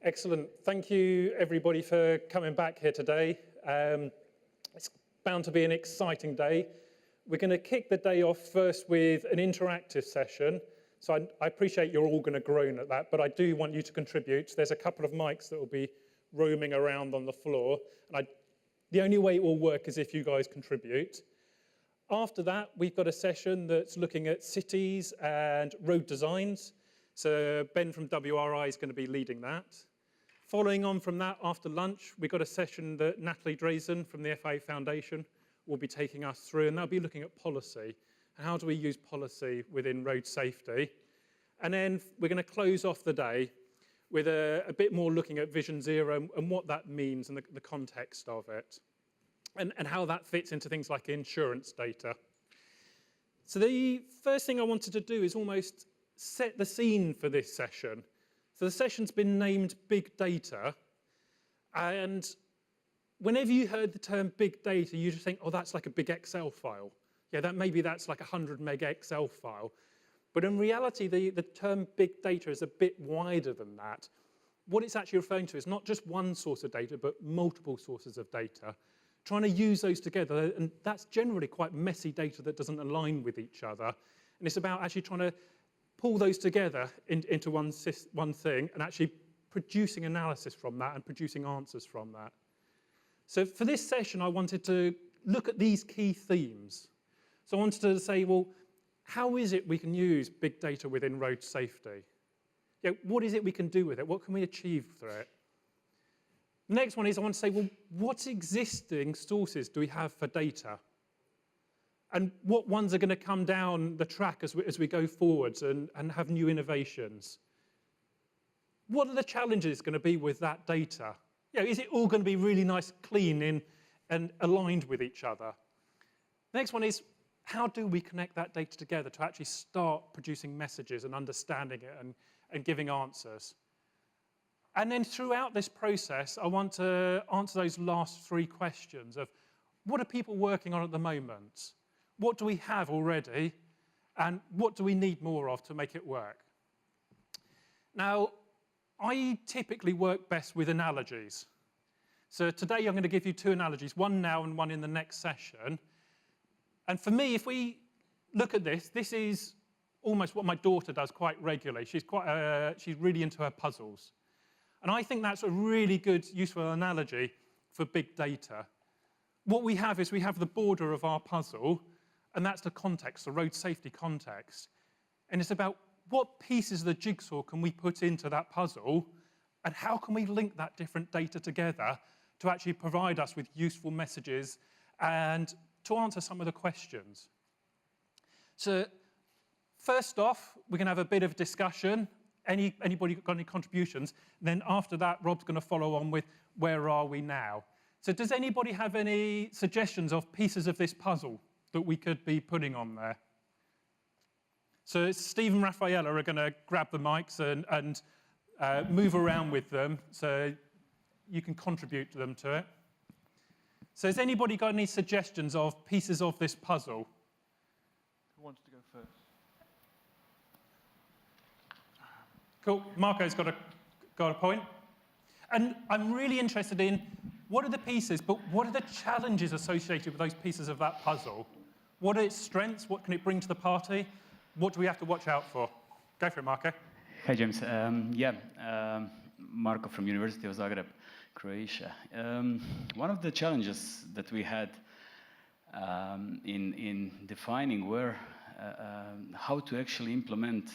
Excellent. Thank you, everybody, for coming back here today. It's bound to be an exciting day. We're going to kick the day off first with an interactive session. So I appreciate you're all going to groan at that, but I do want you to contribute. There's a couple of mics that will be roaming around on the floor. And the only way it will work is if you guys contribute. After that, we've got a session that's looking at cities and road designs. So Ben from WRI is going to be leading that. Following on from that, after lunch, we've got a session that Natalie Drazen from the FA Foundation will be taking us through, and they'll be looking at policy. How do we use policy within road safety? And then we're going to close off the day with a bit more looking at Vision Zero and what that means and the context of it, and how that fits into things like insurance data. So the first thing I wanted to do is almost set the scene for this session. So the session's been named Big Data, and whenever you heard the term big data, you just think, oh, that's like a big Excel file. Yeah, maybe that's like a 100 meg Excel file. But in reality, the term big data is a bit wider than that. What it's actually referring to is not just one source of data, but multiple sources of data, trying to use those together, and that's generally quite messy data that doesn't align with each other. And it's about actually trying to pull those together into one thing and actually producing analysis from that and producing answers from that. So for this session, I wanted to look at these key themes. So I wanted to say, well, how is it we can use big data within road safety? Yeah, what is it we can do with it? What can we achieve through it? The next one is I want to say, well, what existing sources do we have for data? And what ones are going to come down the track as we go forwards and have new innovations? What are the challenges going to be with that data? You know, is it all going to be really nice, clean, and aligned with each other? The next one is, how do we connect that data together to actually start producing messages and understanding it and giving answers? And then throughout this process, I want to answer those last three questions of, what are people working on at the moment? What do we have already? And what do we need more of to make it work? Now, I typically work best with analogies. So today I'm going to give you two analogies, one now and one in the next session. And for me, if we look at this, this is almost what my daughter does quite regularly. She's really into her puzzles. And I think that's a really good, useful analogy for big data. What we have is we have the border of our puzzle, and that's the context, the road safety context. And it's about what pieces of the jigsaw can we put into that puzzle, and how can we link that different data together to actually provide us with useful messages and to answer some of the questions. So first off, we're going to have a bit of discussion. Anybody got any contributions? And then after that, Rob's going to follow on with where are we now. So does anybody have any suggestions of pieces of this puzzle that we could be putting on there? So Steve and Raffaella are going to grab the mics and move around with them so you can contribute to them to it. So has anybody got any suggestions of pieces of this puzzle? Who wants to go first? Cool. Marco's got a point. And I'm really interested in what are the pieces, but what are the challenges associated with those pieces of that puzzle? What are its strengths? What can it bring to the party? What do we have to watch out for? Go for it, Marco. Hi, James. Marco from University of Zagreb, Croatia. One of the challenges that we had in defining how to actually implement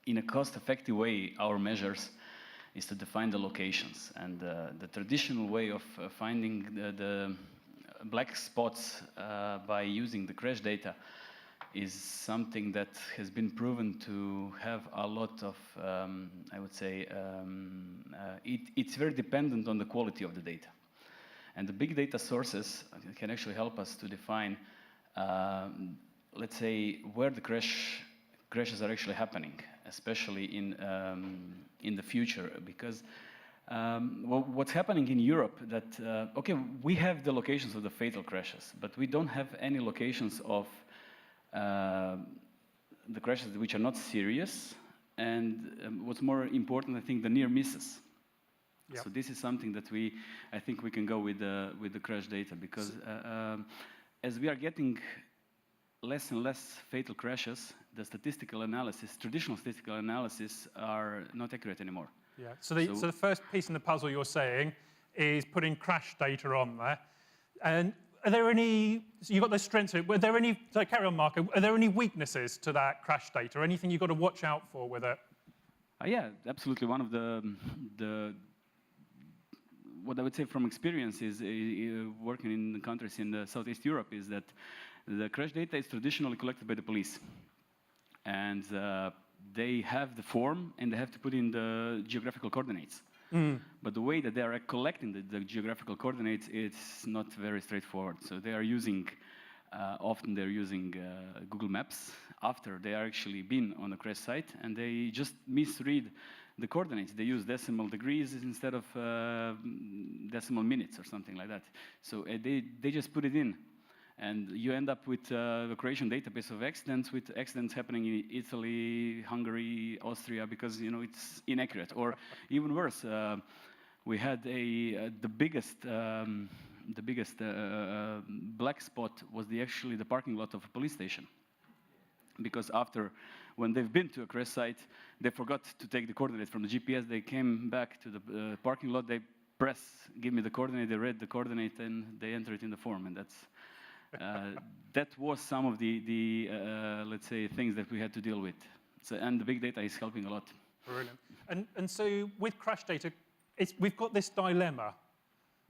in a cost-effective way our measures is to define the locations. And the traditional way of finding the black spots by using the crash data is something that has been proven to have a lot of, I would say, it's very dependent on the quality of the data. And the big data sources can actually help us to define, let's say, where the crashes are actually happening, especially in the future, because what's happening in Europe that, okay, we have the locations of the fatal crashes, but we don't have any locations of the crashes which are not serious and what's more important, I think, the near misses. Yep. So this is something that I think we can go with the crash data, because as we are getting less and less fatal crashes, the statistical analysis, traditional statistical analysis, are not accurate anymore. Yeah. So the first piece in the puzzle you're saying is putting crash data on there. And are there any, so you've got the strengths of it, were there any, so carry on, Marco, are there any weaknesses to that crash data, or anything you've got to watch out for with it? Yeah, absolutely. One of what I would say from experience is working in countries in Southeast Europe is that the crash data is traditionally collected by the police. And they have the form and they have to put in the geographical coordinates. But the way that they are collecting the geographical coordinates, it's not very straightforward. So they are using, often they're using Google Maps after they are actually been on the crash site, and they just misread the coordinates. They use decimal degrees instead of decimal minutes or something like that. So they just put it in. And you end up with the Croatian database of accidents, with accidents happening in Italy, Hungary, Austria, because it's inaccurate. Or even worse, we had the biggest black spot was actually the parking lot of a police station. Because when they've been to a crash site, they forgot to take the coordinates from the GPS. They came back to the parking lot. They give me the coordinate. They read the coordinate and they enter it in the form, and that's. That was some of the let's say, things that we had to deal with. So, and the big data is helping a lot. Brilliant. And so with crash data, we've got this dilemma.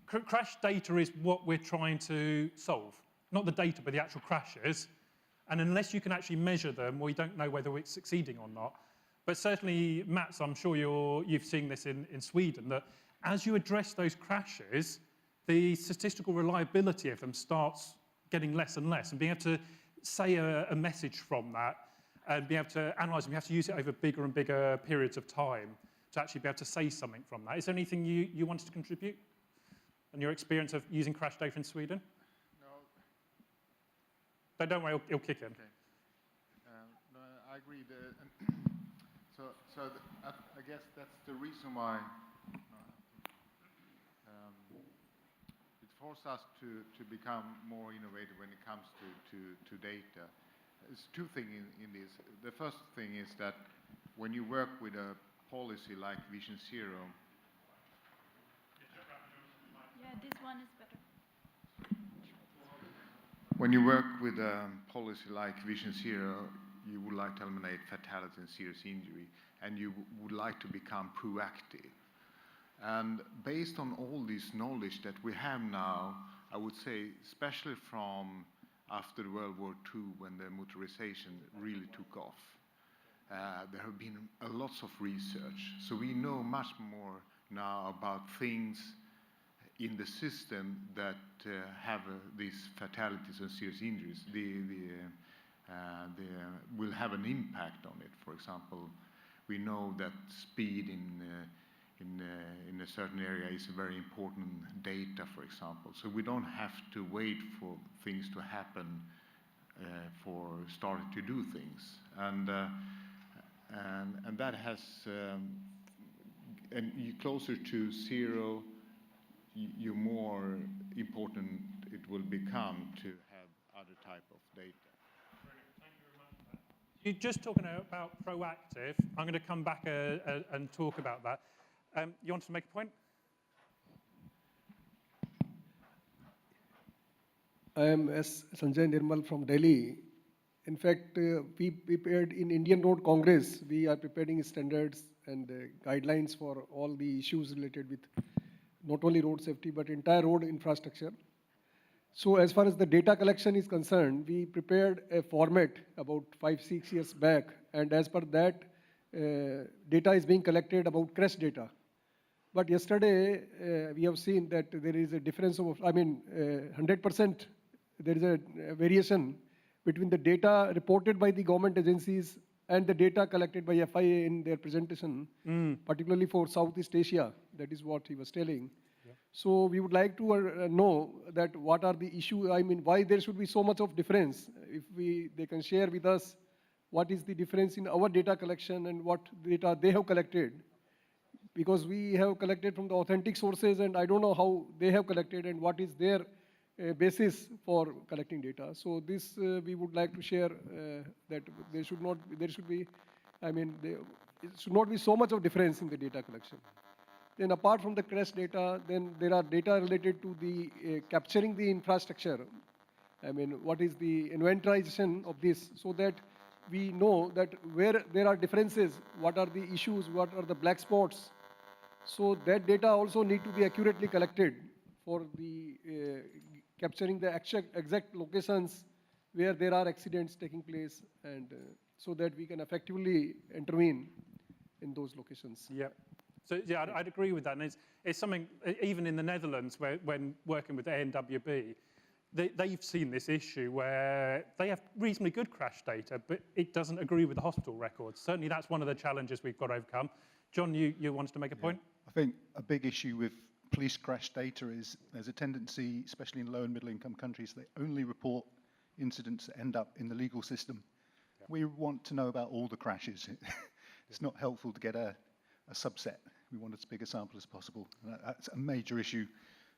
Crash data is what we're trying to solve. Not the data, but the actual crashes. And unless you can actually measure them, we don't know whether it's succeeding or not. But certainly, Mats, I'm sure you've seen this in Sweden, that as you address those crashes, the statistical reliability of them starts getting less and less, and being able to say a message from that and be able to analyse them. You have to use it over bigger and bigger periods of time to actually be able to say something from that. Is there anything you wanted to contribute and your experience of using crash data in Sweden? No. Don't worry, it'll kick in. Okay. No, I agree. I guess that's the reason why it forces us to become more innovative when it comes to data. There's two things in this. The first thing is that when you work with a policy like Vision Zero. Yeah, this one is better. When you work with a policy like Vision Zero, you would like to eliminate fatality and serious injury, and you would like to become proactive. And based on all this knowledge that we have now, I would say, especially from after World War II, when the motorization really took off, there have been lots of research. So we know much more now about things in the system that have these fatalities and serious injuries. They will have an impact on it. For example, we know that speed in a certain area is very important data, for example. So we don't have to wait for things to happen for starting to do things. And that has, and you closer to zero, you more important it will become to have other type of data. You're just talking about proactive. I'm going to come back and talk about that. You want to make a point? I am S. Sanjay Nirmal from Delhi. In fact, we prepared in Indian Road Congress, we are preparing standards and guidelines for all the issues related with not only road safety, but entire road infrastructure. So as far as the data collection is concerned, we prepared a format about 5-6 years back, and as per that, data is being collected about crash data. But yesterday, we have seen that there is a difference of, 100%, there is a variation between the data reported by the government agencies and the data collected by FIA in their presentation, particularly for Southeast Asia. That is what he was telling. Yeah. So we would like to know that what are the issues, why there should be so much of difference. If they can share with us what is the difference in our data collection and what data they have collected. Because we have collected from the authentic sources, and I don't know how they have collected and what is their basis for collecting data. So this we would like to share that there should be, it should not be so much of difference in the data collection. Then apart from the crash data, then there are data related to the capturing the infrastructure. What is the inventorization of this, so that we know that where there are differences, what are the issues, what are the black spots. So that data also need to be accurately collected for the capturing the exact locations where there are accidents taking place, and so that we can effectively intervene in those locations. Yeah. So yeah, I'd agree with that. And it's something, even in the Netherlands, when working with ANWB, they've seen this issue where they have reasonably good crash data, but it doesn't agree with the hospital records. Certainly that's one of the challenges we've got to overcome. John, you wanted to make a point? I think a big issue with police crash data is there's a tendency, especially in low and middle income countries, they only report incidents that end up in the legal system. Yeah. We want to know about all the crashes. It's not helpful to get a subset. We want as big a sample as possible. And that's a major issue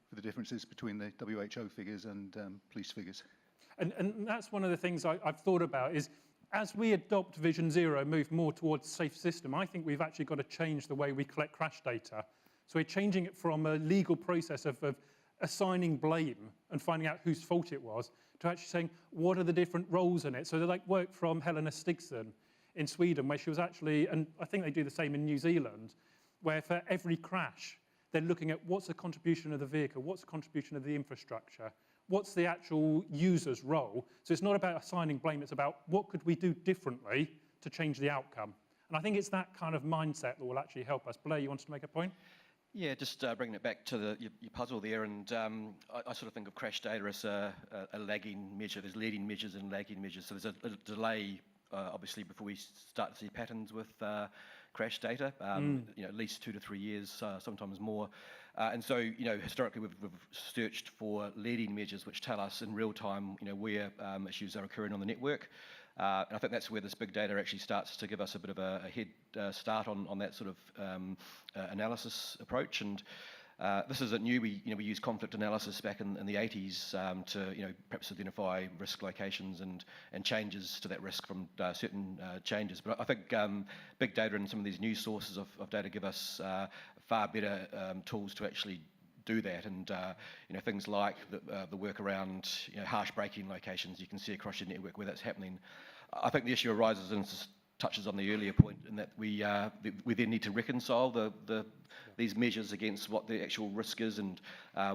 for the differences between the WHO figures and police figures. And that's one of the things I've thought about is, as we adopt Vision Zero, move more towards safe system, I think we've actually got to change the way we collect crash data. So we're changing it from a legal process of assigning blame and finding out whose fault it was, to actually saying, what are the different roles in it? So they're like work from Helena Stigson in Sweden, where she was actually, and I think they do the same in New Zealand, where for every crash, they're looking at what's the contribution of the vehicle, what's the contribution of the infrastructure, what's the actual user's role. So it's not about assigning blame, it's about what could we do differently to change the outcome. And I think it's that kind of mindset that will actually help us. Blair, you wanted to make a point? Yeah, just bringing it back to your puzzle there, and I sort of think of crash data as a lagging measure. There's leading measures and lagging measures. So there's a delay, obviously, before we start to see patterns with crash data. At least 2 to 3 years, sometimes more. And so, historically, we've searched for leading measures which tell us in real time, where issues are occurring on the network. And I think that's where this big data actually starts to give us a bit of a head start on that sort of analysis approach. And this isn't new. We used conflict analysis back in the 80s to perhaps identify risk locations and changes to that risk from certain changes. But I think big data and some of these new sources of data give us far better tools to actually do that, and things like the work around harsh braking locations. You can see across your network where that's happening. I think the issue arises and touches on the earlier point in that we then need to reconcile these measures against what the actual risk is, and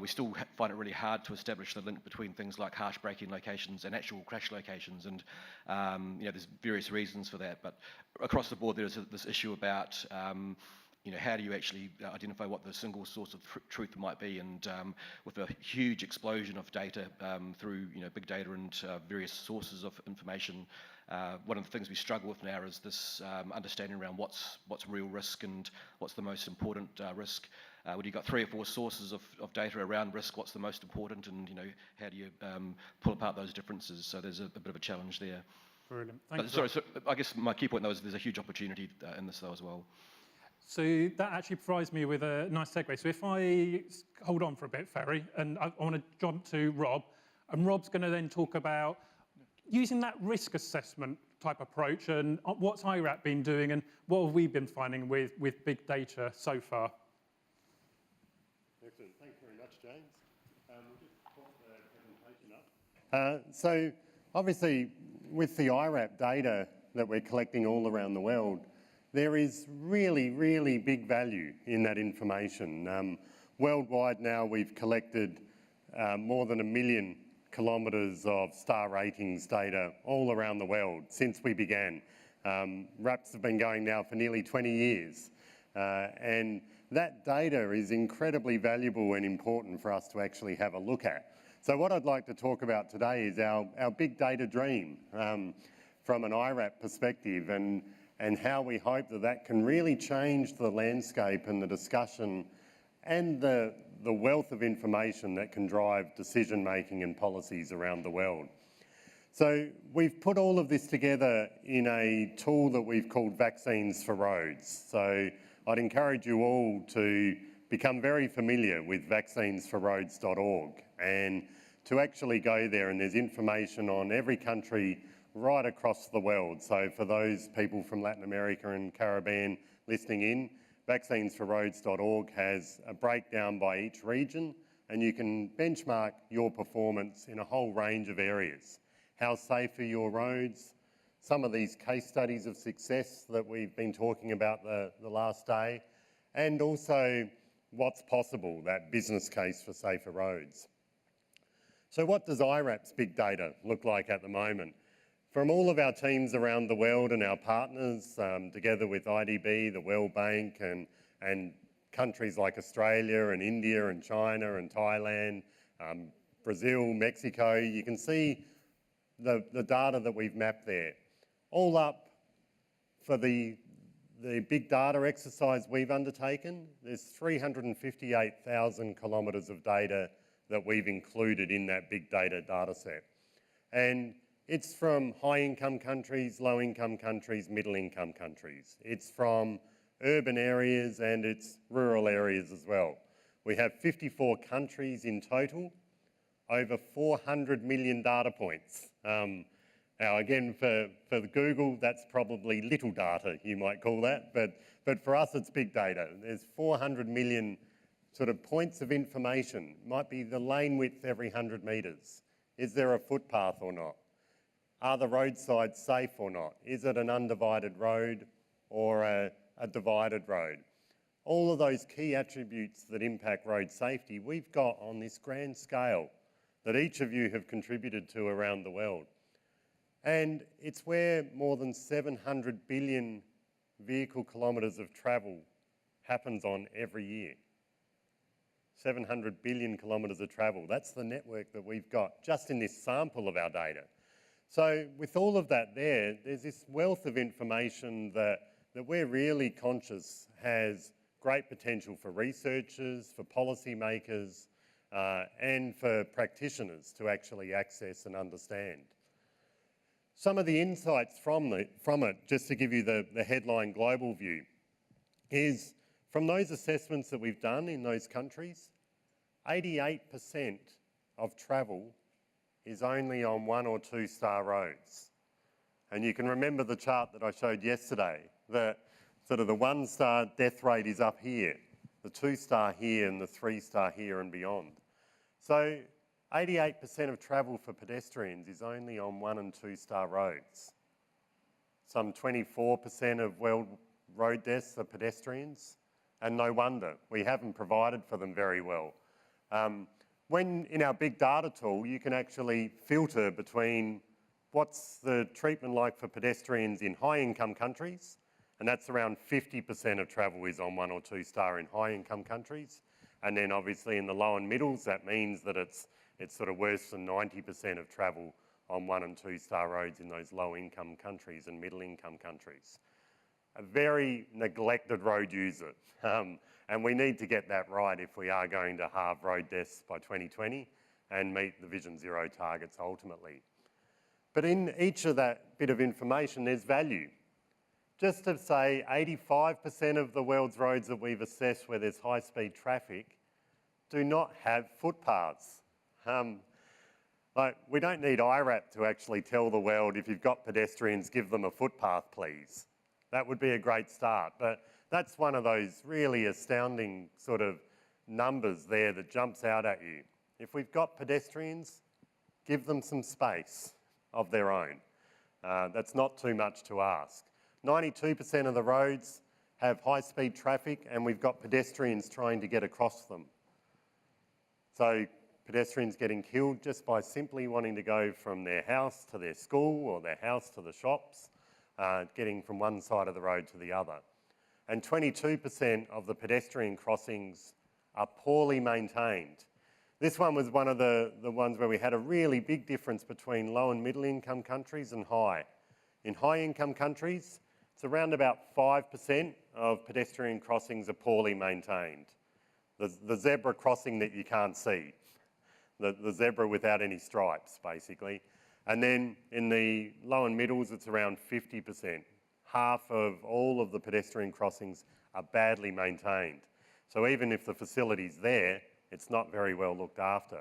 we still find it really hard to establish the link between things like harsh braking locations and actual crash locations, and there's various reasons for that. But across the board, there's this issue about how do you actually identify what the single source of truth might be? And with a huge explosion of data through big data and various sources of information, one of the things we struggle with now is this understanding around what's real risk and what's the most important risk. When you've got 3 or 4 sources of data around risk, what's the most important, and how do you pull apart those differences? So there's a bit of a challenge there. Brilliant. Thank you. Sorry, so I guess my key point though is there's a huge opportunity in this though as well. So that actually provides me with a nice segue. So if I hold on for a bit, Ferry, and I want to jump to Rob, and Rob's going to then talk about using that risk assessment type approach and what's IRAP been doing and what have we been finding with big data so far. Excellent. Thanks very much, James. We'll just pop the presentation up. So obviously with the IRAP data that we're collecting all around the world, there is really, really big value in that information. Worldwide now we've collected more than 1 million kilometres of star ratings data all around the world since we began. RAPs have been going now for nearly 20 years. And that data is incredibly valuable and important for us to actually have a look at. So what I'd like to talk about today is our big data dream from an IRAP perspective, and how we hope that can really change the landscape and the discussion and the wealth of information that can drive decision making and policies around the world. So we've put all of this together in a tool that we've called Vaccines for Roads. So I'd encourage you all to become very familiar with vaccinesforroads.org and to actually go there, and there's information on every country right across the world. So for those people from Latin America and Caribbean listening in, vaccinesforroads.org has a breakdown by each region, and you can benchmark your performance in a whole range of areas. How safe are your roads? Some of these case studies of success that we've been talking about the last day, and also what's possible, that business case for safer roads. So what does IRAP's big data look like at the moment? From all of our teams around the world and our partners, together with IDB, the World Bank, and countries like Australia and India and China and Thailand, Brazil, Mexico, you can see the data that we've mapped there. All up for the big data exercise we've undertaken, there's 358,000 kilometres of data that we've included in that big data set. And it's from high-income countries, low-income countries, middle-income countries. It's from urban areas and it's rural areas as well. We have 54 countries in total, over 400 million data points. Now again, for Google, that's probably little data, you might call that, but for us it's big data. There's 400 million sort of points of information. Might be the lane width every 100 metres. Is there a footpath or not? Are the roadsides safe or not? Is it an undivided road or a divided road? All of those key attributes that impact road safety, we've got on this grand scale that each of you have contributed to around the world. And it's where more than 700 billion vehicle kilometres of travel happens on every year. 700 billion kilometres of travel. That's the network that we've got just in this sample of our data. So with all of that there's this wealth of information that we're really conscious has great potential for researchers, for policymakers, and for practitioners to actually access and understand. Some of the insights from it, just to give you the headline global view, is from those assessments that we've done in those countries, 88% of travel is only on 1 or 2 star roads. And you can remember the chart that I showed yesterday, that sort of the 1 star death rate is up here, the 2 star here and the 3 star here and beyond. So 88% of travel for pedestrians is only on 1 and 2 star roads. Some 24% of world road deaths are pedestrians, and no wonder, we haven't provided for them very well. When in our big data tool, you can actually filter between what's the treatment like for pedestrians in high income countries, and that's around 50% of travel is on 1 or 2 star in high income countries. And then obviously in the low and middles, that means that it's sort of worse than 90% of travel on 1 and 2 star roads in those low income countries and middle income countries. A very neglected road user. And we need to get that right if we are going to halve road deaths by 2020 and meet the Vision Zero targets ultimately. But in each of that bit of information, there's value. Just to say 85% of the world's roads that we've assessed where there's high-speed traffic do not have footpaths. We don't need IRAP to actually tell the world, if you've got pedestrians, give them a footpath, please. That would be a great start. But that's one of those really astounding sort of numbers there that jumps out at you. If we've got pedestrians, give them some space of their own. That's not too much to ask. 92% of the roads have high-speed traffic and we've got pedestrians trying to get across them. So pedestrians getting killed just by simply wanting to go from their house to their school or their house to the shops, getting from one side of the road to the other. And 22% of the pedestrian crossings are poorly maintained. This one was one of the ones where we had a really big difference between low and middle income countries and high. In high income countries, it's around about 5% of pedestrian crossings are poorly maintained. The zebra crossing that you can't see, the zebra without any stripes, basically. And then in the low and middles, it's around 50%. Half of all of the pedestrian crossings are badly maintained. So even if the facility's there, it's not very well looked after.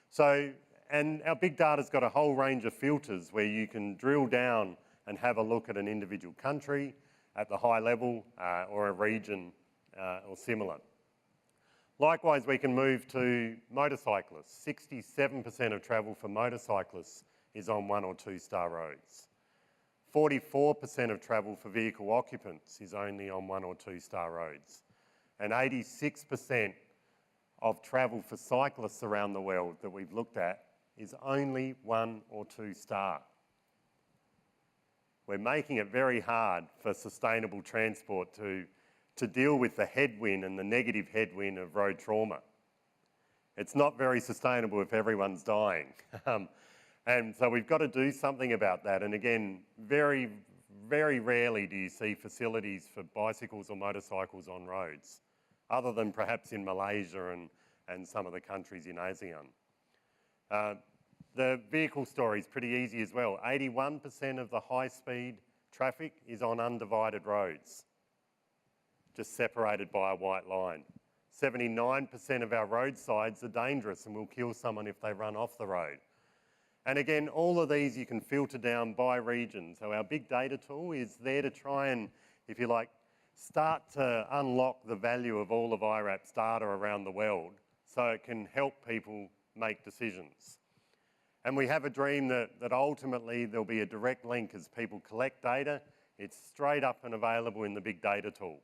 So, and our big data's got a whole range of filters where you can drill down and have a look at an individual country at the high level or a region or similar. Likewise, we can move to motorcyclists. 67% of travel for motorcyclists is on 1 or 2 star roads. 44% of travel for vehicle occupants is only on 1 or 2 star roads. And 86% of travel for cyclists around the world that we've looked at is only 1 or 2 star. We're making it very hard for sustainable transport to deal with the headwind and the negative headwind of road trauma. It's not very sustainable if everyone's dying. And so we've got to do something about that. And again, very, very rarely do you see facilities for bicycles or motorcycles on roads, other than perhaps in Malaysia and some of the countries in ASEAN. The vehicle story is pretty easy as well. 81% of the high-speed traffic is on undivided roads, just separated by a white line. 79% of our roadsides are dangerous and will kill someone if they run off the road. And again, all of these you can filter down by region. So our big data tool is there to try and, if you like, start to unlock the value of all of IRAP's data around the world so it can help people make decisions. And we have a dream that ultimately there'll be a direct link as people collect data. It's straight up and available in the big data tool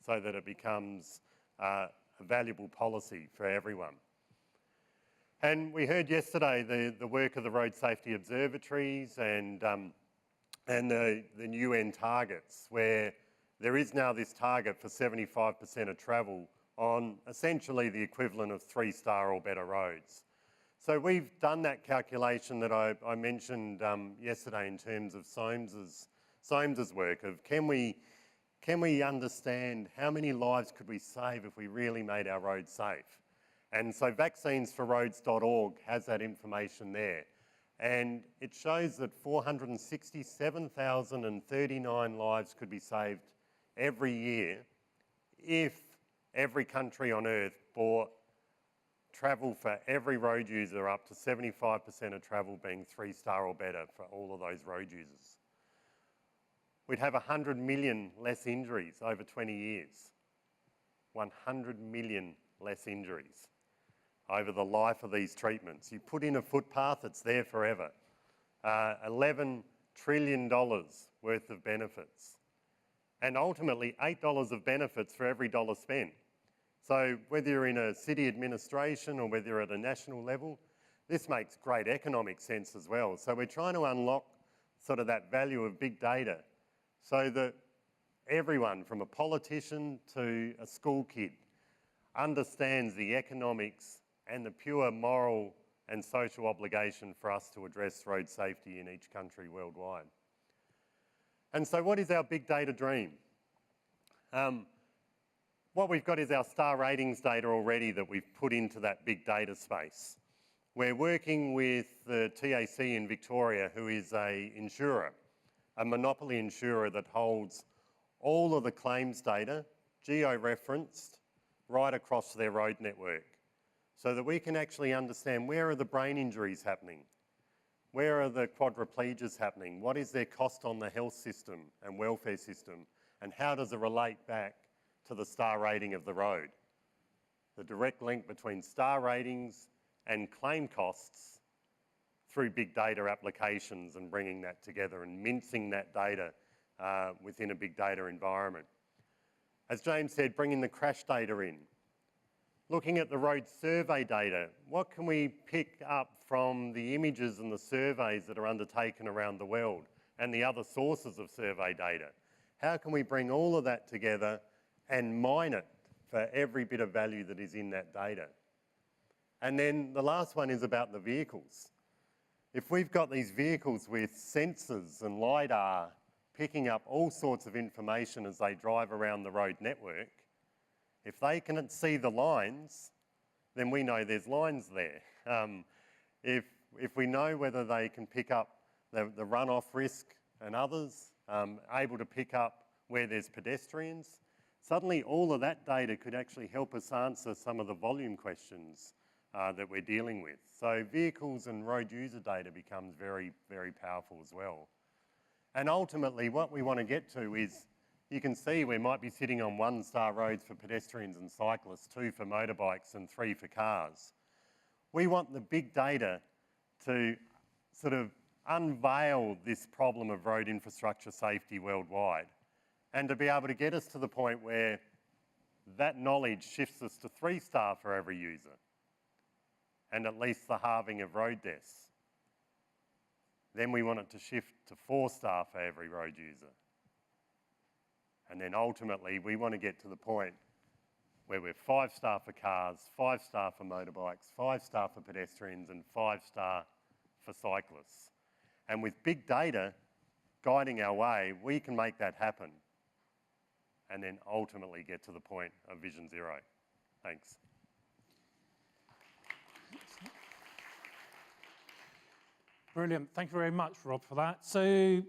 so that it becomes a valuable policy for everyone. And we heard yesterday the work of the road safety observatories and the UN targets, where there is now this target for 75% of travel on essentially the equivalent of 3 star or better roads. So we've done that calculation that I mentioned yesterday in terms of Soames's work of can we understand how many lives could we save if we really made our roads safe? And so vaccinesforroads.org has that information there. And it shows that 467,039 lives could be saved every year if every country on earth bought travel for every road user up to 75% of travel being 3 star or better for all of those road users. We'd have 100 million less injuries over 20 years. 100 million less injuries over the life of these treatments. You put in a footpath, it's there forever. $11 trillion worth of benefits. And ultimately, $8 of benefits for every dollar spent. So whether you're in a city administration or whether you're at a national level, this makes great economic sense as well. So we're trying to unlock sort of that value of big data so that everyone, from a politician to a school kid, understands the economics and the pure moral and social obligation for us to address road safety in each country worldwide. And so what is our big data dream? What we've got is our star ratings data already that we've put into that big data space. We're working with the TAC in Victoria, who is an insurer, a monopoly insurer that holds all of the claims data, geo-referenced, right across their road network, so that we can actually understand where are the brain injuries happening, where are the quadriplegias happening, what is their cost on the health system and welfare system, and how does it relate back to the star rating of the road. The direct link between star ratings and claim costs through big data applications and bringing that together and mincing that data within a big data environment. As James said, bringing the crash data in. Looking at the road survey data, what can we pick up from the images and the surveys that are undertaken around the world and the other sources of survey data? How can we bring all of that together and mine it for every bit of value that is in that data? And then the last one is about the vehicles. If we've got these vehicles with sensors and LiDAR picking up all sorts of information as they drive around the road network, if they can see the lines, then we know there's lines there. If we know whether they can pick up the runoff risk and others, able to pick up where there's pedestrians. Suddenly all of that data could actually help us answer some of the volume questions that we're dealing with. So vehicles and road user data becomes very, very powerful as well. And ultimately what we want to get to is, you can see we might be sitting on 1-star roads for pedestrians and cyclists, 2 for motorbikes and 3 for cars. We want the big data to sort of unveil this problem of road infrastructure safety worldwide, and to be able to get us to the point where that knowledge shifts us to 3-star for every user, and at least the halving of road deaths. Then we want it to shift to 4-star for every road user. And then ultimately, we want to get to the point where we're 5-star for cars, 5-star for motorbikes, 5-star for pedestrians, and 5-star for cyclists. And with big data guiding our way, we can make that happen, and then ultimately get to the point of Vision Zero. Thanks. Brilliant. Thank you very much, Rob, for that. So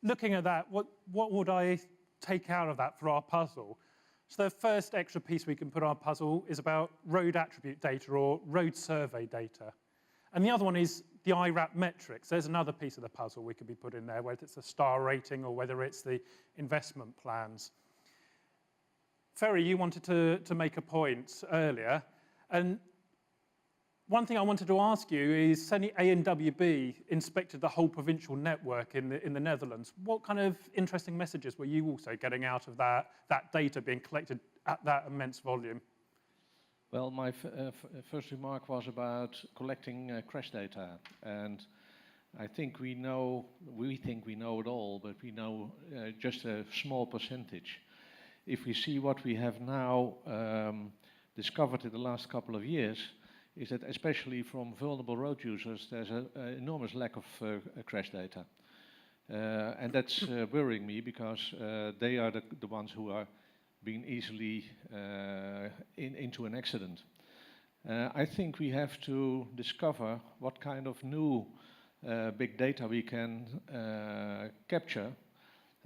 looking at that, what would I take out of that for our puzzle? So the first extra piece we can put on our puzzle is about road attribute data or road survey data. And the other one is the IRAP metrics. There's another piece of the puzzle we could be put in there, whether it's a star rating or whether it's the investment plans. Ferry, you wanted to make a point earlier. And one thing I wanted to ask you is, certainly ANWB inspected the whole provincial network in the Netherlands. What kind of interesting messages were you also getting out of that data being collected at that immense volume? Well, my first remark was about collecting crash data, and I think we think we know it all, but we know just a small percentage. If we see what we have now discovered in the last couple of years, is that especially from vulnerable road users, there's an enormous lack of crash data. And that's worrying me, because they are the ones who are being easily into an accident. I think we have to discover what kind of new big data we can capture.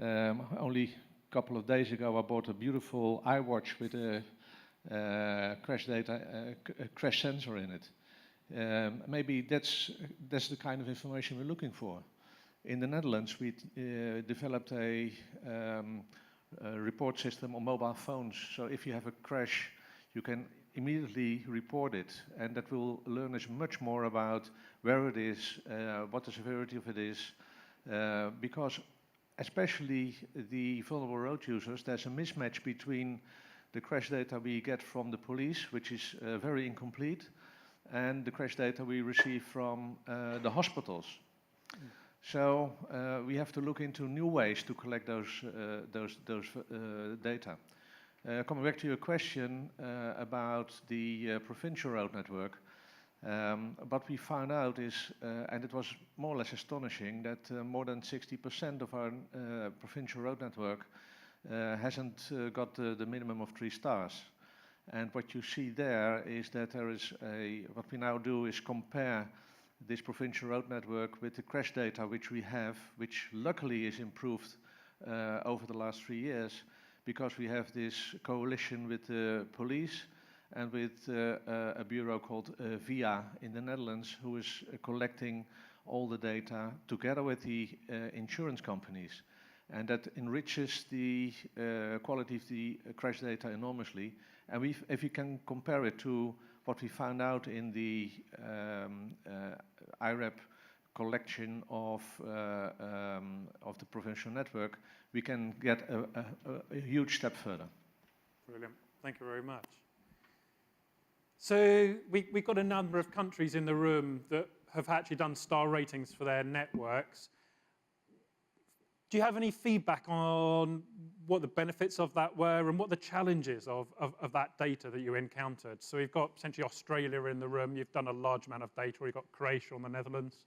Only a couple of days ago I bought a beautiful iWatch with a crash sensor in it. Maybe that's the kind of information we're looking for. In the Netherlands, we developed a report system on mobile phones. So if you have a crash, you can immediately report it, and that will learn us much more about where it is, what the severity of it is, because especially the vulnerable road users, there's a mismatch between the crash data we get from the police, which is very incomplete, and the crash data we receive from the hospitals. So we have to look into new ways to collect those data. Coming back to your question about the provincial road network, what we found out is, and it was more or less astonishing, that more than 60% of our provincial road network hasn't got the minimum of 3 stars. And what you see there is that there is what we now do is compare this provincial road network with the crash data which we have, which luckily is improved over the last 3 years, because we have this coalition with the police and with a bureau called VIA in the Netherlands, who is collecting all the data together with the insurance companies. And that enriches the quality of the crash data enormously. And if you can compare it to what we found out in the IRAP collection of the provincial network, we can get a huge step further. Brilliant. Thank you very much. So we've got a number of countries in the room that have actually done star ratings for their networks. Do you have any feedback on what the benefits of that were and what the challenges of that data that you encountered? So we've got potentially Australia in the room. You've done a large amount of data. We've got Croatia and the Netherlands,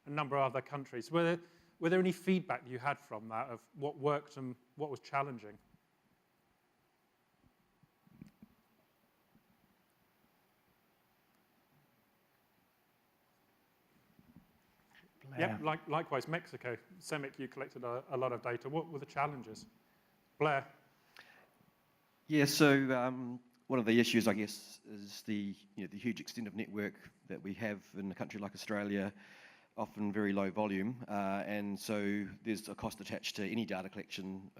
a number of other countries. Were there any feedback you had from that of what worked and what was challenging? Yeah, likewise, Mexico. CEMIC, you collected a lot of data. What were the challenges? Blair? Yeah, so one of the issues, I guess, is the huge extent of network that we have in a country like Australia, often very low volume, and so there's a cost attached to any data collection.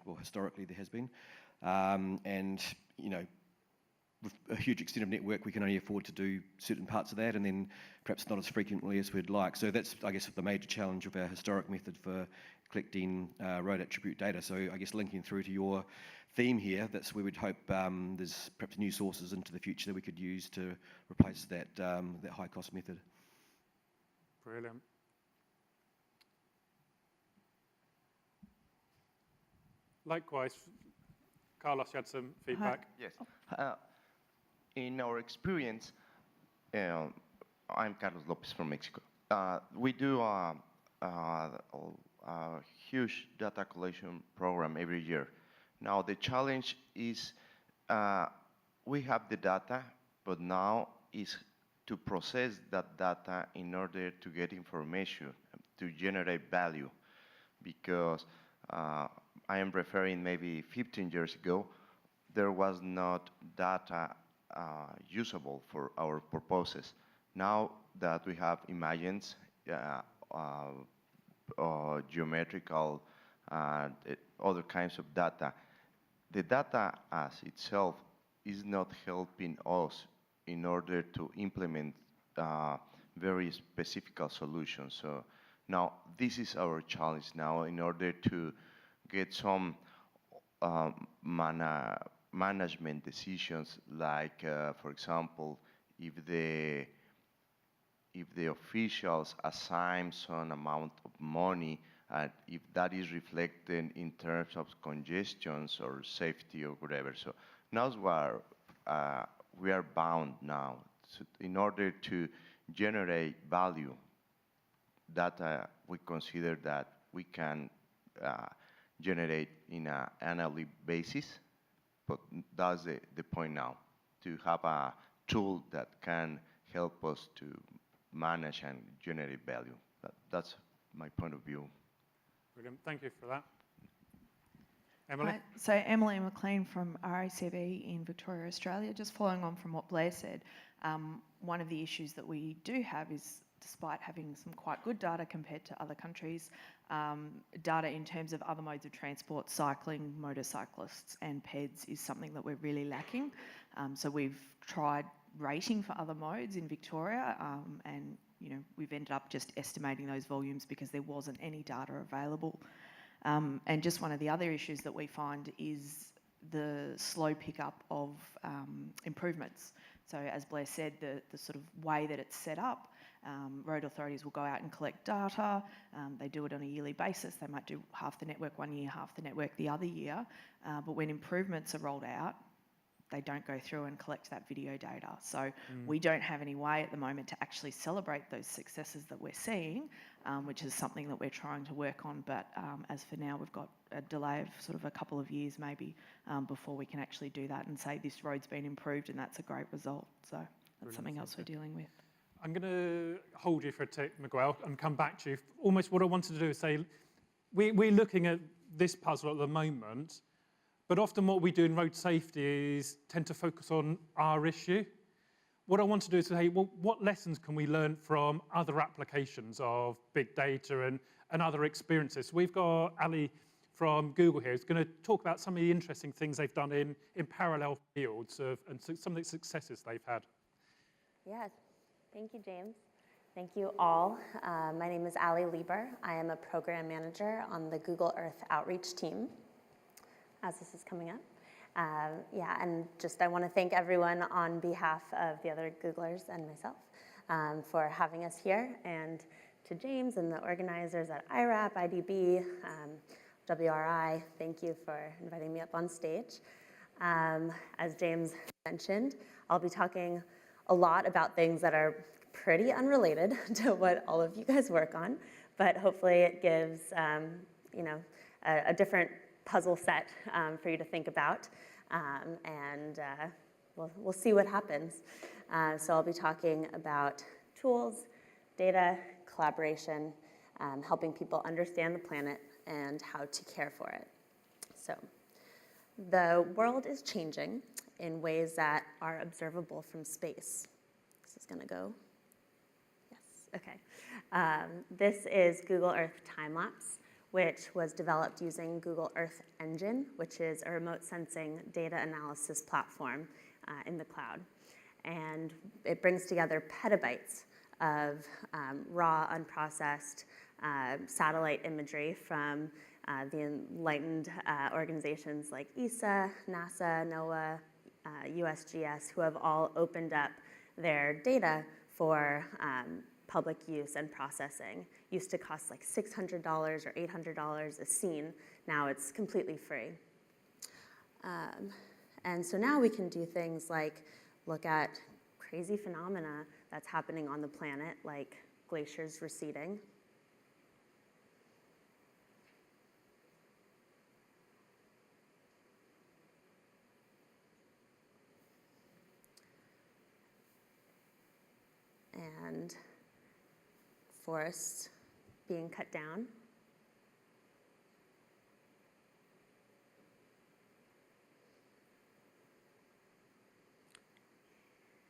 Well, historically there has been, and with a huge extent of network, we can only afford to do certain parts of that, and then perhaps not as frequently as we'd like. So that's, I guess, the major challenge of our historic method for collecting road attribute data. So I guess linking through to your theme here, that's where we'd hope there's perhaps new sources into the future that we could use to replace that that high cost method. Brilliant. Likewise, Carlos, you had some feedback. Yes. In our experience, I'm Carlos Lopez from Mexico. We do a huge data collection program every year. Now the challenge is we have the data, but now is to process that data in order to get information, to generate value. Because I am referring maybe 15 years ago, there was not data usable for our purposes. Now that we have images, geometrical, other kinds of data, the data as itself is not helping us in order to implement very specific solutions. So now this is our challenge now in order to get some management decisions, like for example, if the officials assign some amount of money, if that is reflected in terms of congestions or safety or whatever. So now we are bound now in order to generate value. Data we consider that we can generate in an annually basis, but that's the point now, to have a tool that can help us to manage and generate value. That's my point of view. Brilliant. Thank you for that. Emily? Right. So Emily McLean from RACV in Victoria, Australia. Just following on from what Blair said, one of the issues that we do have is, despite having some quite good data compared to other countries, data in terms of other modes of transport, cycling, motorcyclists and PEDs is something that we're really lacking. So we've tried rating for other modes in Victoria, and we've ended up just estimating those volumes because there wasn't any data available. And just one of the other issues that we find is the slow pickup of improvements. So as Blair said, the sort of way that it's set up, road authorities will go out and collect data. They do it on a yearly basis. They might do half the network one year, half the network the other year. But when improvements are rolled out, they don't go through and collect that video data. So we don't have any way at the moment to actually celebrate those successes that we're seeing, which is something that we're trying to work on. But as for now, we've got a delay of sort of a couple of years maybe before we can actually do that and say this road's been improved and that's a great result. So that's something else we're dealing with. I'm going to hold you for a tick, Miguel, and come back to you. Almost what I wanted to do is say, we're looking at this puzzle at the moment, but often what we do in road safety is tend to focus on our issue. What I want to do is say, well, what lessons can we learn from other applications of big data and other experiences? We've got Ali from Google here who's going to talk about some of the interesting things they've done in parallel fields and some of the successes they've had. Yeah, thank you, James. Thank you all. My name is Ali Lieber. I am a program manager on the Google Earth Outreach team, as this is coming up. Yeah, and just I want to thank everyone on behalf of the other Googlers and myself for having us here, and to James and the organizers at IRAP, IDB, WRI, thank you for inviting me up on stage. As James mentioned, I'll be talking a lot about things that are pretty unrelated to what all of you guys work on, but hopefully it gives a different puzzle set for you to think about, and we'll see what happens. So I'll be talking about tools, data, collaboration, helping people understand the planet and how to care for it. So, the world is changing in ways that are observable from space. This is gonna go. Yes, okay. This is Google Earth time-lapse, which was developed using Google Earth Engine, which is a remote sensing data analysis platform in the cloud. And it brings together petabytes of raw, unprocessed satellite imagery from the enlightened organizations like ESA, NASA, NOAA, USGS, who have all opened up their data for public use and processing. Used to cost like $600 or $800 a scene. Now it's completely free. And so now we can do things like look at crazy phenomena that's happening on the planet, like glaciers receding. And forests being cut down.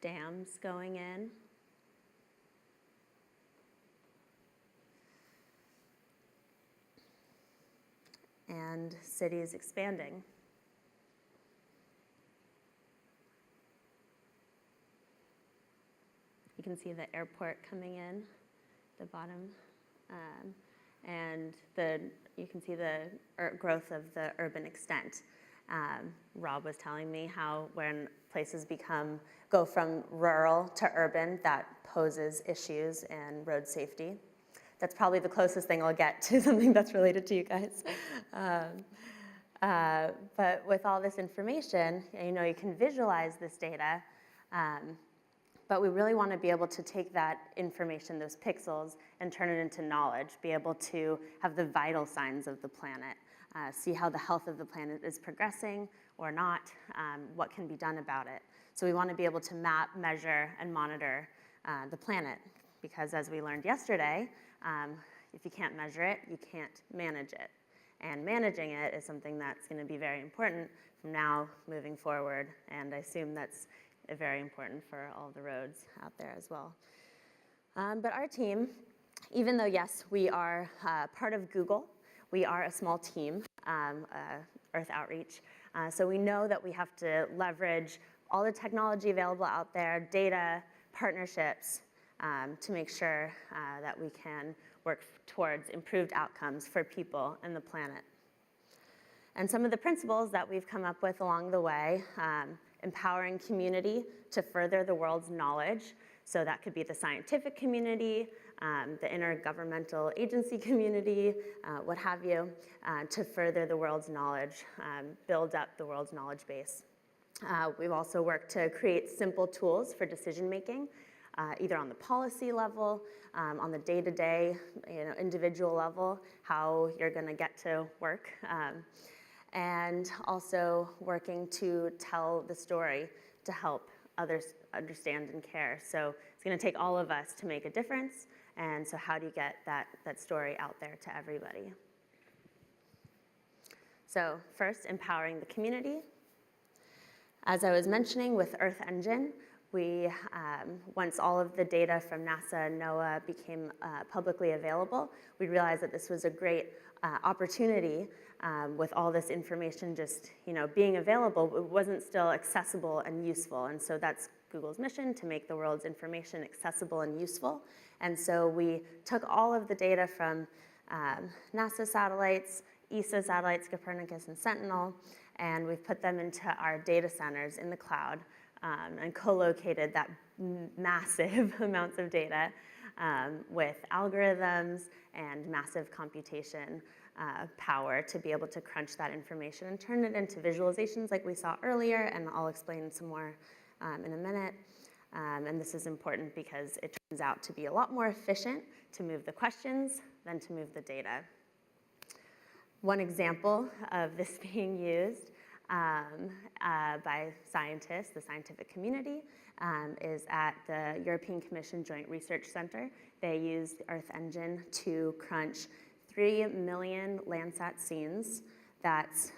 Dams going in. And cities expanding. You can see the airport coming in, the bottom, and you can see the growth of the urban extent. Rob was telling me how when places go from rural to urban, that poses issues in road safety. That's probably the closest thing I'll get to something that's related to you guys. But with all this information, you can visualize this data, but we really want to be able to take that information, those pixels, and turn it into knowledge, be able to have the vital signs of the planet, see how the health of the planet is progressing or not, what can be done about it. So we want to be able to map, measure, and monitor the planet, because as we learned yesterday, if you can't measure it, you can't manage it. And managing it is something that's going to be very important from now moving forward, and I assume that's very important for all the roads out there as well. But our team, even though, yes, we are part of Google, we are a small team, Earth Outreach, so we know that we have to leverage all the technology available out there, data, partnerships, to make sure that we can work towards improved outcomes for people and the planet. And some of the principles that we've come up with along the way, empowering community to further the world's knowledge. So that could be the scientific community, the intergovernmental agency community, what have you, to further the world's knowledge, build up the world's knowledge base. We've also worked to create simple tools for decision making, either on the policy level, on the day-to-day, individual level, how you're going to get to work. And also working to tell the story to help others understand and care. So it's going to take all of us to make a difference, and so how do you get that story out there to everybody? So first, empowering the community. As I was mentioning with Earth Engine, we, once all of the data from NASA and NOAA became publicly available, we realized that this was a great opportunity with all this information just being available. It wasn't still accessible and useful, and so that's Google's mission, to make the world's information accessible and useful. And so we took all of the data from NASA satellites, ESA satellites, Copernicus and Sentinel, and we've put them into our data centers in the cloud and co-located that massive amounts of data with algorithms and massive computation power to be able to crunch that information and turn it into visualizations like we saw earlier, and I'll explain some more in a minute. And this is important because it turns out to be a lot more efficient to move the questions than to move the data. One example of this being used by scientists, the scientific community, is at the European Commission Joint Research Center They use the Earth Engine to crunch 3 million Landsat scenes. That's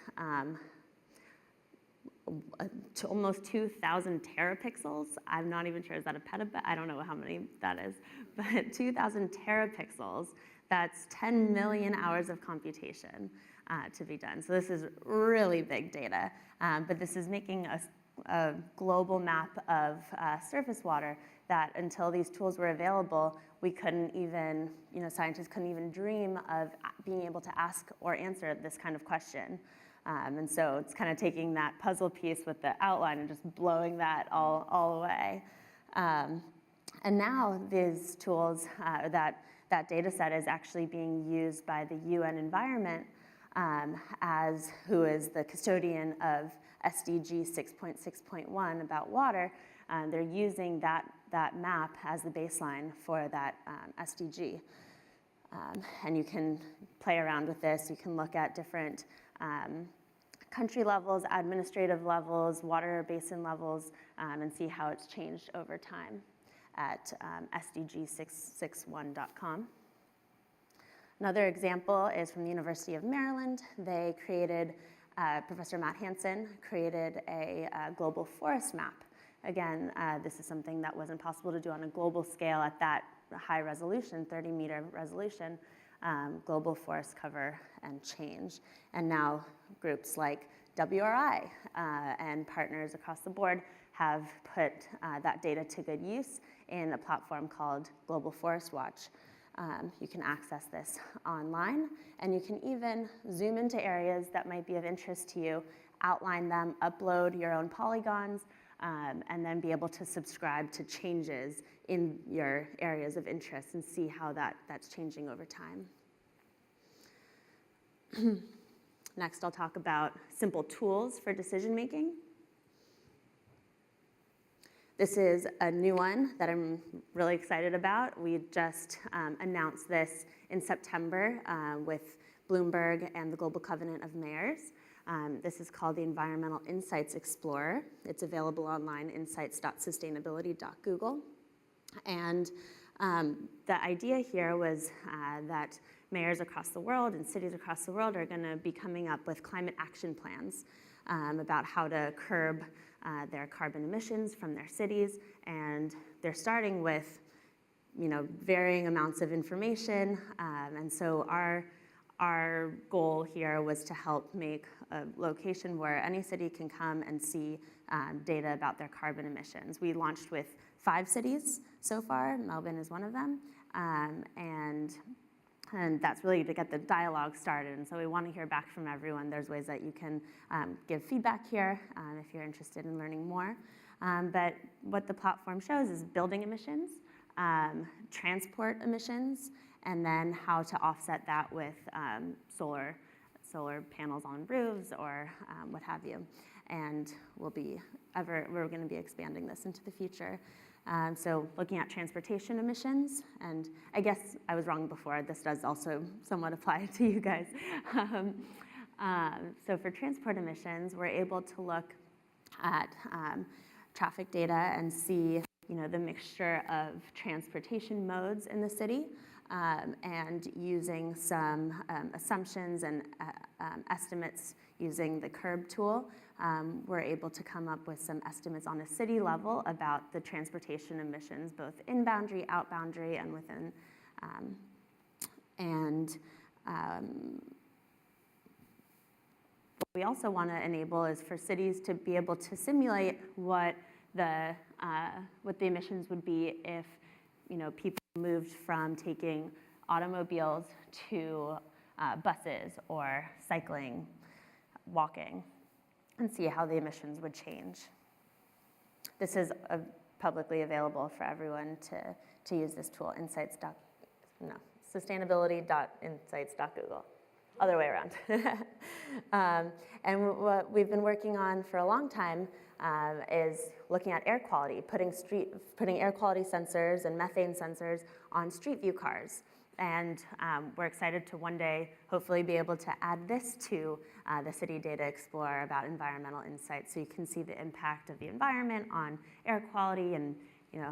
to almost 2,000 terapixels. I'm not even sure, is that a petabyte? I don't know how many that is, but 2,000 terapixels, that's 10 million hours of computation to be done. So this is really big data, but this is making a global map of surface water that until these tools were available, we couldn't even, scientists couldn't even dream of being able to ask or answer this kind of question. And so it's kind of taking that puzzle piece with the outline and just blowing that all away. And now these tools, that data set is actually being used by the UN Environment who is the custodian of SDG 6.6.1 about water. They're using that map as the baseline for that SDG. And you can play around with this. You can look at different country levels, administrative levels, water basin levels, and see how it's changed over time at sdg661.com. Another example is from the University of Maryland. They created, Professor Matt Hansen created a global forest map. Again, this is something that wasn't possible to do on a global scale at that high resolution, 30-meter resolution, global forest cover and change. And now groups like WRI and partners across the board have put that data to good use in a platform called Global Forest Watch. You can access this online, and you can even zoom into areas that might be of interest to you, outline them, upload your own polygons, and then be able to subscribe to changes in your areas of interest and see how that's changing over time. Next, I'll talk about simple tools for decision making. This is a new one that I'm really excited about. We just announced this in September with Bloomberg and the Global Covenant of Mayors. This is called the Environmental Insights Explorer. It's available online, insights.sustainability.google. And the idea here was that mayors across the world and cities across the world are going to be coming up with climate action plans about how to curb their carbon emissions from their cities. And they're starting with, varying amounts of information. And so our goal here was to help make a location where any city can come and see data about their carbon emissions. We launched with 5 cities so far. Melbourne is one of them. And that's really to get the dialogue started. And so we want to hear back from everyone. There's ways that you can give feedback here if you're interested in learning more. But what the platform shows is building emissions, transport emissions, and then how to offset that with solar panels on roofs or what have you. And we're going to be expanding this into the future. So looking at transportation emissions, and I guess I was wrong before, this does also somewhat apply to you guys. So for transport emissions, we're able to look at traffic data and see the mixture of transportation modes in the city, and using some assumptions and estimates using the CURB tool, we're able to come up with some estimates on a city level about the transportation emissions, both in-boundary, out-boundary, and within. What we also want to enable is for cities to be able to simulate what the emissions would be if people moved from taking automobiles to buses or cycling, walking, and see how the emissions would change. This is publicly available for everyone to use this tool, sustainability.insights.google. Other way around. And what we've been working on for a long time is looking at air quality, putting air quality sensors and methane sensors on street view cars. And we're excited to one day hopefully be able to add this to the City Data Explorer about environmental insights, so you can see the impact of the environment on air quality and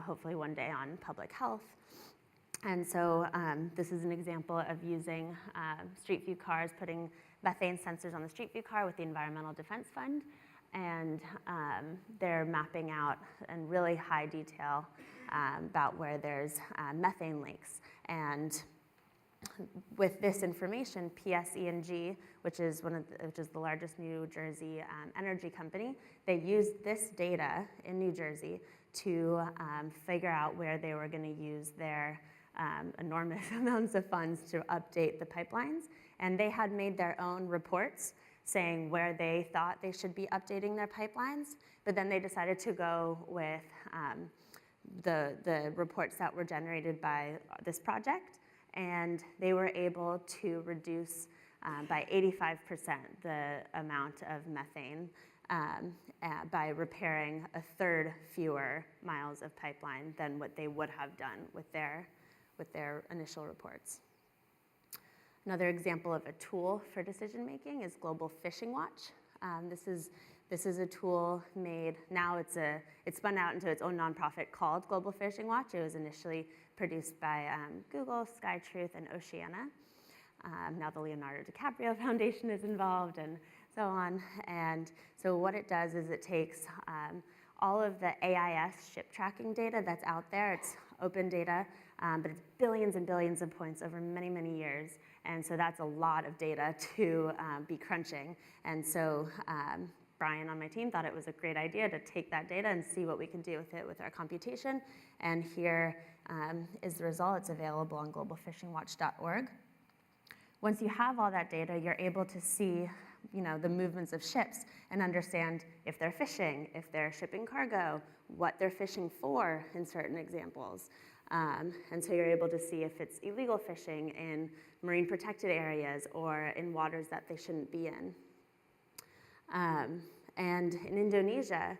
hopefully one day on public health. And so this is an example of using Street View cars, putting methane sensors on the Street View car with the Environmental Defense Fund. And they're mapping out in really high detail about where there's methane leaks. And with this information, PSE&G, which is the largest New Jersey energy company, they used this data in New Jersey to figure out where they were going to use their enormous amounts of funds to update the pipelines. And they had made their own reports saying where they thought they should be updating their pipelines, but then they decided to go with the reports that were generated by this project, and they were able to reduce by 85% the amount of methane by repairing a third fewer miles of pipeline than what they would have done with their initial reports. Another example of a tool for decision making is Global Fishing Watch. This is a tool made, now it's spun out into its own nonprofit called Global Fishing Watch. It was initially produced by Google, SkyTruth, and Oceana. Now the Leonardo DiCaprio Foundation is involved and so on. And so what it does is it takes all of the AIS ship tracking data that's out there. It's open data, but it's billions and billions of points over many, many years. And so that's a lot of data to be crunching. And so Brian on my team thought it was a great idea to take that data and see what we can do with it with our computation. And here is the result. It's available on globalfishingwatch.org. Once you have all that data, you're able to see the movements of ships and understand if they're fishing, if they're shipping cargo, what they're fishing for in certain examples. And so you're able to see if it's illegal fishing in marine protected areas or in waters that they shouldn't be in. And in Indonesia,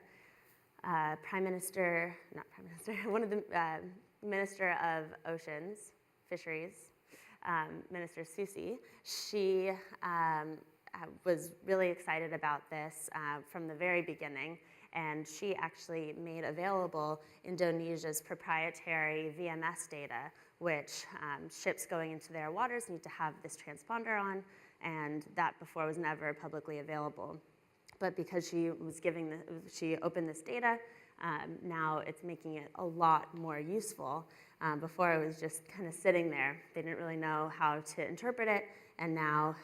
one of the Minister of Oceans, Fisheries, Minister Susi, she was really excited about this from the very beginning. And she actually made available Indonesia's proprietary VMS data, which ships going into their waters need to have this transponder on, and that before was never publicly available. But because she opened this data, now it's making it a lot more useful. Before it was just kind of sitting there. They didn't really know how to interpret it, and now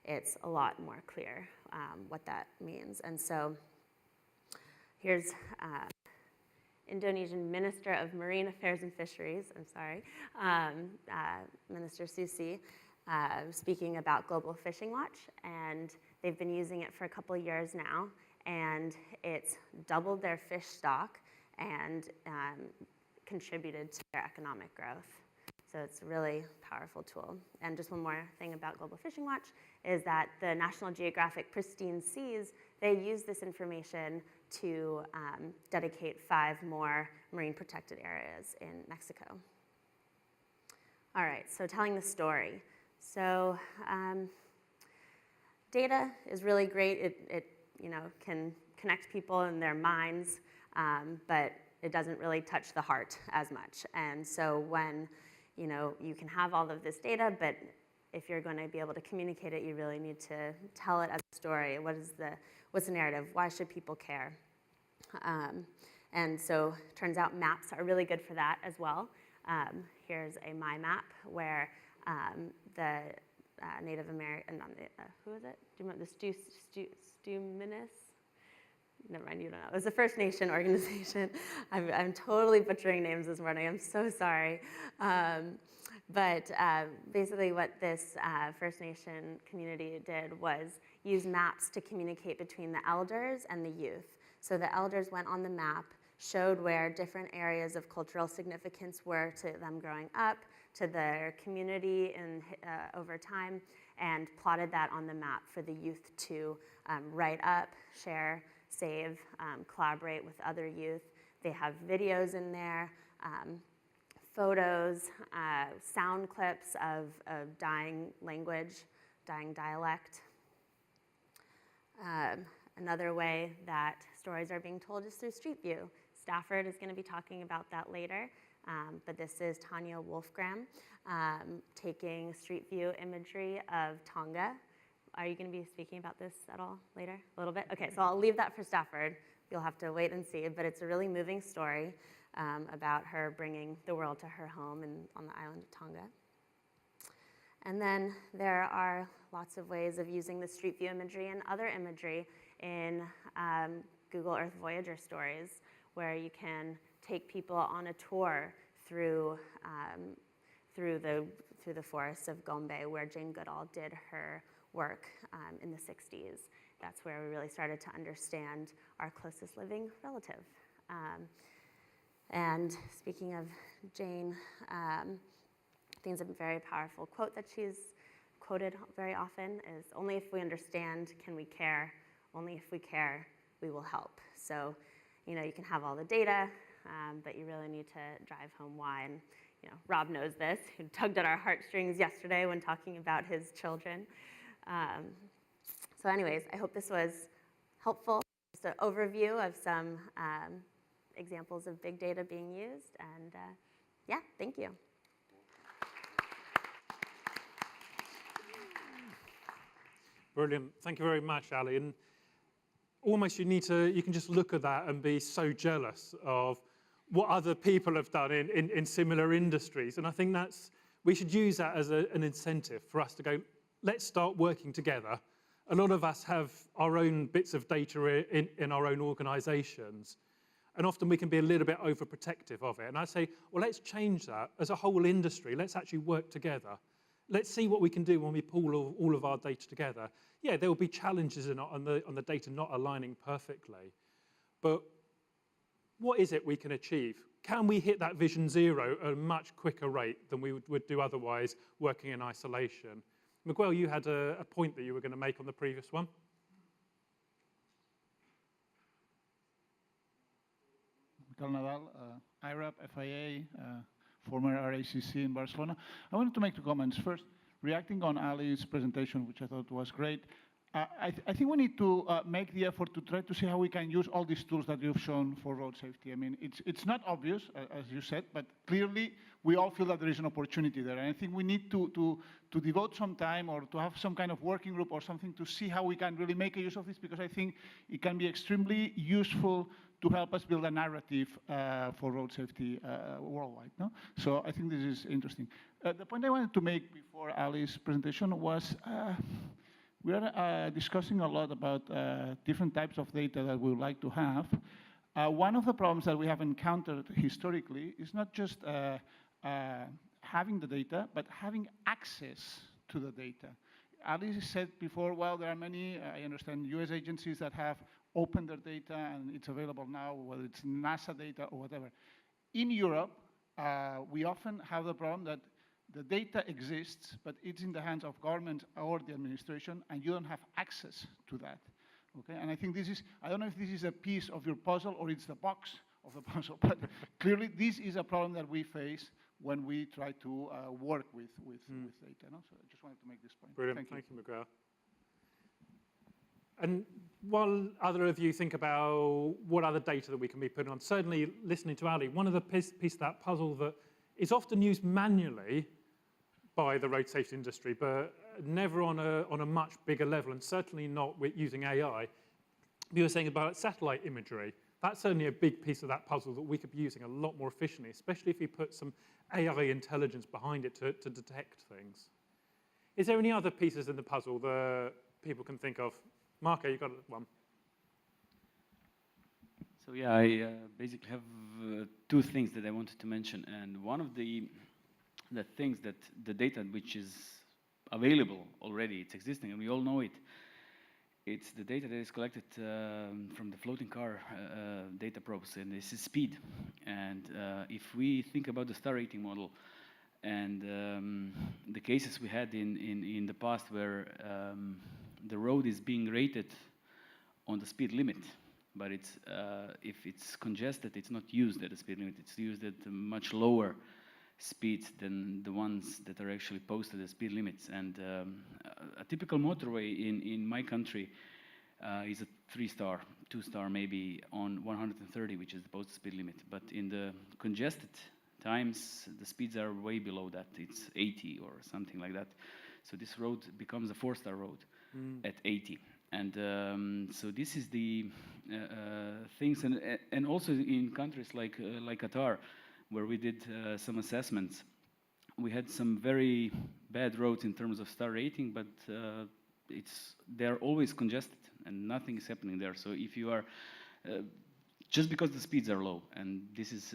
it's a lot more clear what that means. And so here's Indonesian Minister of Marine Affairs and Fisheries, Minister Susi, speaking about Global Fishing Watch, and they've been using it for a couple of years now, and it's doubled their fish stock and contributed to their economic growth. So it's a really powerful tool. And just one more thing about Global Fishing Watch is that the National Geographic Pristine Seas, they use this information to dedicate 5 more marine protected areas in Mexico. All right, so telling the story. So data is really great. It can connect people in their minds, but it doesn't really touch the heart as much. And so when you can have all of this data, but if you're going to be able to communicate it, you really need to tell it as a story. What's the narrative? Why should people care? And so it turns out maps are really good for that as well. Here's a My Map where the Native American, who is it? Do you remember the Stuminis? Never mind, you don't know. It was a First Nation organization. I'm totally butchering names this morning. I'm so sorry. But basically what this First Nation community did was use maps to communicate between the elders and the youth. So the elders went on the map, showed where different areas of cultural significance were to them growing up, to their community over time, and plotted that on the map for the youth to write up, share, save, collaborate with other youth. They have videos in there, photos, sound clips of dying language, dying dialect. Another way that stories are being told is through Street View. Stafford is going to be talking about that later. but this is Tanya Wolfgram taking street view imagery of Tonga. Are you going to be speaking about this at all later? A little bit? Okay, so I'll leave that for Stafford. You'll have to wait and see, but it's a really moving story about her bringing the world to her home on the island of Tonga. And then there are lots of ways of using the street view imagery and other imagery in Google Earth Voyager stories, where you can take people on a tour through the forests of Gombe, where Jane Goodall did her work in the 60s. That's where we really started to understand our closest living relative. And speaking of Jane, I think it's a very powerful quote that she's quoted very often is, "Only if we understand can we care. Only if we care, we will help." So, you can have all the data, but you really need to drive home why. And, Rob knows this, who tugged at our heartstrings yesterday when talking about his children. So anyways, I hope this was helpful. Just an overview of some examples of big data being used. And yeah, thank you. Brilliant. Thank you very much, Ali. And almost you can just look at that and be so jealous of what other people have done in similar industries. And I think we should use that as an incentive for us to go, let's start working together. A lot of us have our own bits of data in our own organizations. And often we can be a little bit overprotective of it. And I say, well, let's change that. As a whole industry, let's actually work together. Let's see what we can do when we pull all of our data together. Yeah, there will be challenges on the data not aligning perfectly. But what is it we can achieve? Can we hit that vision zero at a much quicker rate than we would do otherwise working in isolation? Miguel, you had a point that you were going to make on the previous one. Miguel Nadal, IRAP, FIA, former RACC in Barcelona. I wanted to make two comments. First, reacting on Ali's presentation, which I thought was great, I think we need to make the effort to try to see how we can use all these tools that you've shown for road safety. I mean, it's not obvious, as you said, but clearly we all feel that there is an opportunity there. And I think we need to devote some time or to have some kind of working group or something to see how we can really make a use of this, because I think it can be extremely useful to help us build a narrative for road safety worldwide. No? So I think this is interesting. The point I wanted to make before Ali's presentation was we are discussing a lot about different types of data that we would like to have. One of the problems that we have encountered historically is not just having the data, but having access to the data. Ali said before, well, there are many, I understand, US agencies that have opened their data and it's available now, whether it's NASA data or whatever. In Europe, we often have the problem that the data exists, but it's in the hands of government or the administration, and you don't have access to that. Okay? And I think this is, I don't know if this is a piece of your puzzle or it's the box of the puzzle, but clearly this is a problem that we face when we try to work with data. No? So I just wanted to make this point. Brilliant. Thank you, Miguel. And while other of you think about what other data that we can be putting on, certainly listening to Ali, one of the pieces of that puzzle that is often used manually by the road safety industry, but never on a much bigger level, and certainly not with using AI. You were saying about satellite imagery. That's certainly a big piece of that puzzle that we could be using a lot more efficiently, especially if you put some AI intelligence behind it to detect things. Is there any other pieces in the puzzle that people can think of? Marco, you got one. So yeah, I basically have two things that I wanted to mention, and one of the things that the data which is available already, it's existing, and we all know it. It's the data that is collected from the floating car data probes, and this is speed. And if we think about the star rating model and the cases we had in the past where the road is being rated on the speed limit, but it's if it's congested, it's not used at the speed limit. It's used at much lower speeds than the ones that are actually posted as speed limits. And a typical motorway in my country is a 3-star, 2-star maybe on 130, which is the posted speed limit. But in the congested times the speeds are way below that. It's 80 or something like that. So this road becomes a 4-star road at 80. And so this is the things, and also in countries like Qatar, where we did some assessments, we had some very bad roads in terms of star rating, but they're always congested and nothing is happening there. So if you are just because the speeds are low, and this is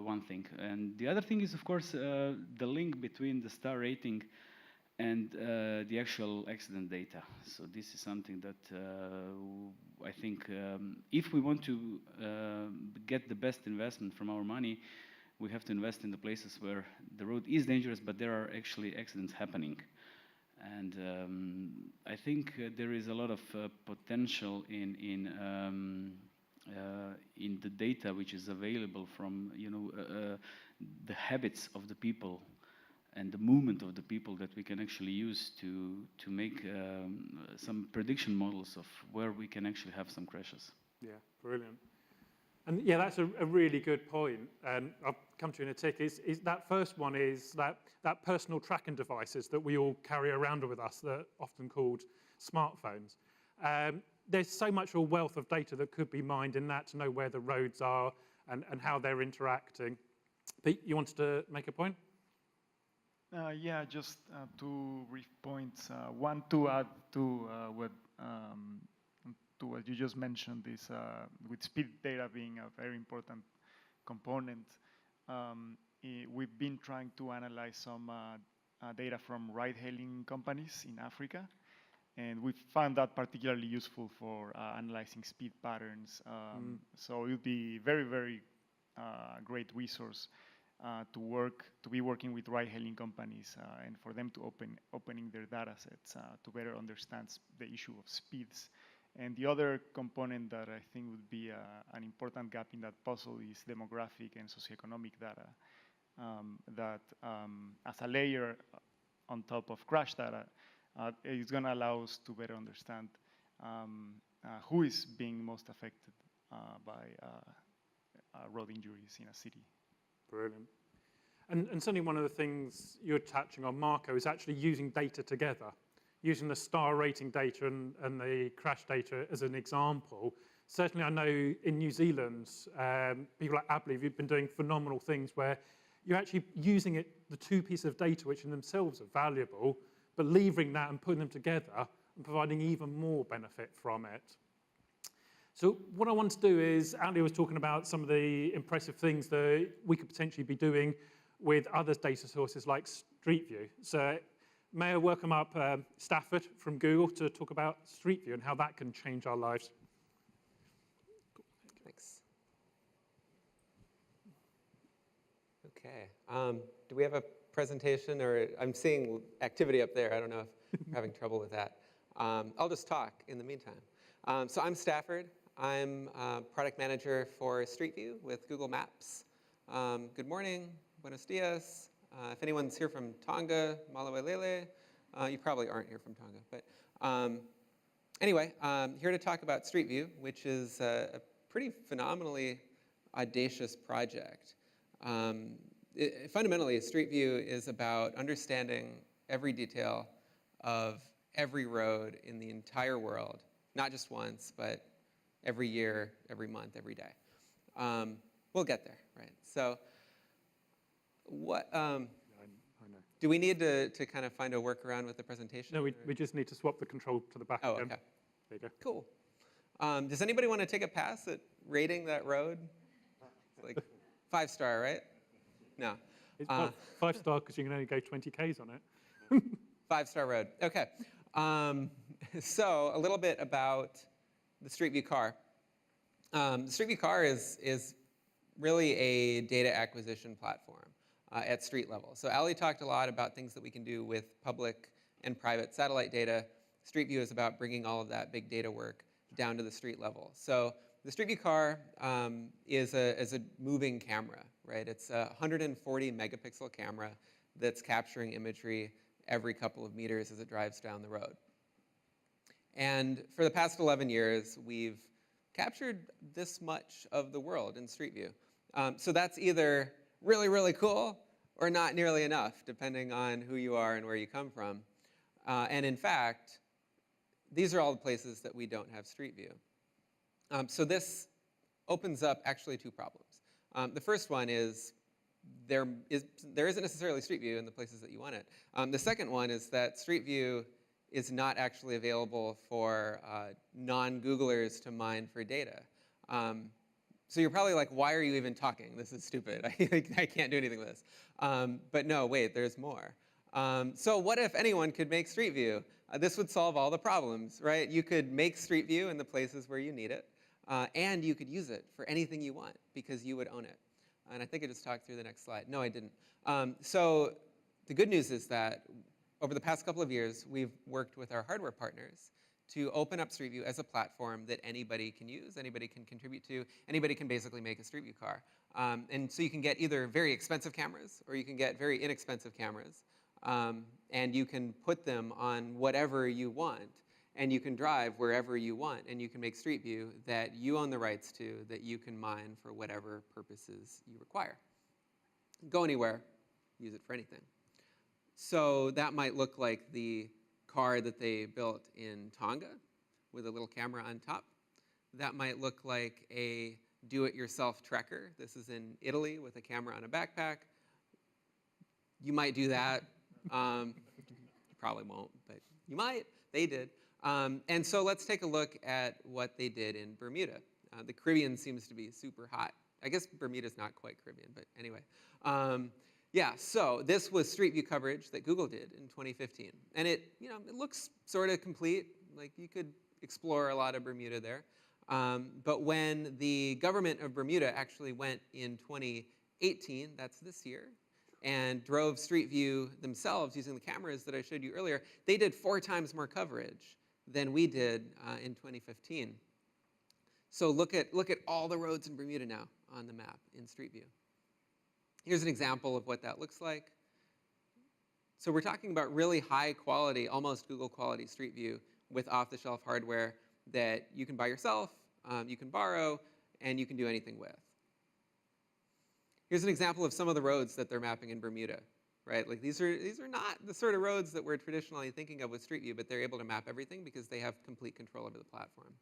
one thing. And the other thing is, of course, the link between the star rating and the actual accident data. So this is something that I think if we want to get the best investment from our money, we have to invest in the places where the road is dangerous, but there are actually accidents happening. And I think there is a lot of potential in the data which is available from the habits of the people and the movement of the people that we can actually use to make some prediction models of where we can actually have some crashes. Yeah, brilliant. And yeah, that's a really good point. And I'll come to you in a tick. Is that first one is that personal tracking devices that we all carry around with us, that are often called smartphones. There's so much a wealth of data that could be mined in that to know where the roads are and how they're interacting. Pete, you wanted to make a point? Yeah, just 2 brief points. One to add to what you just mentioned is with speed data being a very important component. We've been trying to analyze some data from ride-hailing companies in Africa, and we found that particularly useful for analyzing speed patterns. So it would be very, very great resource to be working with ride-hailing companies and for them to opening their data sets to better understand the issue of speeds. And the other component that I think would be an important gap in that puzzle is demographic and socioeconomic data that as a layer on top of crash data is going to allow us to better understand who is being most affected by road injuries in a city. Brilliant. And certainly one of the things you're touching on, Marco, is actually using data together, using the star rating data and the crash data as an example. Certainly I know in New Zealand, people like Ableave, you've been doing phenomenal things where you're actually using the 2 pieces of data, which in themselves are valuable, but leveraging that and putting them together and providing even more benefit from it. So what I want to do is, Ali was talking about some of the impressive things that we could potentially be doing with other data sources like Street View. So may I welcome up Stafford from Google to talk about Street View and how that can change our lives. Thanks. Okay. Do we have a presentation, or I'm seeing activity up there. I don't know if you're having trouble with that. I'll just talk in the meantime. So I'm Stafford. I'm product manager for Street View with Google Maps. Good morning, buenos dias. If anyone's here from Tonga, Malawelele, you probably aren't here from Tonga. But anyway, here to talk about Street View, which is a pretty phenomenally audacious project. Fundamentally, Street View is about understanding every detail of every road in the entire world, not just once, but every year, every month, every day. We'll get there, right? So what, do we need to kind of find a workaround with the presentation? No, we just need to swap the control to the back again. Okay. There you go. Cool. Does anybody want to take a pass at rating that road? It's like 5-star, right? No. It's 5-star because you can only go 20 Ks on it. 5-star road. Okay. So a little bit about the Street View car. The Street View car is really a data acquisition platform at street level. So Ali talked a lot about things that we can do with public and private satellite data. Street View is about bringing all of that big data work down to the street level. So the Street View car is a moving camera, right? It's a 140 megapixel camera that's capturing imagery every couple of meters as it drives down the road. And for the past 11 years, we've captured this much of the world in Street View. So that's either really, really cool, or not nearly enough, depending on who you are and where you come from. And in fact, these are all the places that we don't have Street View. So this opens up actually two problems. The first one is there isn't necessarily Street View in the places that you want it. The second one is that Street View is not actually available for non-Googlers to mine for data. So you're probably like, why are you even talking? This is stupid. I can't do anything with this. But no, wait, there's more. So what if anyone could make Street View? This would solve all the problems, right? You could make Street View in the places where you need it, and you could use it for anything you want because you would own it. And I think I just talked through the next slide. No, I didn't. So the good news is that over the past couple of years, we've worked with our hardware partners to open up Street View as a platform that anybody can use, anybody can contribute to, anybody can basically make a Street View car. And so you can get either very expensive cameras or you can get very inexpensive cameras. And you can put them on whatever you want, and you can drive wherever you want, and you can make Street View that you own the rights to, that you can mine for whatever purposes you require. Go anywhere, use it for anything. So that might look like the car that they built in Tonga with a little camera on top. That might look like a do-it-yourself trekker. This is in Italy with a camera on a backpack. You might do that. You probably won't, but you might. They did. And so let's take a look at what they did in Bermuda. The Caribbean seems to be super hot. I guess Bermuda's not quite Caribbean, but anyway. Yeah, so this was Street View coverage that Google did in 2015. And it looks sort of complete. Like you could explore a lot of Bermuda there. But when the government of Bermuda actually went in 2018, that's this year, and drove Street View themselves using the cameras that I showed you earlier, they did 4 times more coverage than we did in 2015. So look at all the roads in Bermuda now on the map in Street View. Here's an example of what that looks like. So we're talking about really high quality, almost Google quality Street View with off-the-shelf hardware that you can buy yourself, you can borrow, and you can do anything with. Here's an example of some of the roads that they're mapping in Bermuda, right? Like these are not the sort of roads that we're traditionally thinking of with Street View, but they're able to map everything because they have complete control over the platform.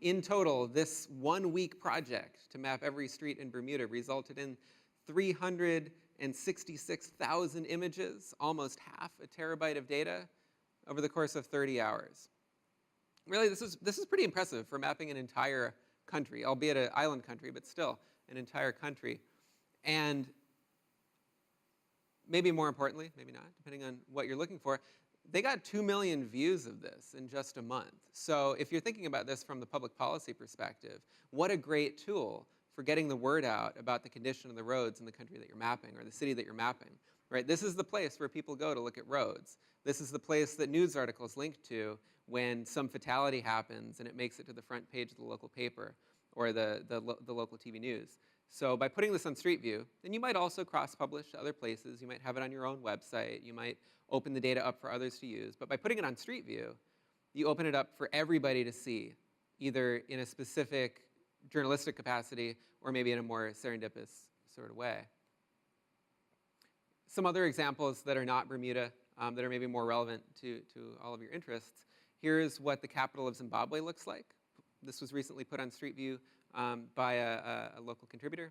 In total, this 1-week project to map every street in Bermuda resulted in 366,000 images, almost half a terabyte of data over the course of 30 hours. Really, this is pretty impressive for mapping an entire country, albeit an island country, but still an entire country. And maybe more importantly, maybe not, depending on what you're looking for, they got 2 million views of this in just a month. So if you're thinking about this from the public policy perspective, what a great tool for getting the word out about the condition of the roads in the country that you're mapping or the city that you're mapping, right? This is the place where people go to look at roads. This is the place that news articles link to when some fatality happens and it makes it to the front page of the local paper or the local TV news. So by putting this on Street View, then you might also cross-publish to other places. You might have it on your own website. You might open the data up for others to use. But by putting it on Street View, you open it up for everybody to see, either in a specific journalistic capacity or maybe in a more serendipitous sort of way. Some other examples that are not Bermuda, that are maybe more relevant to all of your interests. Here's what the capital of Zimbabwe looks like. This was recently put on Street View by a local contributor.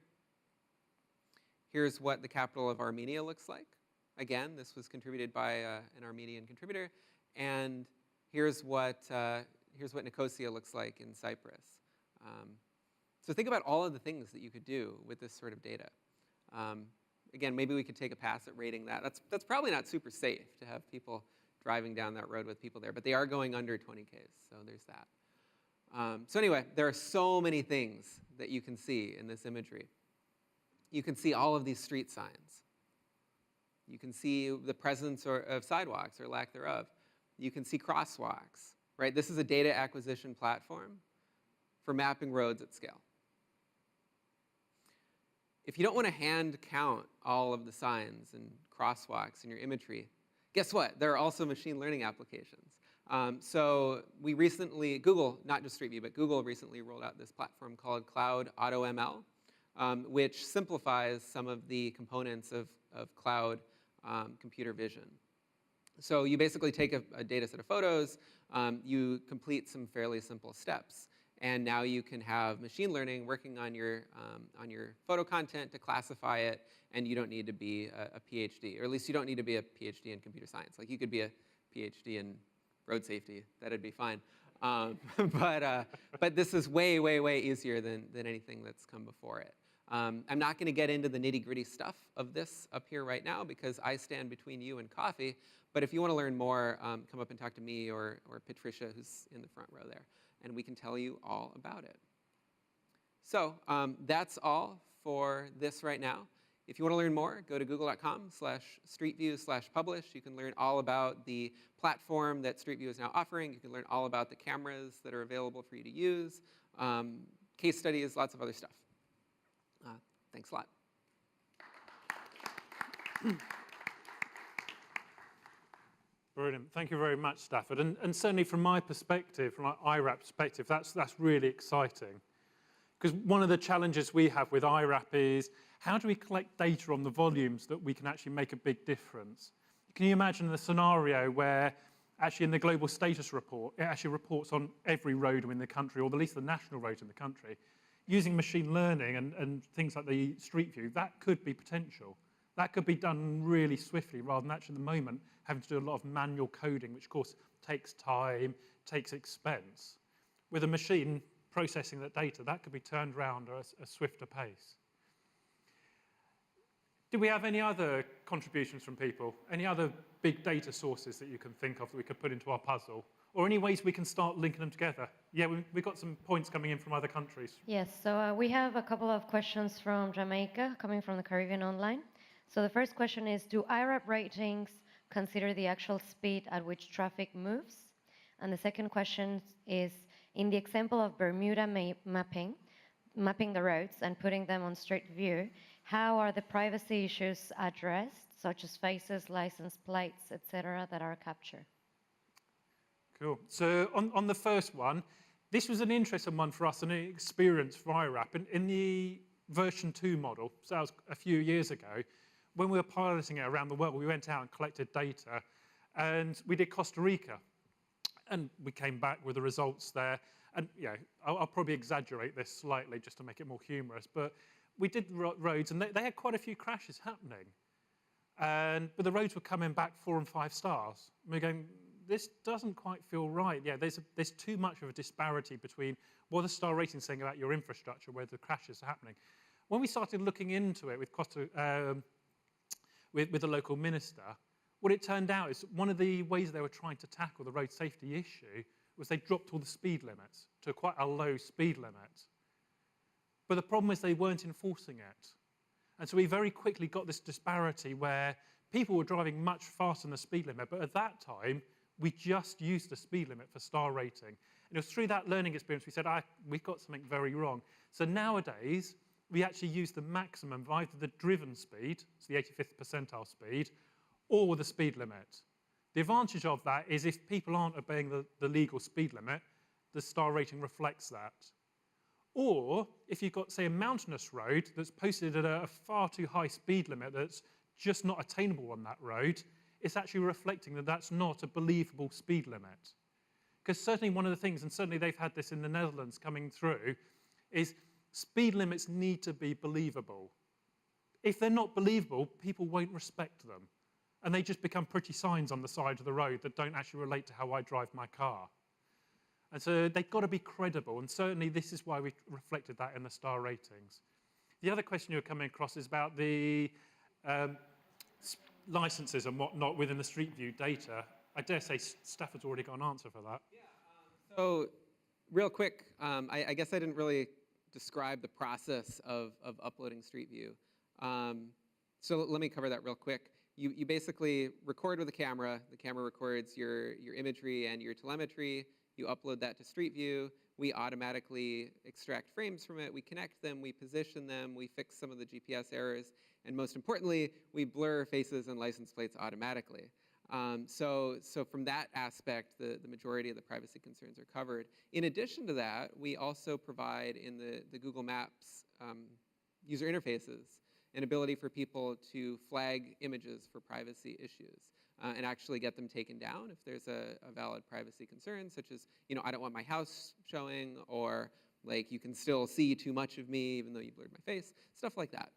Here's what the capital of Armenia looks like. Again, this was contributed by an Armenian contributor. And here's what Nicosia looks like in Cyprus. So think about all of the things that you could do with this sort of data. Again, maybe we could take a pass at rating that. That's probably not super safe to have people driving down that road with people there, but they are going under 20 Ks, so there's that. So anyway, there are so many things that you can see in this imagery. You can see all of these street signs. You can see the presence of sidewalks or lack thereof. You can see crosswalks, right? This is a data acquisition platform for mapping roads at scale. If you don't want to hand count all of the signs and crosswalks in your imagery, guess what? There are also machine learning applications. So we recently, Google, not just Street View, but Google recently rolled out this platform called Cloud AutoML. which simplifies some of the components of cloud computer vision. So you basically take a data set of photos, you complete some fairly simple steps, and now you can have machine learning working on your photo content to classify it, and you don't need to be a PhD, or at least you don't need to be a PhD in computer science. Like, you could be a PhD in road safety, that'd be fine. But this is way, way, way easier than anything that's come before it. I'm not going to get into the nitty-gritty stuff of this up here right now because I stand between you and coffee. But if you want to learn more, come up and talk to me or Patricia, who's in the front row there, and we can tell you all about it. So that's all for this right now. If you want to learn more, go to google.com/streetview/publish. You can learn all about the platform that Street View is now offering. You can learn all about the cameras that are available for you to use, case studies, lots of other stuff. Thanks a lot. Brilliant. Thank you very much, Stafford. And certainly from my perspective, from my IRAP perspective, that's really exciting. Because one of the challenges we have with IRAP is, how do we collect data on the volumes that we can actually make a big difference? Can you imagine the scenario where actually in the global status report, it actually reports on every road in the country, or at least the national roads in the country, using machine learning and things like the Street View? That could be potential. That could be done really swiftly rather than actually at the moment having to do a lot of manual coding, which of course takes time, takes expense. With a machine processing that data, that could be turned around at a swifter pace. Do we have any other contributions from people? Any other big data sources that you can think of that we could put into our puzzle? Or any ways we can start linking them together? Yeah, we've got some points coming in from other countries. Yes, so we have a couple of questions from Jamaica coming from the Caribbean Online. So the first question is, do IRAP ratings consider the actual speed at which traffic moves? And the second question is, in the example of Bermuda mapping the roads and putting them on Street View, how are the privacy issues addressed, such as faces, license plates, etc., that are captured? Cool. So on the first one, this was an interesting one for us, an experience for IRAP. In the version 2 model, so that was a few years ago, when we were piloting it around the world, we went out and collected data, and we did Costa Rica. And we came back with the results there. And I'll probably exaggerate this slightly just to make it more humorous, but we did roads, and they had quite a few crashes happening. But the roads were coming back 4 and 5 stars. And we're going, this doesn't quite feel right. Yeah, there's too much of a disparity between what the star rating's saying about your infrastructure, where the crashes are happening. When we started looking into it with with the local minister, what it turned out is one of the ways they were trying to tackle the road safety issue was they dropped all the speed limits to quite a low speed limit. But the problem is they weren't enforcing it. And so we very quickly got this disparity where people were driving much faster than the speed limit, but at that time, we just used the speed limit for star rating. And it was through that learning experience we said, we got something very wrong. So nowadays, we actually use the maximum of either the driven speed, so the 85th percentile speed, or the speed limit. The advantage of that is if people aren't obeying the legal speed limit, the star rating reflects that. Or if you've got, say, a mountainous road that's posted at a far too high speed limit that's just not attainable on that road, it's actually reflecting that that's not a believable speed limit. Because certainly one of the things, and certainly they've had this in the Netherlands coming through, is speed limits need to be believable. If they're not believable, people won't respect them. And they just become pretty signs on the side of the road that don't actually relate to how I drive my car. And so they've got to be credible, and certainly this is why we reflected that in the star ratings. The other question you're coming across is about the licenses and whatnot within the Street View data. I dare say Stafford's already got an answer for that. Yeah, so real quick, I guess I didn't really describe the process of uploading Street View. So let me cover that real quick. You basically record with the camera records your imagery and your telemetry, you upload that to Street View, we automatically extract frames from it, we connect them, we position them, we fix some of the GPS errors, and most importantly, we blur faces and license plates automatically. So from that aspect, the majority of the privacy concerns are covered. In addition to that, we also provide in the Google Maps user interfaces, an ability for people to flag images for privacy issues and actually get them taken down if there's a valid privacy concern, such as, I don't want my house showing, or like you can still see too much of me even though you blurred my face, stuff like that.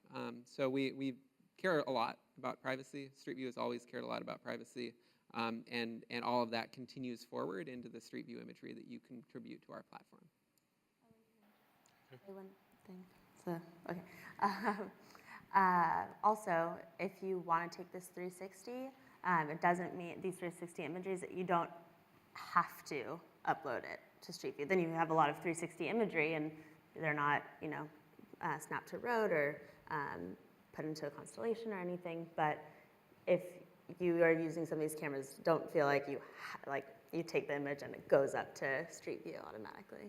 So we care a lot about privacy. Street View has always cared a lot about privacy. And all of that continues forward into the Street View imagery that you contribute to our platform. Say one thing. So, okay. Also, if you want to take this 360, it doesn't mean these 360 images that you don't have to upload it to Street View. Then you have a lot of 360 imagery, and they're not, snapped to road or put into a constellation or anything. But if you are using some of these cameras, don't feel like you take the image and it goes up to Street View automatically.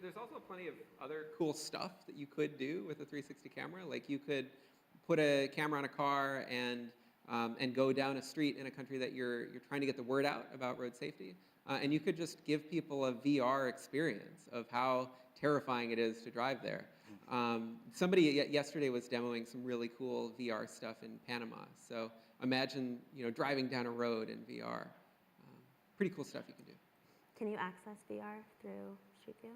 There's also plenty of other cool stuff that you could do with a 360 camera. Like you could put a camera on a car and go down a street in a country that you're trying to get the word out about road safety. And you could just give people a VR experience of how terrifying it is to drive there. Somebody yesterday was demoing some really cool VR stuff in Panama. So imagine, driving down a road in VR. Pretty cool stuff you can do. Can you access VR through Street View?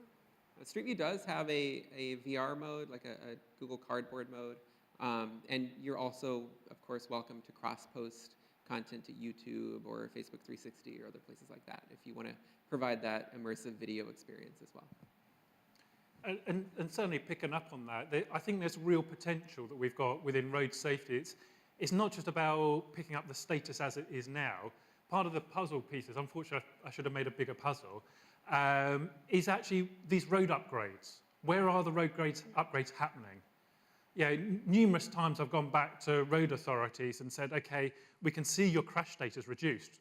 Street View does have a VR mode, like a Google Cardboard mode. And you're also, of course, welcome to cross-post content to YouTube or Facebook 360 or other places like that if you want to provide that immersive video experience as well. And certainly picking up on that, I think there's real potential that we've got within road safety. It's not just about picking up the status as it is now. Part of the puzzle pieces, unfortunately, I should have made a bigger puzzle, is actually these road upgrades. Where are the road upgrades happening? Yeah, numerous times I've gone back to road authorities and said, okay, we can see your crash data is reduced.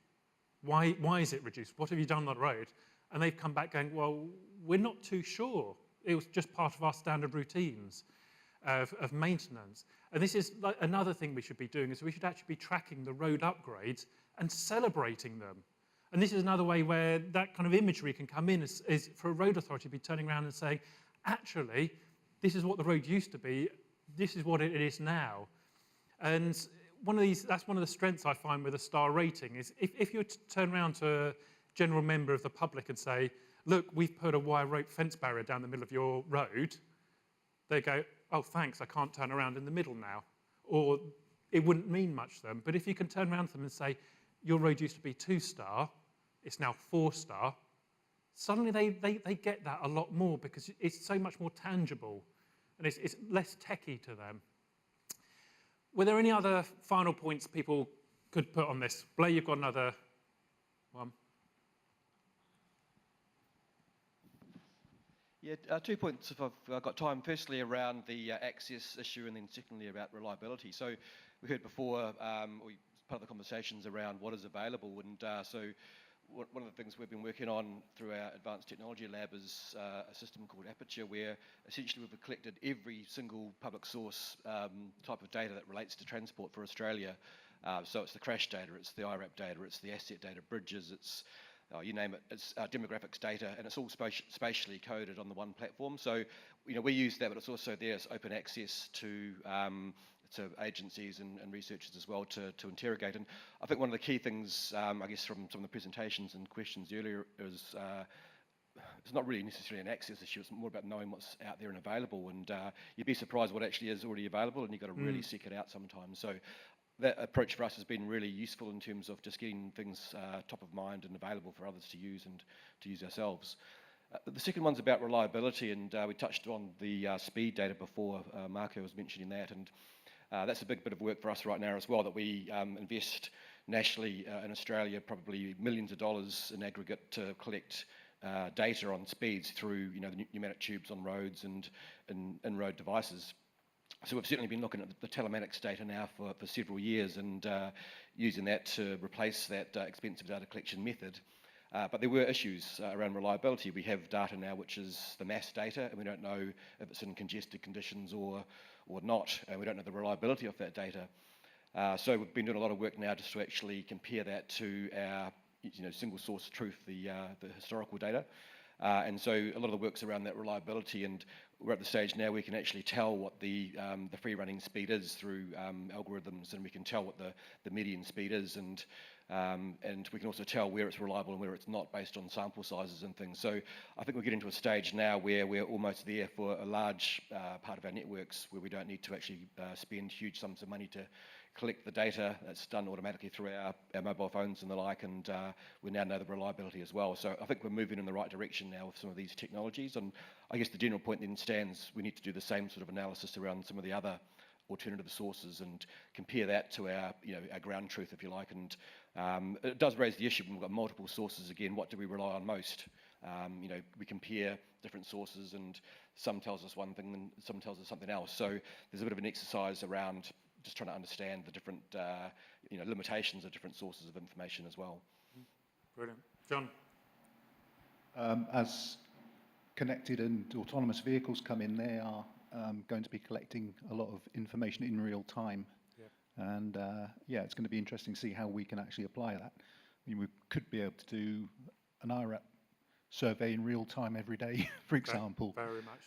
Why is it reduced? What have you done on the road? And they've come back going, well, we're not too sure. It was just part of our standard routines of maintenance. And this is like another thing we should be doing, is we should actually be tracking the road upgrades and celebrating them. And this is another way where that kind of imagery can come in, is for a road authority to be turning around and saying, actually, this is what the road used to be, this is what it is now. And that's one of the strengths I find with a star rating, is if you turn around to a general member of the public and say, look, we've put a wire rope fence barrier down the middle of your road, they go, oh, thanks, I can't turn around in the middle now. Or it wouldn't mean much to them. But if you can turn around to them and say, your road used to be 2-star, it's now 4-star, suddenly they get that a lot more because it's so much more tangible and it's less techie to them. Were there any other final points people could put on this? Blair, you've got another one. Yeah, 2 points if I've got time. Firstly, around the access issue, and then secondly about reliability. So we heard before, part of the conversations around what is available, and so one of the things we've been working on through our advanced technology lab is a system called Aperture, where essentially we've collected every single public source type of data that relates to transport for Australia. So it's the crash data, it's the IRAP data, it's the asset data, bridges, it's you name it, it's demographics data, and it's all spatially coded on the one platform. So we use that, but it's also there as open access to agencies and researchers as well to interrogate. And I think one of the key things, I guess, from some of the presentations and questions earlier is it's not really necessarily an access issue, it's more about knowing what's out there and available. And you'd be surprised what actually is already available, and you've got to really seek it out sometimes. So that approach for us has been really useful in terms of just getting things top of mind and available for others to use and to use ourselves. The second one's about reliability, and we touched on the speed data before. Marco was mentioning that, and that's a big bit of work for us right now as well, that we invest nationally in Australia probably millions of dollars in aggregate to collect data on speeds through the pneumatic tubes on roads and in-road devices. So we've certainly been looking at the telematics data now for several years and using that to replace that expensive data collection method. But there were issues around reliability. We have data now which is the mass data, and we don't know if it's in congested conditions or not, and we don't know the reliability of that data. So we've been doing a lot of work now just to actually compare that to our single source of truth, the historical data. And so a lot of the work's around that reliability, and we're at the stage now we can actually tell what the free running speed is through algorithms, and we can tell what the median speed is, and we can also tell where it's reliable and where it's not based on sample sizes and things. So I think we're getting to a stage now where we're almost there for a large part of our networks where we don't need to actually spend huge sums of money to collect the data. That's done automatically through our mobile phones and the like, and we now know the reliability as well. So I think we're moving in the right direction now with some of these technologies, and I guess the general point then stands, we need to do the same sort of analysis around some of the other alternative sources and compare that to our, our ground truth, if you like. And it does raise the issue when we've got multiple sources. Again, what do we rely on most? We compare different sources, and some tells us one thing and some tells us something else. So there's a bit of an exercise around just trying to understand the different, limitations of different sources of information as well. Brilliant. John? As connected and autonomous vehicles come in, they are going to be collecting a lot of information in real time. Yeah. And it's going to be interesting to see how we can actually apply that. I mean, we could be able to do an IRAP survey in real time every day, for example. Very much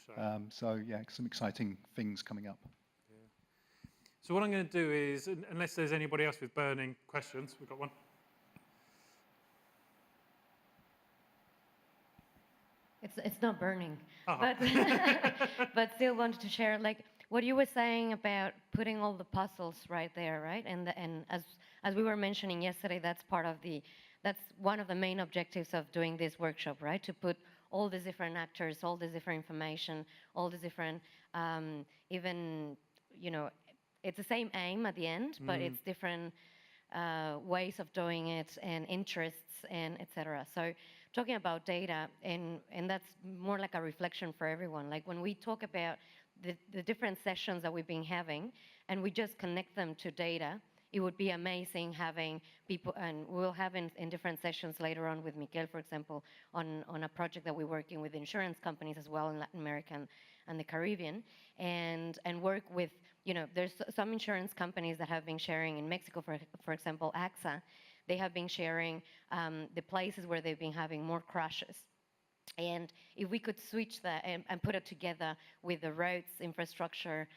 so. Some exciting things coming up. So what I'm going to do is, unless there's anybody else with burning questions, we've got one. It's not burning, Uh-huh. but still wanted to share, like what you were saying about putting all the puzzles right there, right? And as we were mentioning yesterday, that's one of the main objectives of doing this workshop, right? To put all these different actors, all this different information, all these different, it's the same aim at the end, but it's different ways of doing it and interests and etc. So talking about data, and that's more like a reflection for everyone. Like when we talk about the different sessions that we've been having and we just connect them to data, it would be amazing having people, and we'll have in different sessions later on with Miquel, for example, on a project that we're working with insurance companies as well in Latin America and the Caribbean, and work with, there's some insurance companies that have been sharing in Mexico, for example, AXA, they have been sharing the places where they've been having more crashes. And if we could switch that and put it together with the roads infrastructure,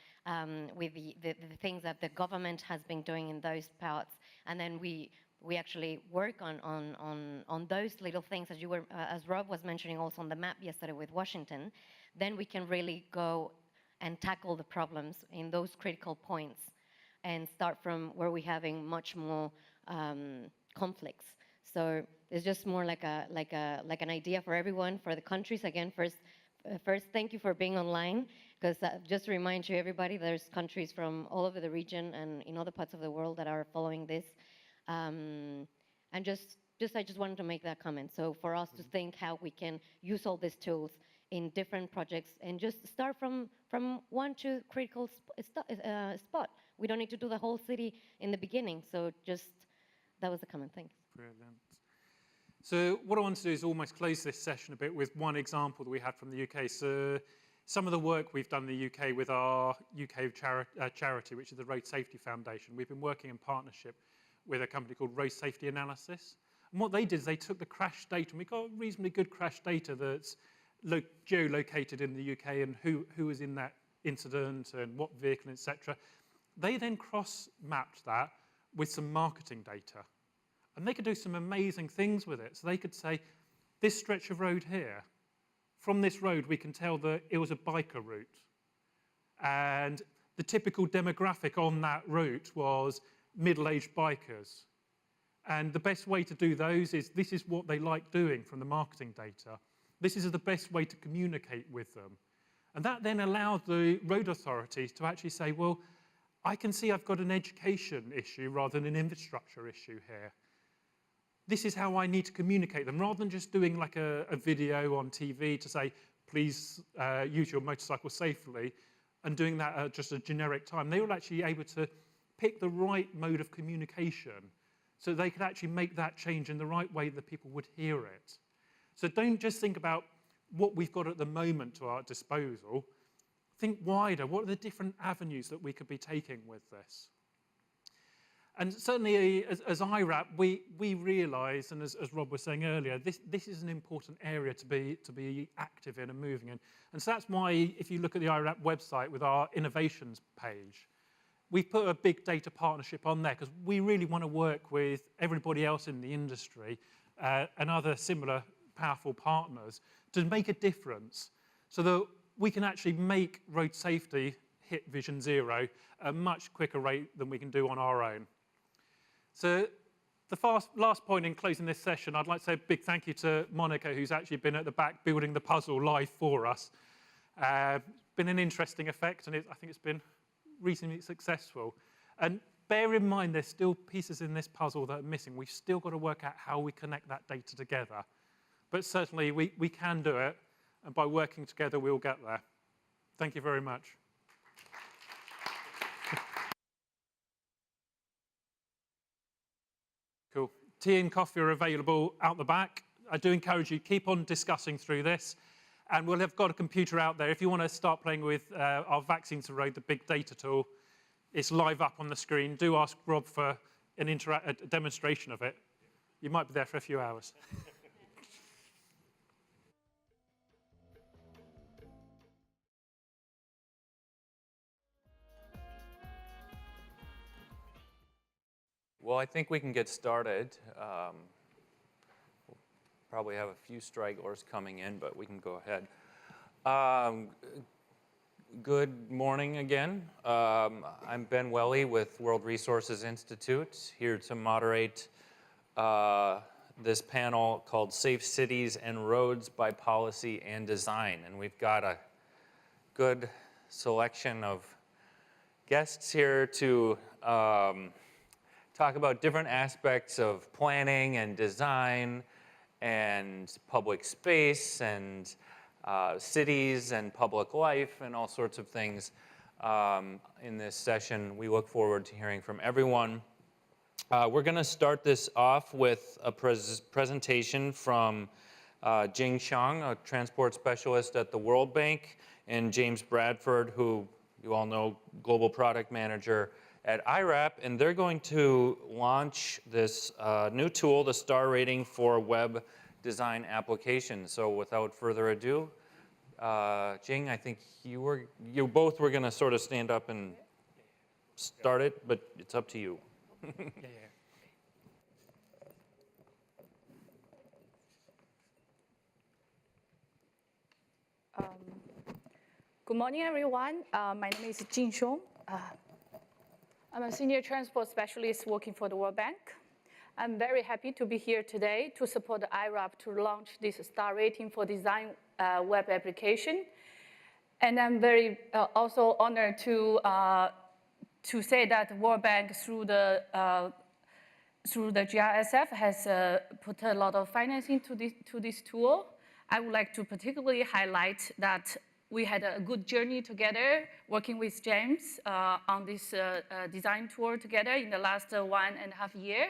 with the things that the government has been doing in those parts, and then we actually work on those little things, as Rob was mentioning also on the map yesterday with Washington, then we can really go and tackle the problems in those critical points and start from where we're having much more conflicts. So it's just more like an idea for everyone, for the countries. Again, first, thank you for being online, because just to remind you, everybody, there's countries from all over the region and in other parts of the world that are following this. And I just wanted to make that comment. So for us to think how we can use all these tools in different projects and just start from one to critical spot. We don't need to do the whole city in the beginning. So that was the comment. Thanks. Brilliant. So what I want to do is almost close this session a bit with one example that we had from the UK. So some of the work we've done in the UK with our UK charity, which is the Road Safety Foundation, we've been working in partnership with a company called Road Safety Analysis. And what they did is they took the crash data, and we got reasonably good crash data that's geolocated in the UK and who was in that incident and what vehicle, etc. They then cross-mapped that with some marketing data. And they could do some amazing things with it. So they could say, this stretch of road here, from this road we can tell that it was a biker route. And the typical demographic on that route was middle-aged bikers. And the best way to do those is, this is what they like doing from the marketing data. This is the best way to communicate with them. And that then allowed the road authorities to actually say, well, I can see I've got an education issue rather than an infrastructure issue here. This is how I need to communicate them, rather than just doing like a video on TV to say, please use your motorcycle safely, and doing that at just a generic time. They were actually able to pick the right mode of communication so they could actually make that change in the right way that people would hear it. So don't just think about what we've got at the moment to our disposal. Think wider. What are the different avenues that we could be taking with this? And certainly as IRAP, we realise, and as Rob was saying earlier, this is an important area to be active in and moving in. And so that's why, if you look at the IRAP website with our innovations page, we've put a big data partnership on there because we really want to work with everybody else in the industry and other similar powerful partners to make a difference so that we can actually make road safety hit Vision Zero at a much quicker rate than we can do on our own. So the last point in closing this session, I'd like to say a big thank you to Monica, who's actually been at the back building the puzzle live for us. Been an interesting effect, and I think it's been reasonably successful. And bear in mind, there's still pieces in this puzzle that are missing. We've still got to work out how we connect that data together. But certainly, we can do it, and by working together, we'll get there. Thank you very much. Cool. Tea and coffee are available out the back. I do encourage you, keep on discussing through this. And we'll have got a computer out there. If you want to start playing with our Vaccines to Road, the big data tool, it's live up on the screen. Do ask Rob for a demonstration of it. You might be there for a few hours. Well, I think we can get started. We'll probably have a few stragglers coming in, but we can go ahead. Good morning again. I'm Ben Welly with World Resources Institute, here to moderate this panel called Safe Cities and Roads by Policy and Design. And we've got a good selection of guests here to talk about different aspects of planning and design and public space and cities and public life and all sorts of things in this session. We look forward to hearing from everyone. We're going to start this off with a presentation from Jing Xiang, a transport specialist at the World Bank, and James Bradford, who you all know, Global Product Manager at IRAP, and they're going to launch this new tool, the star rating for web design applications. So without further ado, Jing, I think you both were going to sort of stand up and start it, but it's up to you. Good morning, everyone. My name is Jing Xiang. I'm a senior transport specialist working for the World Bank. I'm very happy to be here today to support the IRAP to launch this star rating for design web application. And I'm very also honored to say that World Bank through the GRSF has put a lot of financing to this tool. I would like to particularly highlight that we had a good journey together, working with James on this design tour together in the last 1.5 years.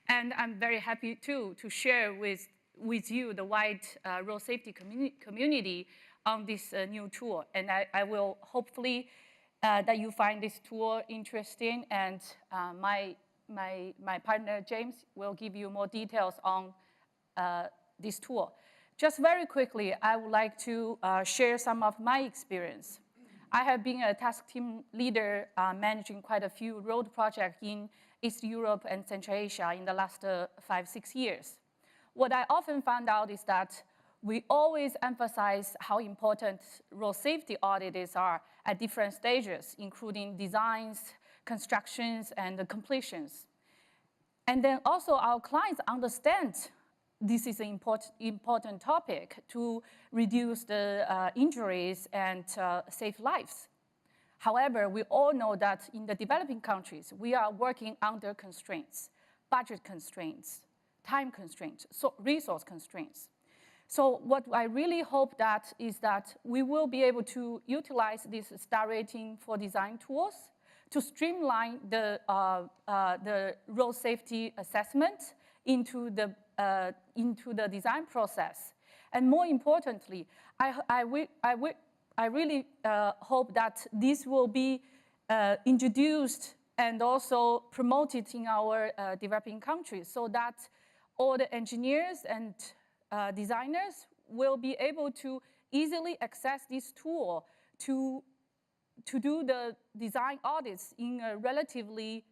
And I'm very happy, too, to share with you the wide road safety community on this new tool. And I will hopefully that you find this tool interesting. And my partner, James, will give you more details on this tool. Just very quickly, I would like to share some of my experience. I have been a task team leader managing quite a few road projects in East Europe and Central Asia in the last 5-6 years. What I often found out is that we always emphasize how important road safety audits are at different stages, including designs, constructions, and completions. And then also our clients understand this is an important topic to reduce the injuries and save lives. However, we all know that in the developing countries, we are working under constraints, budget constraints, time constraints, resource constraints. So what I really hope that is that we will be able to utilize this star rating for design tools to streamline the road safety assessment into the design process. And more importantly, I really hope that this will be introduced and also promote it in our developing countries so that all the engineers and designers will be able to easily access this tool to do the design audits in a relatively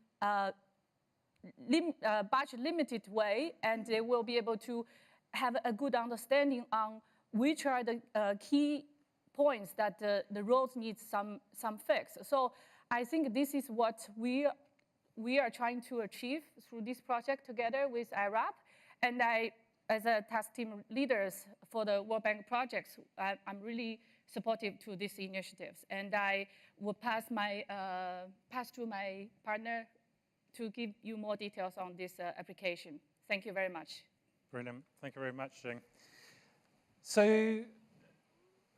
budget-limited way, and they will be able to have a good understanding on which are the key points that the roads need some fix. So I think this is what we are trying to achieve through this project together with IRAP. And I, as a task team leaders for the World Bank projects, I'm really supportive to these initiatives. And I will pass to my partner to give you more details on this application. Thank you very much. Brilliant. Thank you very much, Jing. So,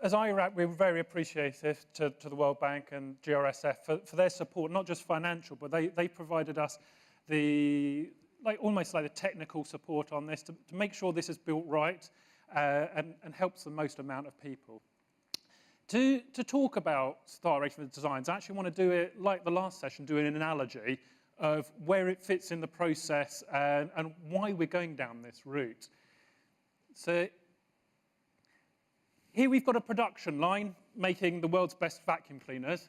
as IRAP, we're very appreciative to the World Bank and GRSF for their support, not just financial, but they provided us almost like the technical support on this to make sure this is built right and helps the most amount of people. To talk about star rating for the designs, I actually want to do it like the last session, doing an analogy of where it fits in the process and why we're going down this route. So here we've got a production line making the world's best vacuum cleaners.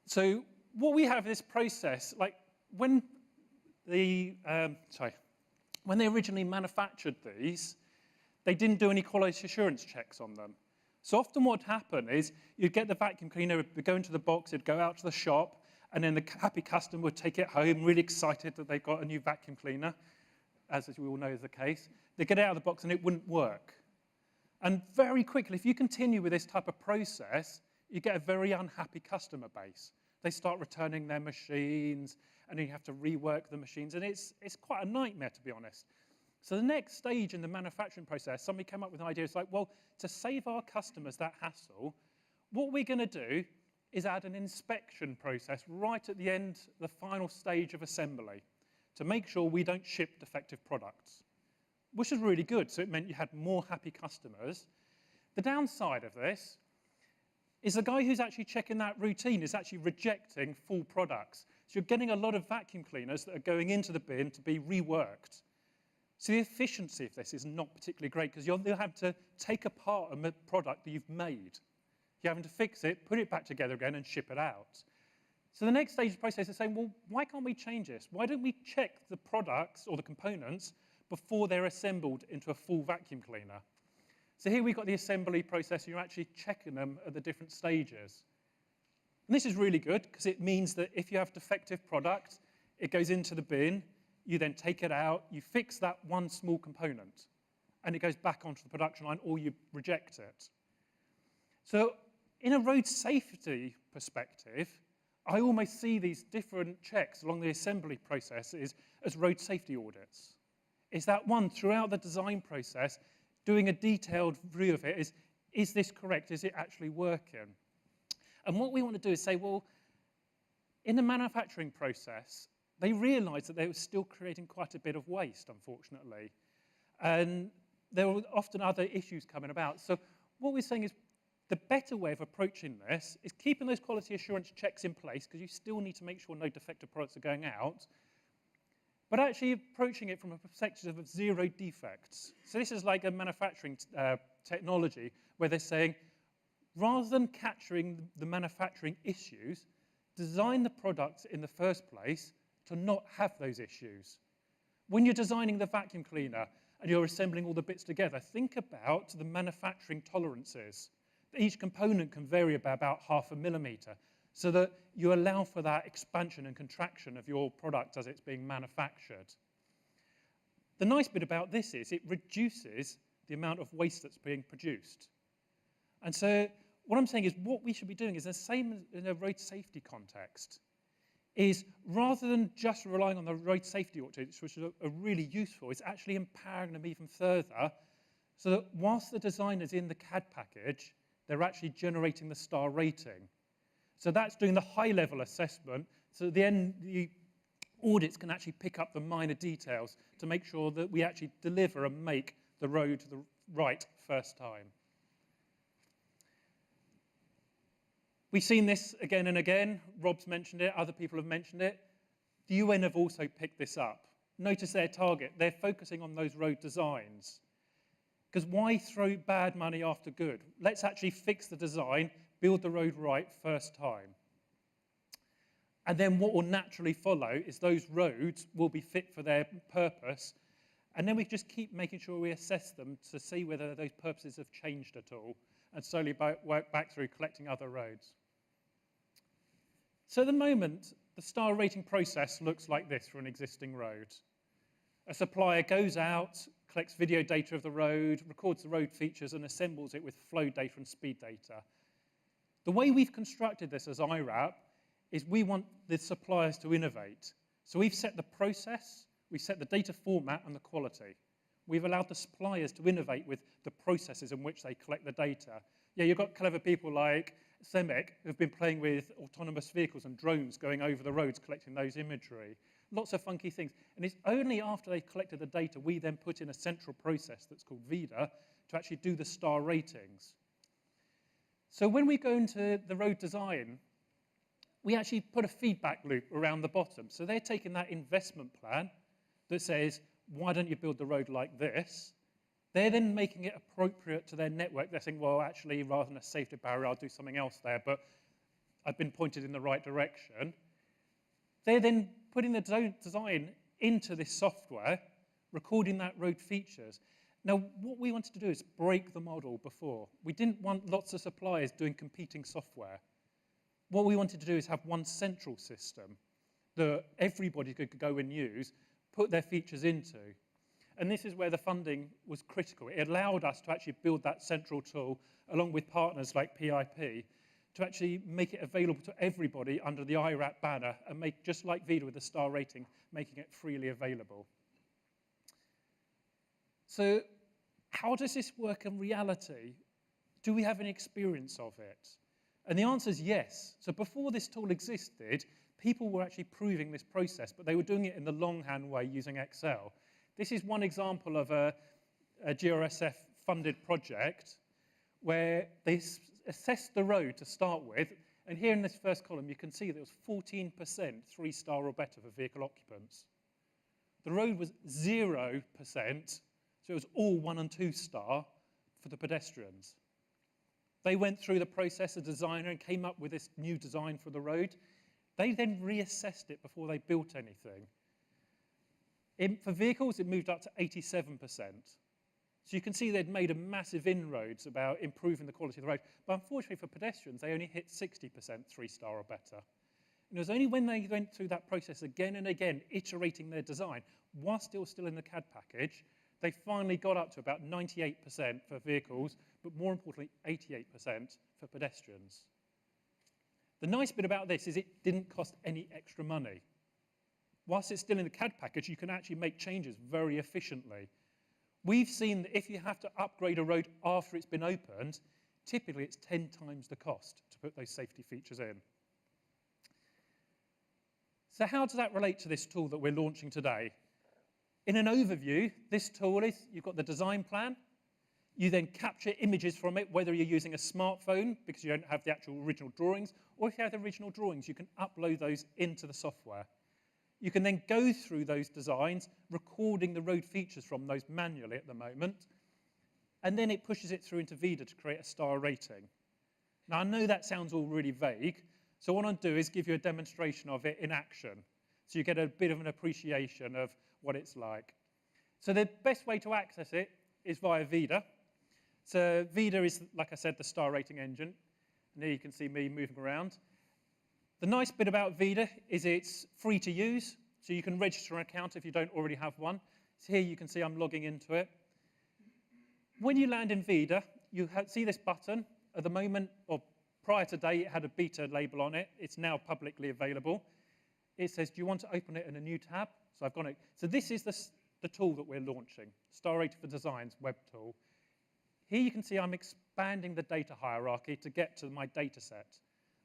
So what we have is this process, like when they originally manufactured these, they didn't do any quality assurance checks on them. So often what would happen is you'd get the vacuum cleaner, it would go into the box, it'd go out to the shop, and then the happy customer would take it home, really excited that they've got a new vacuum cleaner, as we all know is the case. They'd get it out of the box and it wouldn't work. And very quickly, if you continue with this type of process, you get a very unhappy customer base. They start returning their machines, and then you have to rework the machines, and it's quite a nightmare, to be honest. So the next stage in the manufacturing process, somebody came up with an idea. It's like, well, to save our customers that hassle, what we're going to do is add an inspection process right at the end, the final stage of assembly, to make sure we don't ship defective products, which is really good. So it meant you had more happy customers. The downside of this is the guy who's actually checking that routine is actually rejecting full products. So you're getting a lot of vacuum cleaners that are going into the bin to be reworked. So the efficiency of this is not particularly great because you'll have to take apart a product that you've made. You're having to fix it, put it back together again, and ship it out. So the next stage of the process is saying, well, why can't we change this? Why don't we check the products or the components before they're assembled into a full vacuum cleaner? So here we've got the assembly process, and you're actually checking them at the different stages. And this is really good because it means that if you have defective product, it goes into the bin, you then take it out, you fix that one small component, and it goes back onto the production line, or you reject it. So in a road safety perspective, I almost see these different checks along the assembly processes as road safety audits. Is that one throughout the design process, doing a detailed review of it, is this correct? Is it actually working? And what we want to do is say, well, in the manufacturing process, they realized that they were still creating quite a bit of waste, unfortunately. And there were often other issues coming about. So what we're saying is the better way of approaching this is keeping those quality assurance checks in place, because you still need to make sure no defective products are going out, but actually approaching it from a perspective of zero defects. So this is like a manufacturing technology where they're saying, rather than capturing the manufacturing issues, design the products in the first place to not have those issues. When you're designing the vacuum cleaner and you're assembling all the bits together, think about the manufacturing tolerances. Each component can vary by about 0.5 millimeter, so that you allow for that expansion and contraction of your product as it's being manufactured. The nice bit about this is it reduces the amount of waste that's being produced. And so what I'm saying is what we should be doing is the same in a road safety context, is rather than just relying on the road safety audits, which are really useful, it's actually empowering them even further, so that whilst the design is in the CAD package, they're actually generating the star rating. So that's doing the high-level assessment, so at the end, the audits can actually pick up the minor details to make sure that we actually deliver and make the road the right first time. We've seen this again and again. Rob's mentioned it, other people have mentioned it. The UN have also picked this up. Notice their target. They're focusing on those road designs. Because why throw bad money after good? Let's actually fix the design, build the road right first time. And then what will naturally follow is those roads will be fit for their purpose. And then we just keep making sure we assess them to see whether those purposes have changed at all, and slowly work back through collecting other roads. So at the moment, the star rating process looks like this for an existing road. A supplier goes out, collects video data of the road, records the road features, and assembles it with flow data and speed data. The way we've constructed this as IRAP is we want the suppliers to innovate. So we've set the process, we've set the data format and the quality. We've allowed the suppliers to innovate with the processes in which they collect the data. Yeah, you've got clever people like CEMEC who've been playing with autonomous vehicles and drones going over the roads collecting those imagery. Lots of funky things. And it's only after they've collected the data we then put in a central process that's called VIDA to actually do the star ratings. So when we go into the road design, we actually put a feedback loop around the bottom. So they're taking that investment plan that says, why don't you build the road like this? They're then making it appropriate to their network. They're saying, well, actually, rather than a safety barrier, I'll do something else there, but I've been pointed in the right direction. They're then putting the design into this software, recording that road features. Now, what we wanted to do is break the model before. We didn't want lots of suppliers doing competing software. What we wanted to do is have one central system that everybody could go and use, put their features into. And this is where the funding was critical. It allowed us to actually build that central tool, along with partners like PIP, to actually make it available to everybody under the IRAP banner and make, just like VIDA with the star rating, making it freely available. So how does this work in reality? Do we have any experience of it? And the answer is yes. So before this tool existed, people were actually proving this process, but they were doing it in the longhand way using Excel. This is one example of a GRSF-funded project where they assessed the road to start with, and here in this first column you can see there was 14% 3-star or better for vehicle occupants. The road was 0%, so it was all 1 and 2-star for the pedestrians. They went through the process, a designer, and came up with this new design for the road. They then reassessed it before they built anything. For vehicles, it moved up to 87%. So you can see they'd made a massive inroads about improving the quality of the road. But unfortunately for pedestrians, they only hit 60% 3-star or better. And it was only when they went through that process again and again, iterating their design, whilst it was still in the CAD package, they finally got up to about 98% for vehicles, but more importantly, 88% for pedestrians. The nice bit about this is it didn't cost any extra money. Whilst it's still in the CAD package, you can actually make changes very efficiently. We've seen that if you have to upgrade a road after it's been opened, typically it's 10 times the cost to put those safety features in. So how does that relate to this tool that we're launching today? In an overview, this tool is, you've got the design plan, you then capture images from it, whether you're using a smartphone because you don't have the actual original drawings, or if you have the original drawings, you can upload those into the software. You can then go through those designs, recording the road features from those manually at the moment, and then it pushes it through into VIDA to create a star rating. Now, I know that sounds all really vague, so what I'll do is give you a demonstration of it in action, so you get a bit of an appreciation of what it's like. So the best way to access it is via VIDA. So VIDA is, like I said, the star rating engine. And here you can see me moving around. The nice bit about VIDA is it's free to use, so you can register an account if you don't already have one. So here you can see I'm logging into it. When you land in VIDA, you see this button. At the moment, or prior today, it had a beta label on it. It's now publicly available. It says, do you want to open it in a new tab? So I've gone it. So this is the tool that we're launching, Star Rating for Design's web tool. Here you can see I'm expanding the data hierarchy to get to my data set.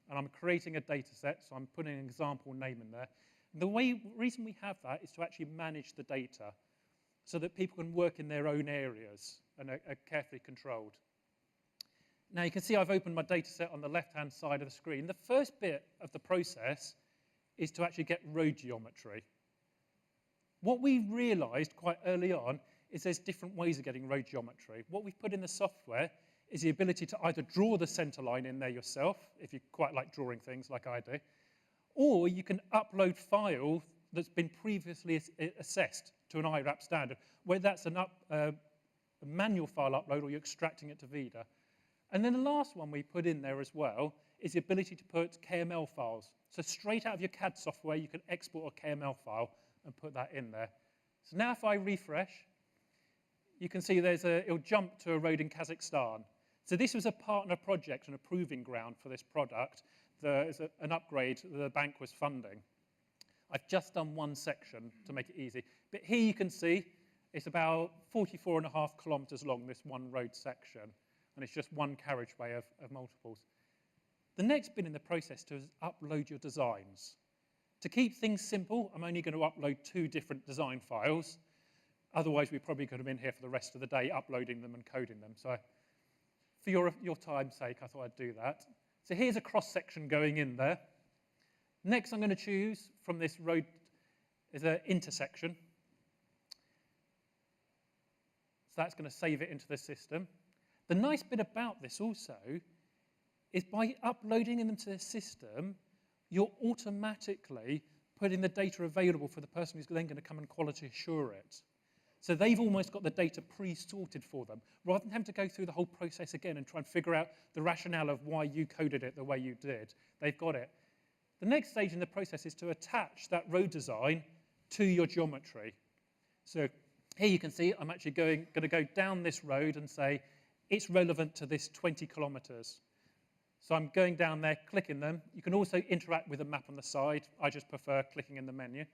And I'm creating a data set, so I'm putting an example name in there. And the reason we have that is to actually manage the data so that people can work in their own areas and are carefully controlled. Now you can see I've opened my data set on the left-hand side of the screen. The first bit of the process is to actually get road geometry. What we realized quite early on is there's different ways of getting road geometry. What we've put in the software is the ability to either draw the center line in there yourself, if you quite like drawing things like I do, or you can upload file that's been previously assessed to an IRAP standard, whether that's a manual file upload or you're extracting it to VIDA. And then the last one we put in there as well is the ability to put KML files. So straight out of your CAD software, you can export a KML file and put that in there. So now if I refresh, you can see it'll jump to a road in Kazakhstan. So this was a partner project and a proving ground for this product. There's an upgrade the bank was funding. I've just done one section to make it easy. But here you can see it's about 44.5 kilometers long, this one road section. And it's just one carriageway of multiples. The next bit in the process is upload your designs. To keep things simple, I'm only going to upload 2 different design files. Otherwise, we probably could have been here for the rest of the day uploading them and coding them. So for your time's sake, I thought I'd do that. So here's a cross-section going in there. Next, I'm going to choose from this road is an intersection. So that's going to save it into the system. The nice bit about this also is by uploading them to the system, you're automatically putting the data available for the person who's then going to come and quality assure it. So they've almost got the data pre-sorted for them, rather than having to go through the whole process again and try and figure out the rationale of why you coded it the way you did. They've got it. The next stage in the process is to attach that road design to your geometry. So here you can see I'm actually going to go down this road and say it's relevant to this 20 kilometers. So I'm going down there, clicking them. You can also interact with a map on the side. I just prefer clicking in the menu.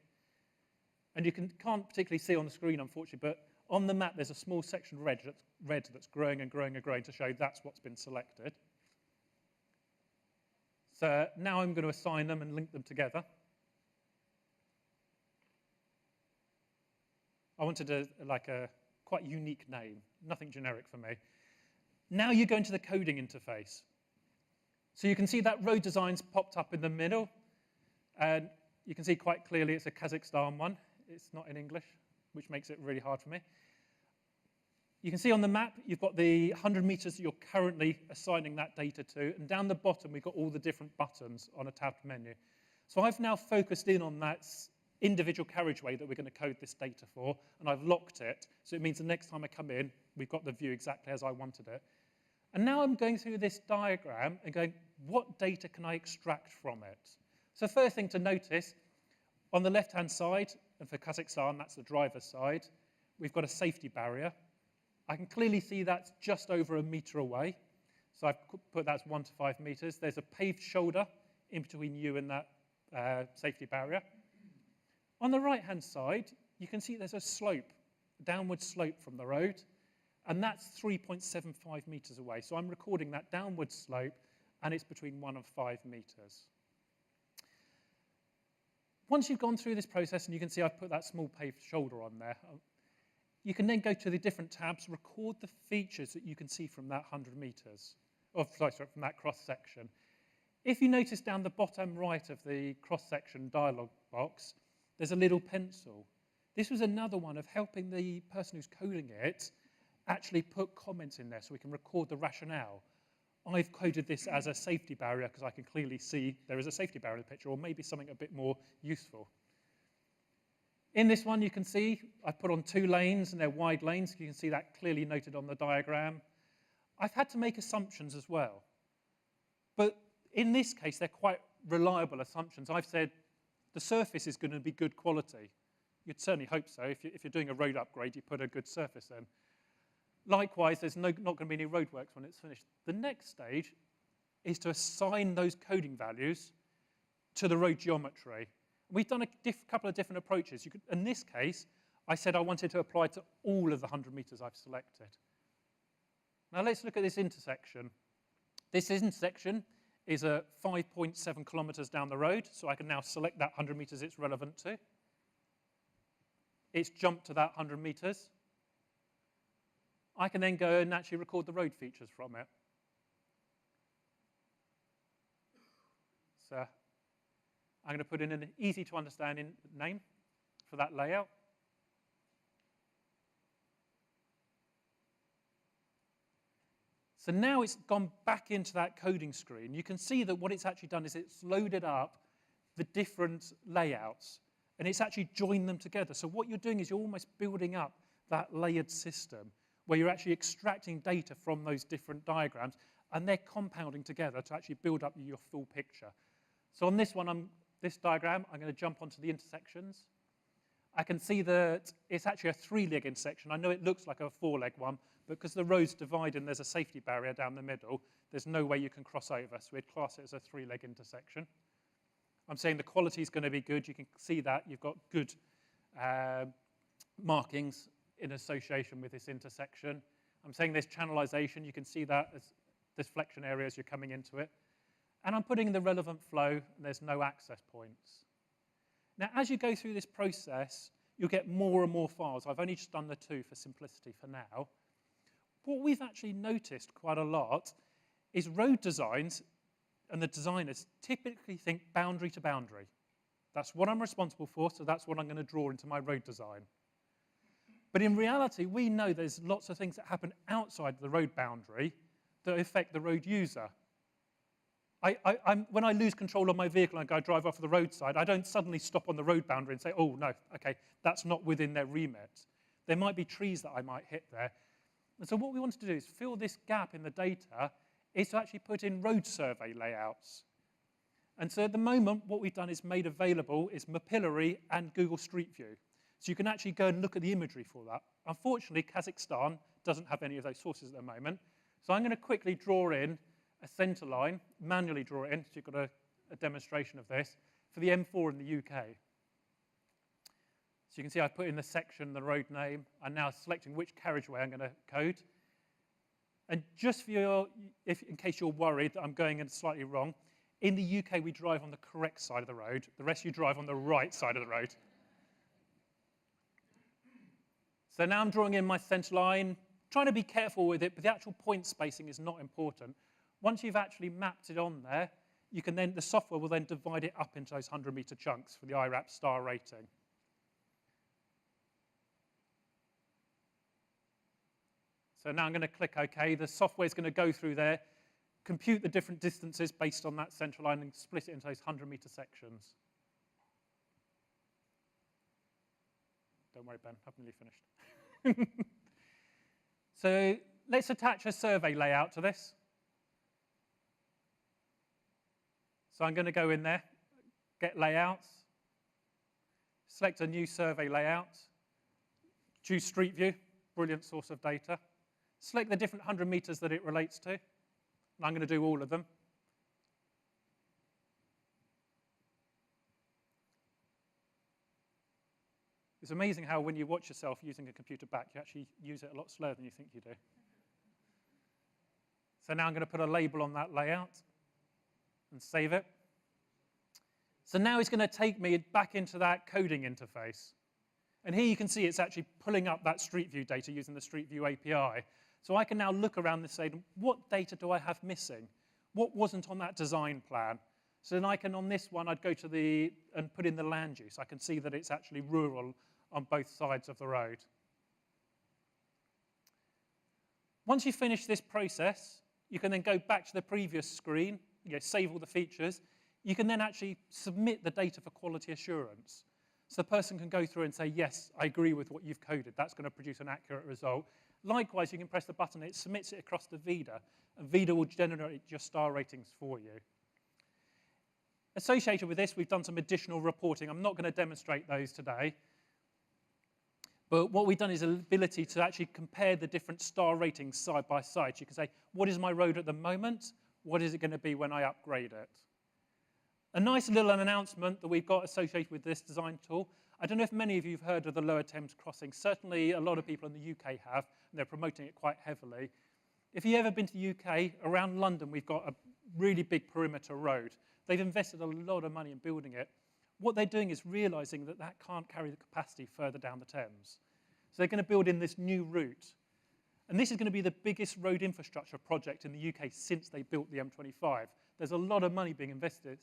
And you can't particularly see on the screen, unfortunately, but on the map there's a small section red that's growing and growing and growing to show that's what's been selected. So now I'm going to assign them and link them together. I wanted a quite unique name, nothing generic for me. Now you go into the coding interface. So you can see that road design's popped up in the middle. And you can see quite clearly it's a Kazakhstan one. It's not in English, which makes it really hard for me. You can see on the map, you've got the 100 meters that you're currently assigning that data to. And down the bottom, we've got all the different buttons on a tabbed menu. So I've now focused in on that individual carriageway that we're going to code this data for, and I've locked it. So it means the next time I come in, we've got the view exactly as I wanted it. And now I'm going through this diagram and going, what data can I extract from it? So first thing to notice, on the left-hand side, and for Kazakhstan, that's the driver's side, we've got a safety barrier. I can clearly see that's just over 1 meter away. So I've put that's 1 to 5 meters. There's a paved shoulder in between you and that safety barrier. On the right-hand side, you can see there's a slope, a downward slope from the road, and that's 3.75 meters away. So I'm recording that downward slope, and it's between 1 and 5 meters. Once you've gone through this process, and you can see I've put that small paved shoulder on there, you can then go to the different tabs, record the features that you can see from that 100 meters, from that cross-section. If you notice down the bottom right of the cross-section dialog box, there's a little pencil. This was another one of helping the person who's coding it actually put comments in there so we can record the rationale. I've coded this as a safety barrier because I can clearly see there is a safety barrier in the picture, or maybe something a bit more useful. In this one, you can see I've put on 2 lanes, and they're wide lanes. You can see that clearly noted on the diagram. I've had to make assumptions as well. But in this case, they're quite reliable assumptions. I've said the surface is going to be good quality. You'd certainly hope so. If you're doing a road upgrade, you put a good surface in. Likewise, there's not going to be any roadworks when it's finished. The next stage is to assign those coding values to the road geometry. We've done a couple of different approaches. In this case, I said I wanted to apply to all of the 100 meters I've selected. Now let's look at this intersection. This intersection is 5.7 kilometers down the road, so I can now select that 100 meters it's relevant to. It's jumped to that 100 meters. I can then go and actually record the road features from it. I'm going to put in an easy to understand name for that layout. So now it's gone back into that coding screen. You can see that what it's actually done is it's loaded up the different layouts, and it's actually joined them together. So what you're doing is you're almost building up that layered system where you're actually extracting data from those different diagrams, and they're compounding together to actually build up your full picture. So on this one, this diagram, I'm going to jump onto the intersections. I can see that it's actually a 3-leg intersection. I know it looks like a 4-leg one, but because the roads divide and there's a safety barrier down the middle, there's no way you can cross over. So we'd class it as a 3-leg intersection. I'm saying the quality is going to be good. You can see that. You've got good markings in association with this intersection. I'm saying there's channelization. You can see that as deflection area as you're coming into it. And I'm putting in the relevant flow, and there's no access points. Now, as you go through this process, you'll get more and more files. I've only just done the 2 for simplicity for now. What we've actually noticed quite a lot is road designs and the designers typically think boundary to boundary. That's what I'm responsible for, so that's what I'm going to draw into my road design. But in reality, we know there's lots of things that happen outside the road boundary that affect the road user. When I lose control of my vehicle and go drive off the roadside, I don't suddenly stop on the road boundary and say, oh, no, okay, that's not within their remit. There might be trees that I might hit there. And so what we wanted to do is fill this gap in the data is to actually put in road survey layouts. And so at the moment, what we've done is made available is Mapillary and Google Street View. So you can actually go and look at the imagery for that. Unfortunately, Kazakhstan doesn't have any of those sources at the moment. So I'm going to quickly draw in a center line, manually draw it in, so you've got a demonstration of this, for the M4 in the UK. So you can see I put in the section, the road name. I'm now selecting which carriageway I'm going to code. And just for in case you're worried that I'm going in slightly wrong, in the UK we drive on the correct side of the road. The rest you drive on the right side of the road. So now I'm drawing in my center line, trying to be careful with it, but the actual point spacing is not important. Once you've actually mapped it on there, you can then, the software will then divide it up into those 100-meter chunks for the IRAP star rating. So now I'm going to click OK. The software is going to go through there, compute the different distances based on that central line, and split it into those 100-meter sections. Don't worry, Ben, I've nearly finished. So let's attach a survey layout to this. So I'm going to go in there, get layouts, select a new survey layout, choose Street View, brilliant source of data. Select the different 100 meters that it relates to. And I'm going to do all of them. It's amazing how when you watch yourself using a computer back, you actually use it a lot slower than you think you do. So now I'm going to put a label on that layout and save it. So now it's going to take me back into that coding interface. And here you can see it's actually pulling up that Street View data using the Street View API. So I can now look around and say, what data do I have missing? What wasn't on that design plan? So then I can, on this one, I'd go to and put in the land use. I can see that it's actually rural on both sides of the road. Once you finish this process, you can then go back to the previous screen, save all the features. You can then actually submit the data for quality assurance. So the person can go through and say, yes, I agree with what you've coded. That's going to produce an accurate result. Likewise, you can press the button, it submits it across to VIDA, and VIDA will generate your star ratings for you. Associated with this, we've done some additional reporting. I'm not going to demonstrate those today. But what we've done is an ability to actually compare the different star ratings side by side. So you can say, what is my road at the moment? What is it going to be when I upgrade it? A nice little announcement that we've got associated with this design tool. I don't know if many of you have heard of the Lower Thames Crossing. Certainly a lot of people in the UK have, and they're promoting it quite heavily. If you've ever been to the UK, around London we've got a really big perimeter road. They've invested a lot of money in building it. What they're doing is realizing that that can't carry the capacity further down the Thames. So they're going to build in this new route. And this is going to be the biggest road infrastructure project in the UK since they built the M25. There's a lot of money being invested.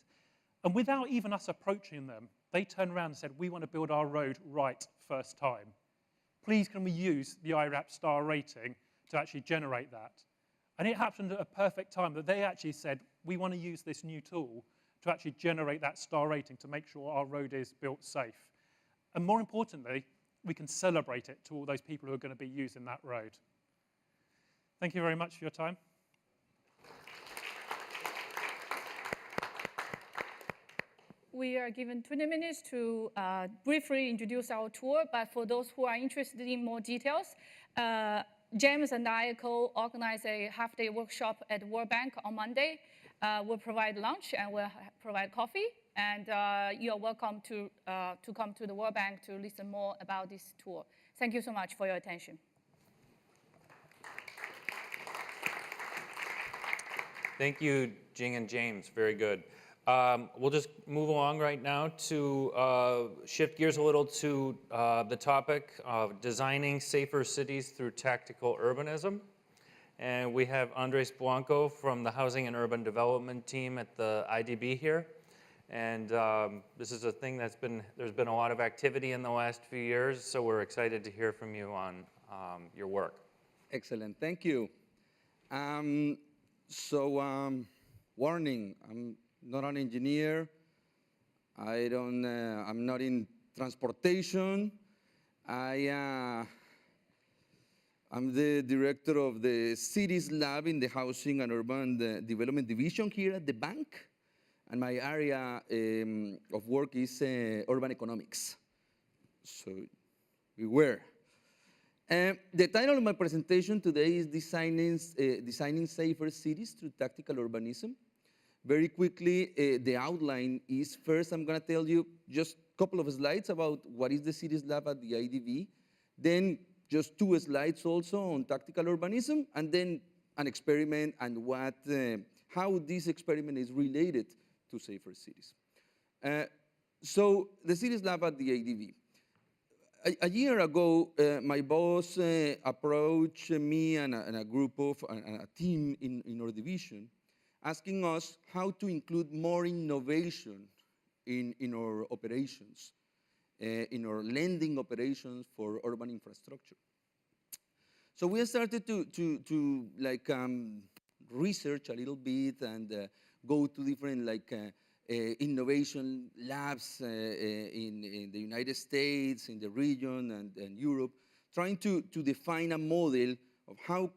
And without even us approaching them, they turned around and said, we want to build our road right first time. Please can we use the IRAP star rating to actually generate that? And it happened at a perfect time that they actually said, we want to use this new tool to actually generate that star rating to make sure our road is built safe. And more importantly, we can celebrate it to all those people who are going to be using that road. Thank you very much for your time. We are given 20 minutes to briefly introduce our tour, but for those who are interested in more details, James and I co-organize a half-day workshop at World Bank on Monday. We'll provide lunch and we'll provide coffee, and you're welcome to come to the World Bank to listen more about this tour. Thank you so much for your attention. Thank you, Jing and James. Very good. We'll just move along right now to shift gears a little to the topic of designing safer cities through tactical urbanism. And we have Andres Blanco from the Housing and Urban Development team at the IDB here. And this is a thing there's been a lot of activity in the last few years, so we're excited to hear from you on your work. Excellent, thank you. Warning, I'm not an engineer. I'm not in transportation. I'm the director of the Cities Lab in the Housing and Urban Development Division here at the bank. And my area of work is urban economics. So beware. The title of my presentation today is Designing Safer Cities Through Tactical Urbanism. Very quickly, the outline is, first I'm going to tell you just a couple of slides about what is the Cities Lab at the IDB, then just 2 slides also on tactical urbanism, and then an experiment and how this experiment is related to safer cities. So the Cities Lab at the IDB. A year ago, my boss approached me and a group of, a team in our division, asking us how to include more innovation in our operations, in our lending operations for urban infrastructure. So we started to research a little bit and go to different innovation labs in the United States, in the region, and Europe, trying to define a model of how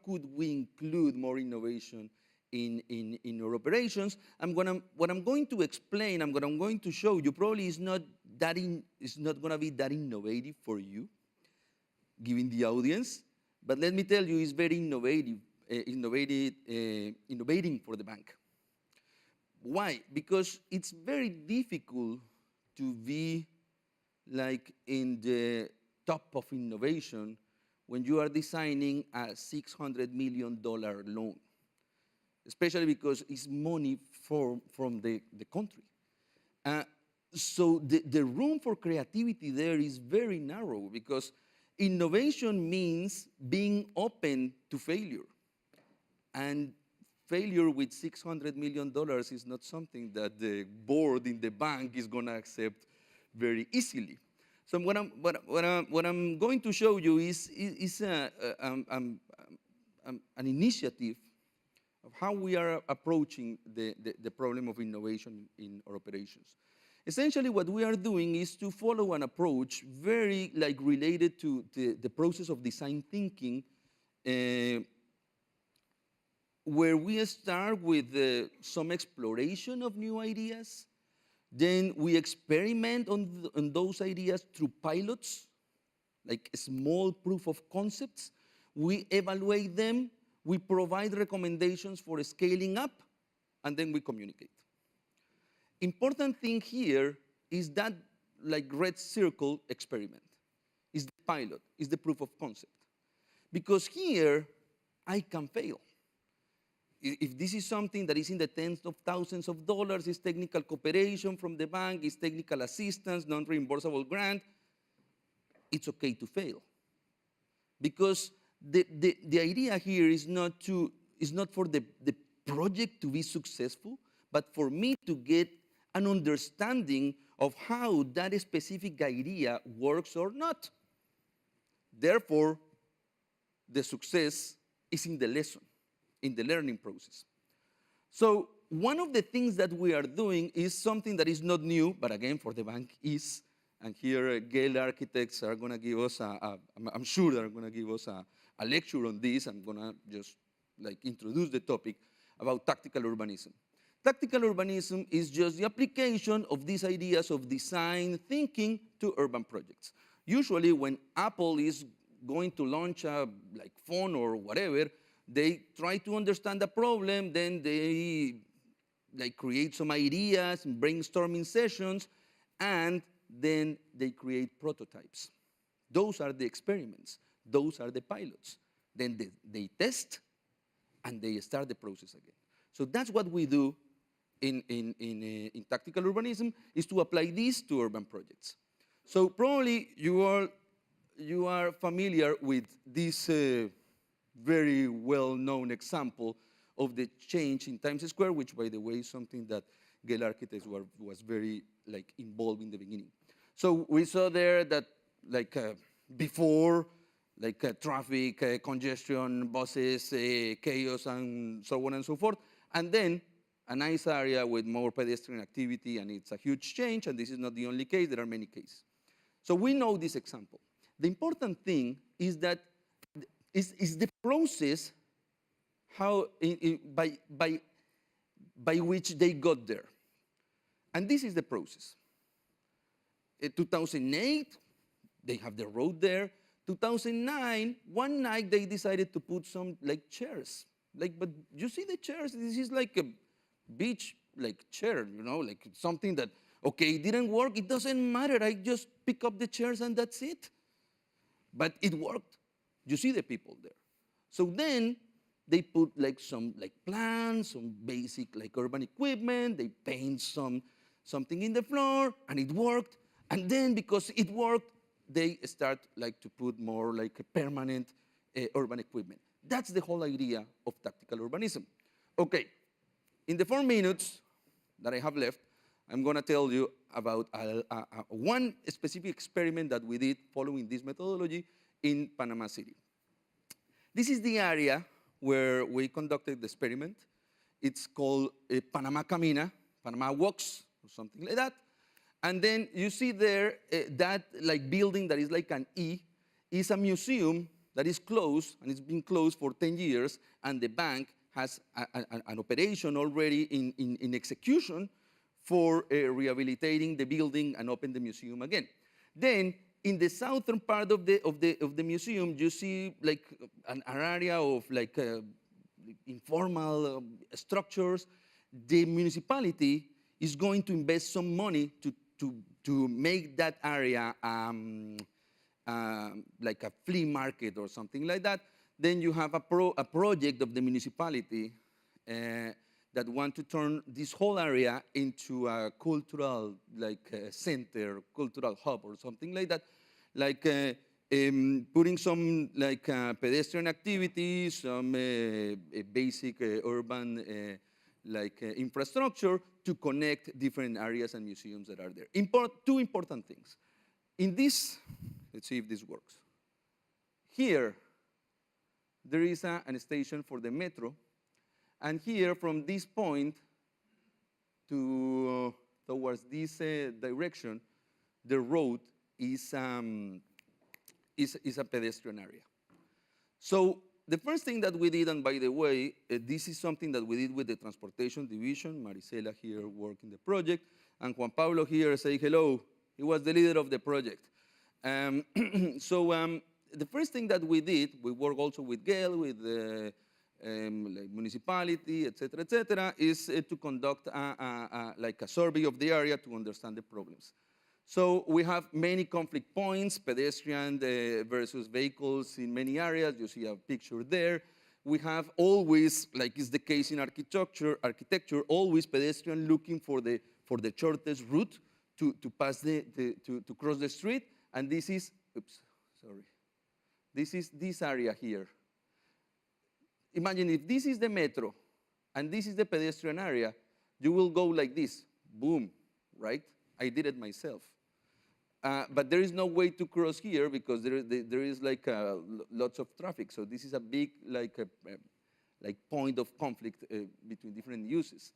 could we include more innovation in our operations. And what I'm going to explain, what I'm going to show you, probably is not going to be that innovative for you, given the audience, but let me tell you, it's very innovating for the bank. Why? Because it's very difficult to be in the top of innovation when you are designing a $600 million loan, especially because it's money from the country. So the room for creativity there is very narrow, because innovation means being open to failure. And failure with $600 million is not something that the board in the bank is going to accept very easily. So what I'm going to show you is an initiative of how we are approaching the problem of innovation in our operations. Essentially, what we are doing is to follow an approach very related to the process of design thinking, where we start with some exploration of new ideas. Then we experiment on those ideas through pilots, like small proof of concepts. We evaluate them, we provide recommendations for scaling up, and then we communicate. Important thing here is that red circle experiment, is the pilot, is the proof of concept. Because here, I can fail. If this is something that is in the tens of thousands of dollars, it's technical cooperation from the bank, it's technical assistance, non-reimbursable grant, it's okay to fail. Because the idea here is not for the project to be successful, but for me to get an understanding of how that specific idea works or not. Therefore, the success is in the lesson, in the learning process. So one of the things that we are doing is something that is not new, but again, for the bank is, and here Gale architects are going to give us, I'm sure they're going to give us a lecture on this. I'm going to just like introduce the topic about tactical urbanism. Tactical urbanism is just the application of these ideas of design thinking to urban projects. Usually when Apple is going to launch a like phone or whatever, they try to understand the problem, then they like create some ideas, brainstorming sessions, and then they create prototypes. Those are the experiments. Those are the pilots. Then they test, and they start the process again. So that's what we do in tactical urbanism, is to apply this to urban projects. So probably you are familiar with this very well-known example of the change in Times Square, which, by the way, is something that Gale Architects was very like involved in the beginning. So we saw there that like before, like traffic, congestion, buses, chaos, and so on and so forth, and then a nice area with more pedestrian activity, and it's a huge change, and this is not the only case, there are many cases. So we know this example. The important thing is that is the process how by which they got there. And this is the process. In 2008, they have the road there. 2009, one night they decided to put some like chairs. Like, but you see the chairs, this is like a beach like chair, you know, like something that, okay, it didn't work, it doesn't matter, I just pick up the chairs and that's it. But it worked. You see the people there. So then they put like some like plants, some basic like urban equipment, they paint something in the floor, and it worked. And then because it worked, they start like to put more like a permanent urban equipment. That's the whole idea of tactical urbanism. Okay, in the 4 minutes that I have left, I'm going to tell you about one specific experiment that we did following this methodology in Panama City. This is the area where we conducted the experiment. It's called Panama Camina, Panama Walks, or something like that. And then you see there that like building that is like an E is a museum that is closed, and it's been closed for 10 years, and the bank has an operation already in execution for rehabilitating the building and open the museum again. Then in the southern part of the museum, you see like an area of like informal structures. The municipality is going to invest some money to make that area like a flea market or something like that. Then you have a project of the municipality that want to turn this whole area into a cultural like center, cultural hub or something like that, like putting some like pedestrian activities, some basic urban like infrastructure to connect different areas and museums that are there. Two important things. In this, let's see if this works. Here, there is a station for the metro. And here, from this point to towards this direction, the road is a pedestrian area. So the first thing that we did, and by the way, this is something that we did with the transportation division. Marisela here working the project, and Juan Pablo here say hello. He was the leader of the project. The first thing that we did, we work also with Gale, with the like municipality, et cetera, is to conduct like a survey of the area to understand the problems. So we have many conflict points, pedestrian versus vehicles in many areas. You see a picture there. We have always, like is the case in architecture, always pedestrian looking for the shortest route to pass to cross the street. And this is, oops, sorry. This is this area here. Imagine if this is the metro and this is the pedestrian area, you will go like this, boom, right? I did it myself. But there is no way to cross here because there is like lots of traffic. So this is a big like point of conflict between different uses.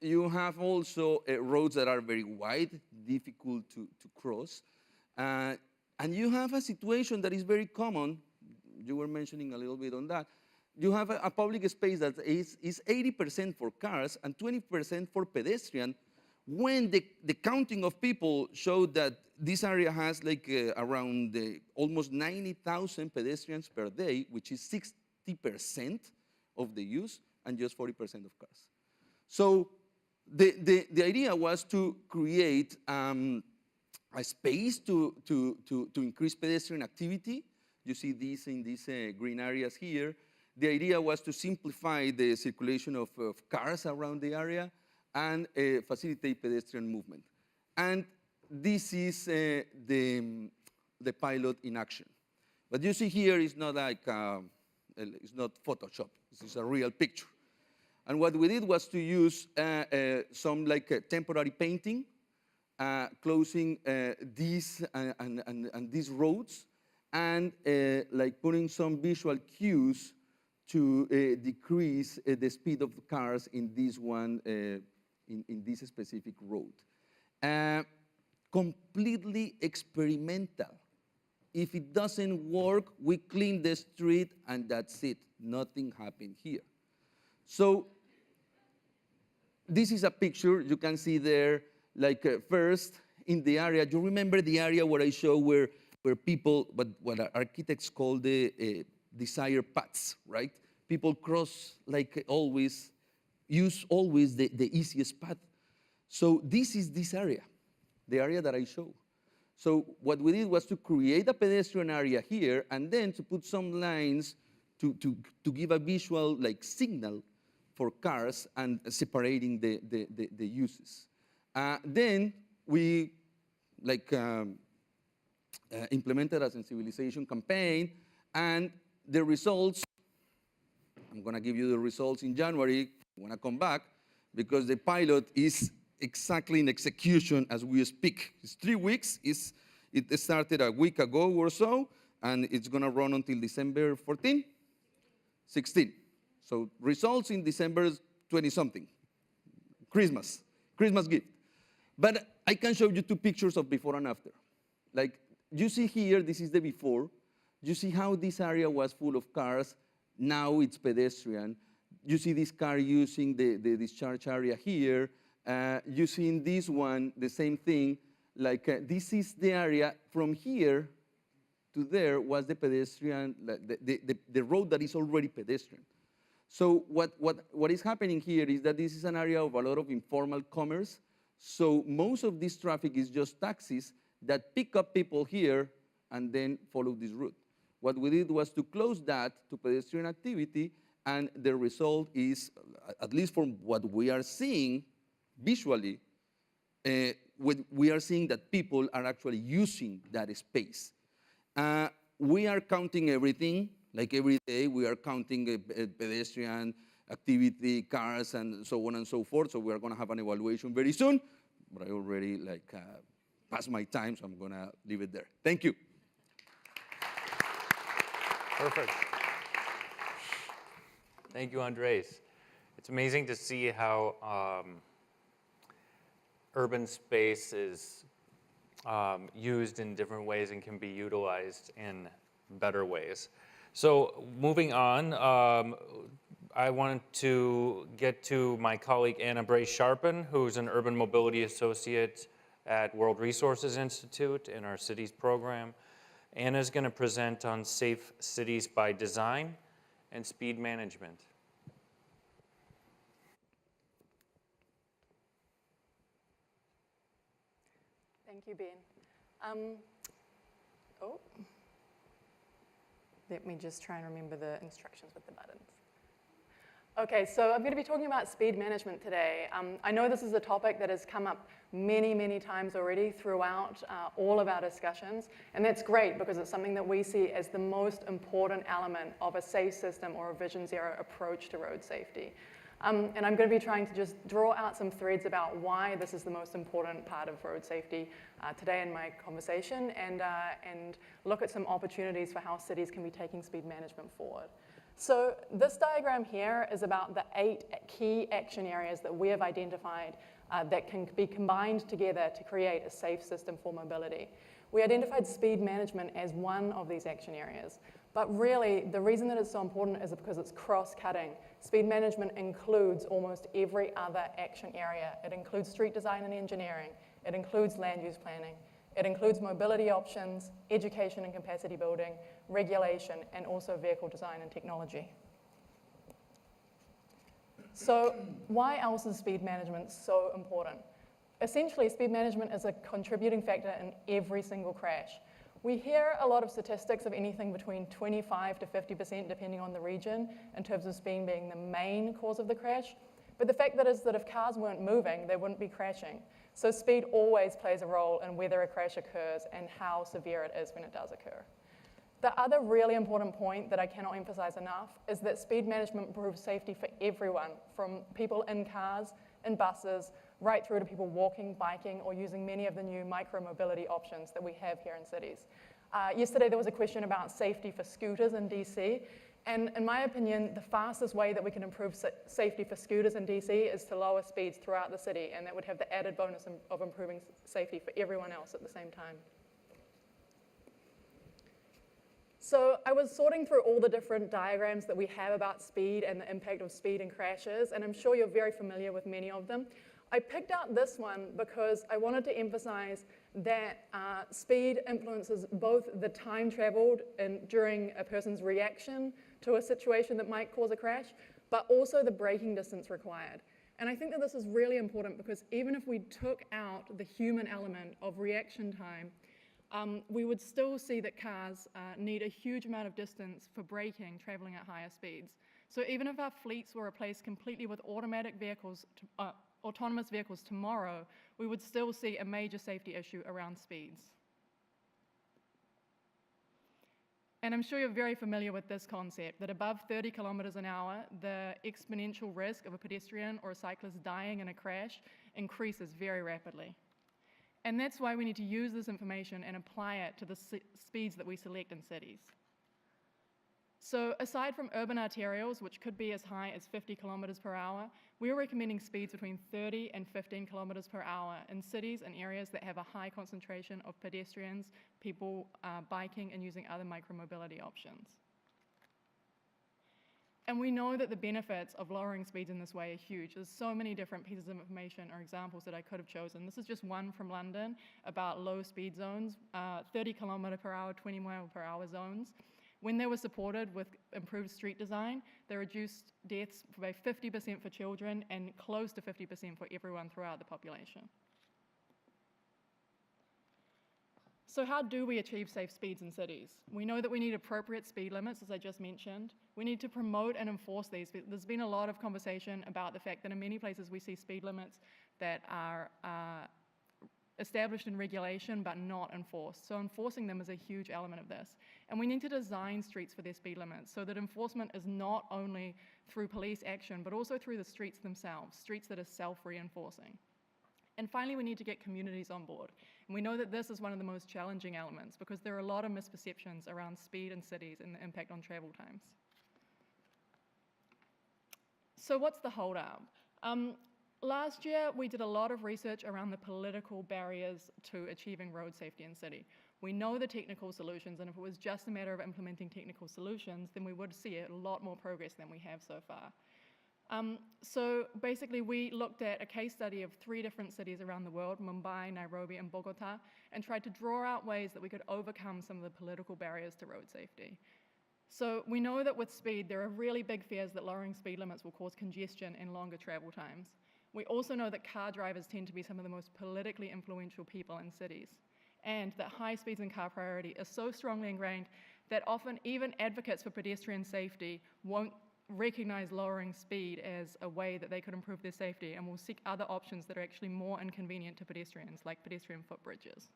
You have also roads that are very wide, difficult to cross. And you have a situation that is very common. You were mentioning a little bit on that. You have a public space that is 80% for cars and 20% for pedestrian, when the counting of people showed that this area has like around almost 90,000 pedestrians per day, which is 60% of the use, and just 40% of cars. So the idea was to create a space to increase pedestrian activity. You see these in these green areas here. The idea was to simplify the circulation of cars around the area and facilitate pedestrian movement. And this is the pilot in action. What you see here is not like, it's not Photoshop. This is a real picture. And what we did was to use some like temporary painting, closing these and these roads, and like putting some visual cues to decrease the speed of the cars in this one, in this specific road. Completely experimental. If it doesn't work, we clean the street and that's it. Nothing happened here. So this is a picture you can see there, like first in the area. You remember the area where I show where people, what architects call the desired paths, right? People cross like always, use always the easiest path. So this is this area, the area that I show. So what we did was to create a pedestrian area here and then to put some lines to give a visual like signal for cars and separating the uses. Then we like implemented a sensibilization campaign, and the results, I'm going to give you the results in January when I come back, because the pilot is exactly in execution as we speak. It's 3 weeks. It started a week ago or so, and it's going to run until December 14, 16. So results in December 20-something, Christmas gift. But I can show you 2 pictures of before and after. Like you see here, this is the before. You see how this area was full of cars. Now it's pedestrian. You see this car using the discharge area here. You see in this one the same thing. Like this is the area from here to there was the pedestrian, the road that is already pedestrian. So what is happening here is that this is an area of a lot of informal commerce. So most of this traffic is just taxis that pick up people here and then follow this route. What we did was to close that to pedestrian activity, and the result is, at least from what we are seeing visually, we are seeing that people are actually using that space. We are counting everything, like every day we are counting pedestrian activity, cars, and so on and so forth. So we are going to have an evaluation very soon, but I already like passed my time, so I'm going to leave it there. Thank you. Perfect. Thank you, Andres. It's amazing to see how urban space is used in different ways and can be utilized in better ways. So moving on, I wanted to get to my colleague Anna Bray-Sharpen, who's an urban mobility associate at World Resources Institute in our cities program. Anna's going to present on safe cities by design and speed management. Thank you, Ben. Let me just try and remember the instructions with the buttons. Okay, so I'm going to be talking about speed management today. I know this is a topic that has come up many, many times already throughout all of our discussions, and that's great because it's something that we see as the most important element of a safe system or a Vision Zero approach to road safety. And I'm going to be trying to just draw out some threads about why this is the most important part of road safety today in my conversation, and look at some opportunities for how cities can be taking speed management forward. So this diagram here is about the 8 key action areas that we have identified that can be combined together to create a safe system for mobility. We identified speed management as one of these action areas, but really the reason that it's so important is because it's cross-cutting. Speed management includes almost every other action area. It includes street design and engineering. It includes land use planning. It includes mobility options, education and capacity building, regulation, and also vehicle design and technology. So why else is speed management so important? Essentially, speed management is a contributing factor in every single crash. We hear a lot of statistics of anything between 25 to 50%, depending on the region, in terms of speed being the main cause of the crash. But the fact is that if cars weren't moving, they wouldn't be crashing. So speed always plays a role in whether a crash occurs and how severe it is when it does occur. The other really important point that I cannot emphasize enough is that speed management improves safety for everyone, from people in cars, in buses, right through to people walking, biking, or using many of the new micro-mobility options that we have here in cities. Yesterday there was a question about safety for scooters in DC, and in my opinion, the fastest way that we can improve safety for scooters in DC is to lower speeds throughout the city, and that would have the added bonus of improving safety for everyone else at the same time. So I was sorting through all the different diagrams that we have about speed and the impact of speed and crashes, and I'm sure you're very familiar with many of them. I picked out this one because I wanted to emphasize that speed influences both the time traveled during a person's reaction to a situation that might cause a crash, but also the braking distance required. And I think that this is really important because even if we took out the human element of reaction time, we would still see that cars need a huge amount of distance for braking, traveling at higher speeds. So even if our fleets were replaced completely with automatic vehicles, autonomous vehicles tomorrow, we would still see a major safety issue around speeds. And I'm sure you're very familiar with this concept, that above 30 kilometers an hour, the exponential risk of a pedestrian or a cyclist dying in a crash increases very rapidly. And that's why we need to use this information and apply it to the speeds that we select in cities. So aside from urban arterials, which could be as high as 50 kilometers per hour, we're recommending speeds between 30 and 15 kilometers per hour in cities and areas that have a high concentration of pedestrians, people biking and using other micromobility options. And we know that the benefits of lowering speeds in this way are huge. There's so many different pieces of information or examples that I could have chosen. This is just one from London about low speed zones, 30 kilometer per hour, 20 mile per hour zones. When they were supported with improved street design, they reduced deaths by 50% for children and close to 50% for everyone throughout the population. So how do we achieve safe speeds in cities? We know that we need appropriate speed limits, as I just mentioned. We need to promote and enforce these. There's been a lot of conversation about the fact that in many places we see speed limits that are established in regulation but not enforced. So enforcing them is a huge element of this. And we need to design streets for their speed limits so that enforcement is not only through police action but also through the streets themselves, streets that are self-reinforcing. And finally, we need to get communities on board. And we know that this is one of the most challenging elements because there are a lot of misperceptions around speed in cities and the impact on travel times. So what's the holdup? Last year, we did a lot of research around the political barriers to achieving road safety in city. We know the technical solutions, and if it was just a matter of implementing technical solutions, then we would see a lot more progress than we have so far. So basically, we looked at a case study of 3 different cities around the world, Mumbai, Nairobi, and Bogota, and tried to draw out ways that we could overcome some of the political barriers to road safety. So we know that with speed, there are really big fears that lowering speed limits will cause congestion and longer travel times. We also know that car drivers tend to be some of the most politically influential people in cities, and that high speeds and car priority are so strongly ingrained that often even advocates for pedestrian safety won't recognize lowering speed as a way that they could improve their safety and will seek other options that are actually more inconvenient to pedestrians, like pedestrian footbridges.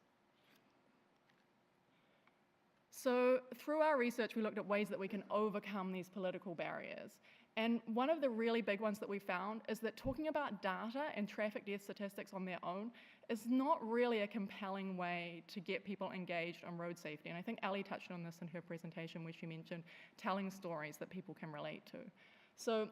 So through our research, we looked at ways that we can overcome these political barriers. And one of the really big ones that we found is that talking about data and traffic death statistics on their own is not really a compelling way to get people engaged on road safety. And I think Ali touched on this in her presentation where she mentioned telling stories that people can relate to. So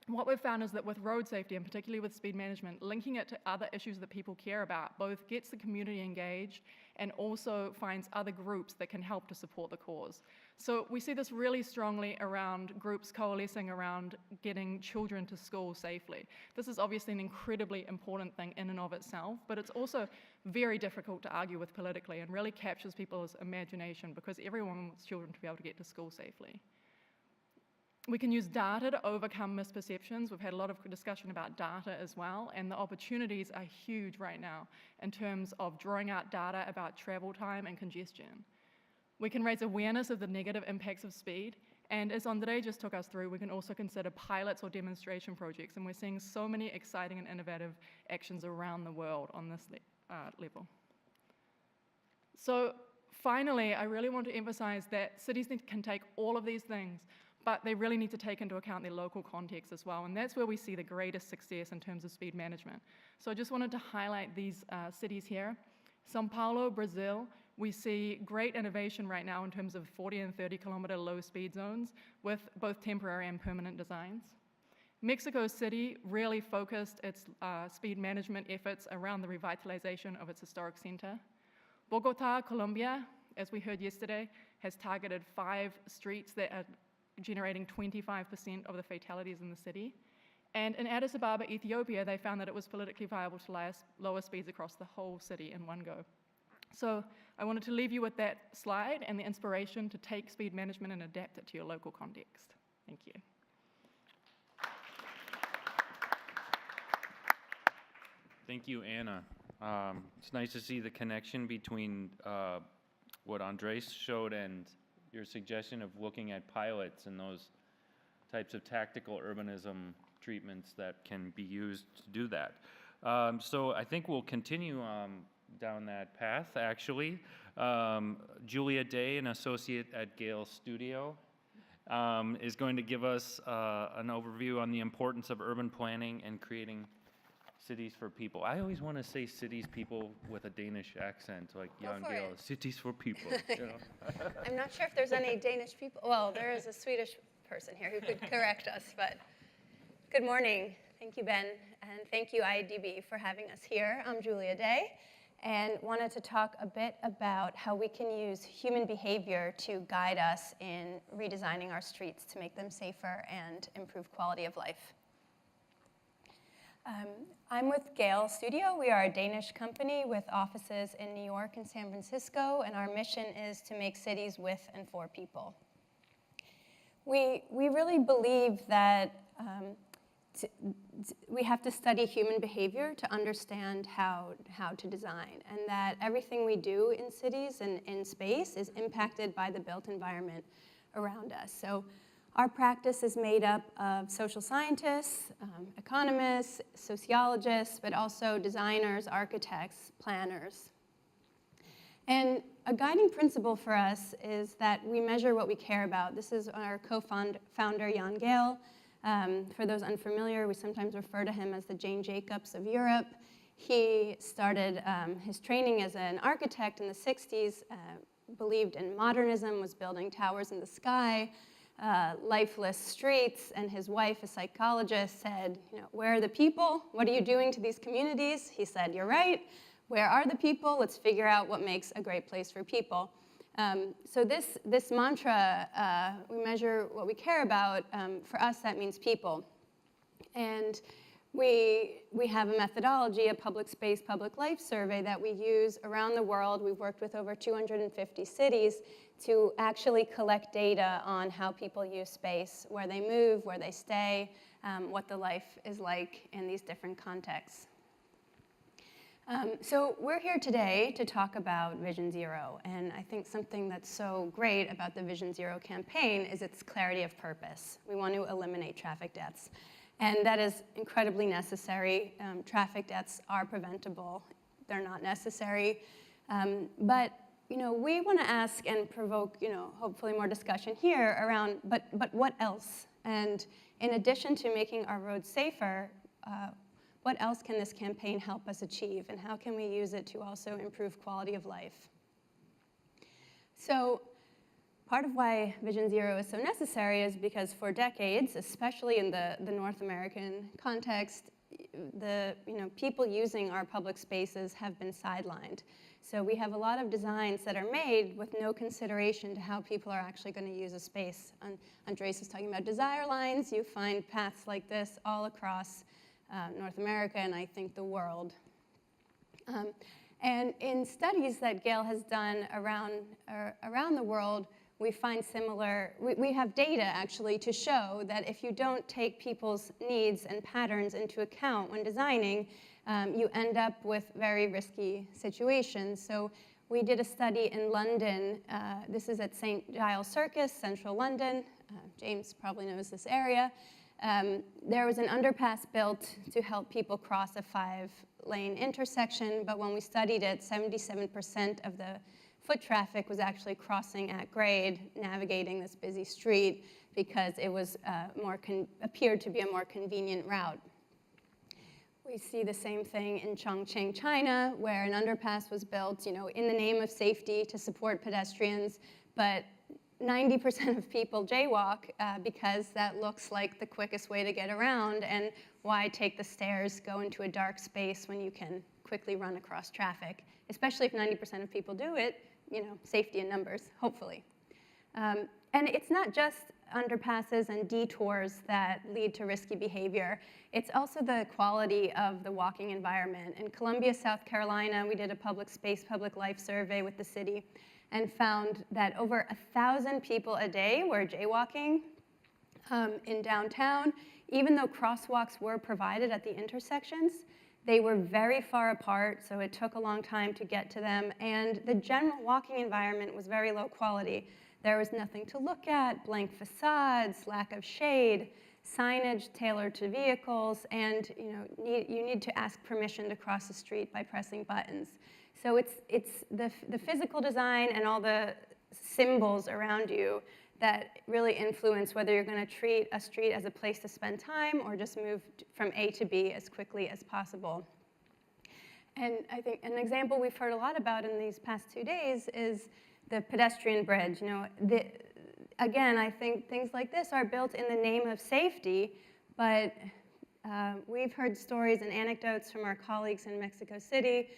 what we've found is that with road safety, and particularly with speed management, linking it to other issues that people care about both gets the community engaged and also finds other groups that can help to support the cause. So we see this really strongly around groups coalescing around getting children to school safely. This is obviously an incredibly important thing in and of itself, but it's also very difficult to argue with politically and really captures people's imagination because everyone wants children to be able to get to school safely. We can use data to overcome misperceptions. We've had a lot of discussion about data as well, and the opportunities are huge right now in terms of drawing out data about travel time and congestion. We can raise awareness of the negative impacts of speed, and as Andre just took us through, we can also consider pilots or demonstration projects, and we're seeing so many exciting and innovative actions around the world on this level. So finally, I really want to emphasize that cities can take all of these things, but they really need to take into account their local context as well, and that's where we see the greatest success in terms of speed management. So I just wanted to highlight these cities here. São Paulo, Brazil, we see great innovation right now in terms of 40 and 30 kilometer low speed zones with both temporary and permanent designs. Mexico City really focused its speed management efforts around the revitalization of its historic center. Bogota, Colombia, as we heard yesterday, has targeted 5 streets that are generating 25% of the fatalities in the city. And in Addis Ababa, Ethiopia, they found that it was politically viable to lower speeds across the whole city in one go. So I wanted to leave you with that slide and the inspiration to take speed management and adapt it to your local context. Thank you. Thank you, Anna. It's nice to see the connection between what Andres showed and your suggestion of looking at pilots and those types of tactical urbanism treatments that can be used to do that. So I think we'll continue down that path, actually. Julia Day, an associate at Gale Studio, is going to give us an overview on the importance of urban planning and creating cities for people. I always want to say cities people with a Danish accent, like Jan Gehl. Cities for people. You know? I'm not sure if there's any Danish people. Well, there is a Swedish person here who could correct us, but good morning. Thank you, Ben, and thank you, IADB, for having us here. I'm Julia Day, and wanted to talk a bit about how we can use human behavior to guide us in redesigning our streets to make them safer and improve quality of life. I'm with Gale Studio. We are a Danish company with offices in New York and San Francisco, and our mission is to make cities with and for people. We really believe that we have to study human behavior to understand how to design, and that everything we do in cities and in space is impacted by the built environment around us. So our practice is made up of social scientists, economists, sociologists, but also designers, architects, planners. And a guiding principle for us is that we measure what we care about. This is our co-founder, Jan Gehl. For those unfamiliar, we sometimes refer to him as the Jane Jacobs of Europe. He started his training as an architect in the 60s, believed in modernism, was building towers in the sky, lifeless streets, and his wife, a psychologist, said, where are the people? What are you doing to these communities? He said, you're right. Where are the people? Let's figure out what makes a great place for people. So this mantra, we measure what we care about, for us that means people. And we have a methodology, a public space, public life survey that we use around the world. We've worked with over 250 cities to actually collect data on how people use space, where they move, where they stay, what the life is like in these different contexts. So we're here today to talk about Vision Zero, and I think something that's so great about the Vision Zero campaign is its clarity of purpose. We want to eliminate traffic deaths, and that is incredibly necessary. Traffic deaths are preventable. They're not necessary, but we want to ask and provoke, hopefully more discussion here around, but what else? And in addition to making our roads safer, what else can this campaign help us achieve? And how can we use it to also improve quality of life? So part of why Vision Zero is so necessary is because for decades, especially in the North American context, people using our public spaces have been sidelined. So we have a lot of designs that are made with no consideration to how people are actually going to use a space. Andres was talking about desire lines. You find paths like this all across North America and I think the world. And in studies that Gail has done around the world, we find similar, we have data actually to show that if you don't take people's needs and patterns into account when designing, you end up with very risky situations. So we did a study in London. This is at St. Giles Circus, central London. James probably knows this area. There was an underpass built to help people cross a 5-lane intersection, but when we studied it, 77% of the foot traffic was actually crossing at grade, navigating this busy street because it was appeared to be a more convenient route. We see the same thing in Chongqing, China, where an underpass was built, in the name of safety to support pedestrians, but 90% of people jaywalk because that looks like the quickest way to get around, and why take the stairs, go into a dark space when you can quickly run across traffic, especially if 90% of people do it, safety in numbers, hopefully. And it's not just underpasses and detours that lead to risky behavior. It's also the quality of the walking environment. In Columbia, South Carolina, we did a public space, public life survey with the city and found that over 1,000 people a day were jaywalking in downtown. Even though crosswalks were provided at the intersections, they were very far apart, so it took a long time to get to them, and the general walking environment was very low quality. There was nothing to look at, blank facades, lack of shade, signage tailored to vehicles, and you need to ask permission to cross the street by pressing buttons. So it's the physical design and all the symbols around you that really influence whether you're going to treat a street as a place to spend time or just move from A to B as quickly as possible. And I think an example we've heard a lot about in these past 2 days is the pedestrian bridge. Again, I think things like this are built in the name of safety, but we've heard stories and anecdotes from our colleagues in Mexico City.